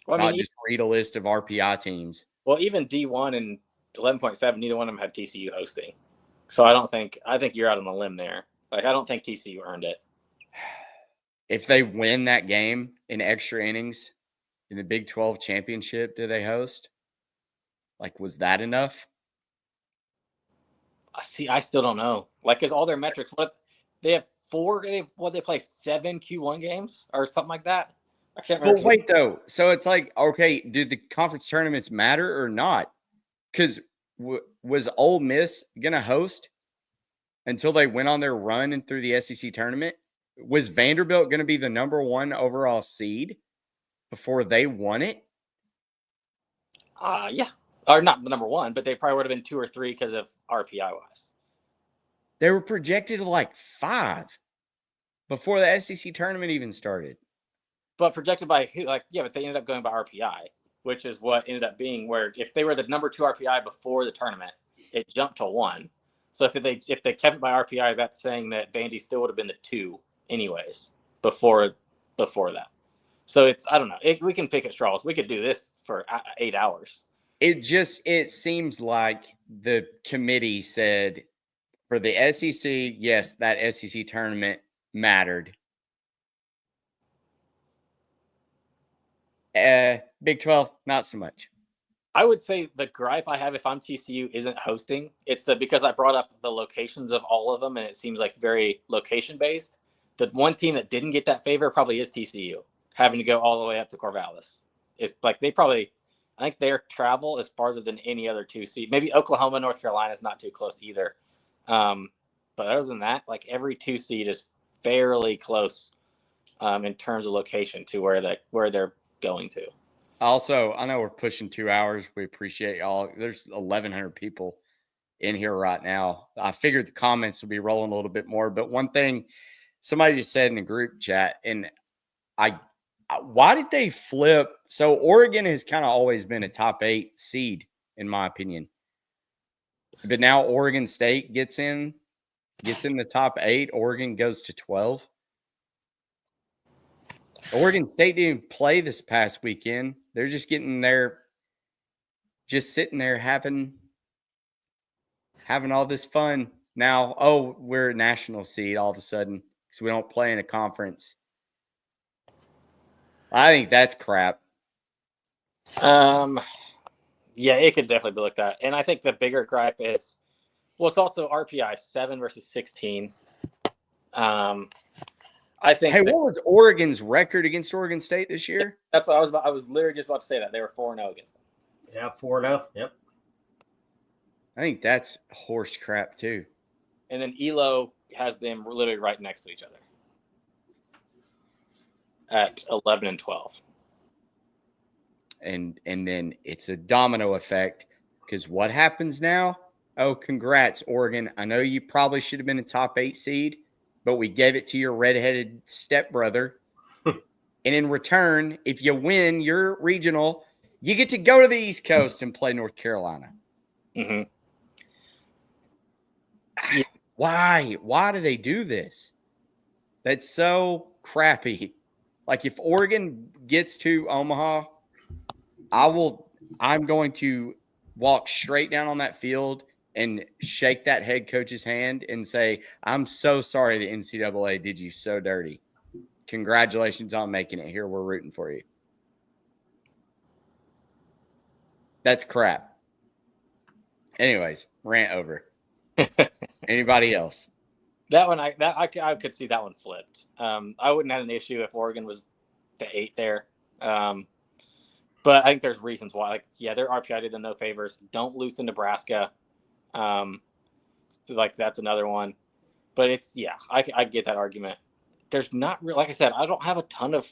Well, Not just read a list of RPI teams. Well, even D1 and 11.7, neither one of them had TCU hosting. So I think you're out on the limb there. Like I don't think TCU earned it. If they win that game in extra innings in the Big 12 championship, do they host? Like, was that enough? I still don't know. Like, is all their metrics? What they have 4? They play 7 Q1 games or something like that. I can't remember. But wait, though. So it's like, okay, do the conference tournaments matter or not? Because was Ole Miss going to host until they went on their run and through the SEC tournament? Was Vanderbilt going to be the number 1 overall seed before they won it? Yeah. Or not the number 1, but they probably would have been 2 or 3 because of RPI wise. They were projected to like 5 before the SEC tournament even started. But projected by who? Like, yeah, but they ended up going by RPI, which is what ended up being where if they were the number 2 RPI before the tournament, it jumped to 1. So if they kept it by RPI, that's saying that Vandy still would have been the 2 anyways before that. So it's, I don't know. We can pick at straws. We could do this for 8 hours. It seems like the committee said for the SEC, yes, that SEC tournament mattered. Big 12, not so much. I would say the gripe I have if I'm TCU isn't hosting. It's because I brought up the locations of all of them, and it seems like very location-based. The one team that didn't get that favor probably is TCU, having to go all the way up to Corvallis. It's like I think their travel is farther than any other 2 seed. Maybe Oklahoma, North Carolina is not too close either. But other than that, like every 2 seed is fairly close in terms of location to where they're going to. Also, I know we're pushing 2 hours. We appreciate y'all. There's 1,100 people in here right now. I figured the comments would be rolling a little bit more, but one thing somebody just said in the group chat, and why did they flip? So Oregon has kind of always been a top 8 seed, in my opinion. But now Oregon State gets in the top 8. Oregon goes to 12. Oregon State didn't play this past weekend. They're just getting there, just sitting there having all this fun. Now, oh, we're a national seed all of a sudden because we don't play in a conference. I think that's crap. Yeah, it could definitely be looked at. And I think the bigger gripe is, well, it's also RPI 7 versus 16. I think. Hey, what was Oregon's record against Oregon State this year? That's what I was literally just about to say that. They were 4-0 against them. Yeah, 4-0. Yep. I think that's horse crap too. And then Elo has them literally right next to each other at 11 and 12. And then it's a domino effect because what happens now? Oh, congrats, Oregon. I know you probably should have been a top 8 seed, but we gave it to your redheaded stepbrother. And in return, if you win your regional, you get to go to the East Coast and play North Carolina. Mm-hmm. Why? Why do they do this? That's so crappy. Like if Oregon gets to Omaha, I'm going to walk straight down on that field and shake that head coach's hand and say, I'm so sorry the NCAA did you so dirty. Congratulations on making it here. We're rooting for you. That's crap. Anyways, rant over. Anybody else? That one, I could see that one flipped. I wouldn't have an issue if Oregon was the 8 there. But I think there's reasons why. Like, yeah, their RPI did them no favors. Don't lose to Nebraska. Like that's another one. But it's I get that argument. There's not real, like I said, I don't have a ton of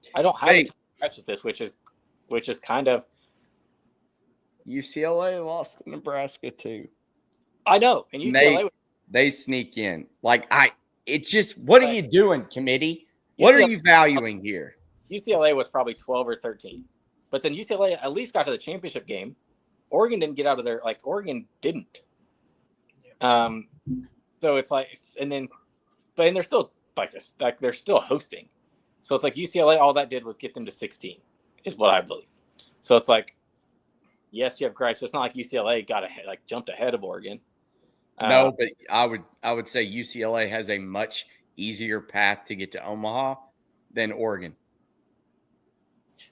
scratch with this, which is kind of. UCLA lost to Nebraska too. I know, and UCLA they sneak in. Like it's just what are you doing, committee? What are you valuing here? UCLA was probably 12 or 13, but then UCLA at least got to the championship game. Oregon didn't get out of there. Like Oregon didn't. So it's like, and they're still like they're still hosting. So it's like UCLA. All that did was get them to 16, is what I believe. So it's like, yes, you have gripes. It's not like UCLA got ahead, like jumped ahead of Oregon. No, but I would say UCLA has a much easier path to get to Omaha than Oregon.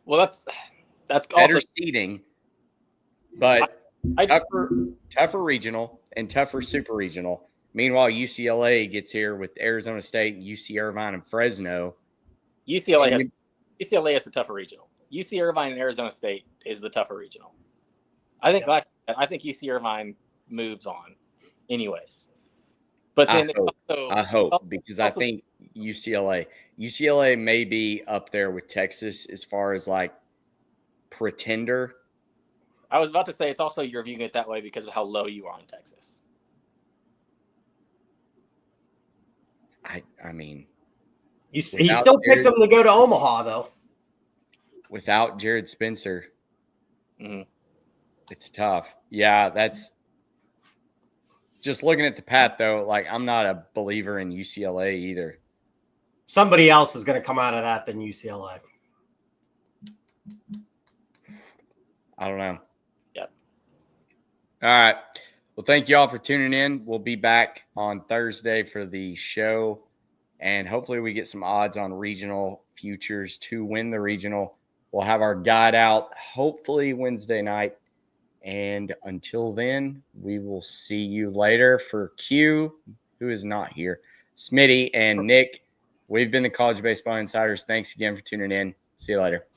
Well, that's better also seeding, but tougher regional and tougher super regional. Meanwhile, UCLA gets here with Arizona State, UC Irvine, and Fresno. UCLA has the tougher regional. UC Irvine and Arizona State is the tougher regional. I think UC Irvine moves on, anyways. But then I hope because I think UCLA may be up there with Texas as far as like pretender. I was about to say it's also you're viewing it that way because of how low you are in Texas. I mean, he still picked them to go to Omaha though. Without Jared Spencer, mm-hmm. It's tough. Yeah, that's just looking at the path though. Like I'm not a believer in UCLA either. Somebody else is going to come out of that than UCLA. I don't know. Yep. All right. Well, thank you all for tuning in. We'll be back on Thursday for the show, and hopefully we get some odds on regional futures to win the regional. We'll have our guide out hopefully Wednesday night. And until then, we will see you later. For Q, who is not here, Smitty and Nick, we've been the College Baseball Insiders. Thanks again for tuning in. See you later.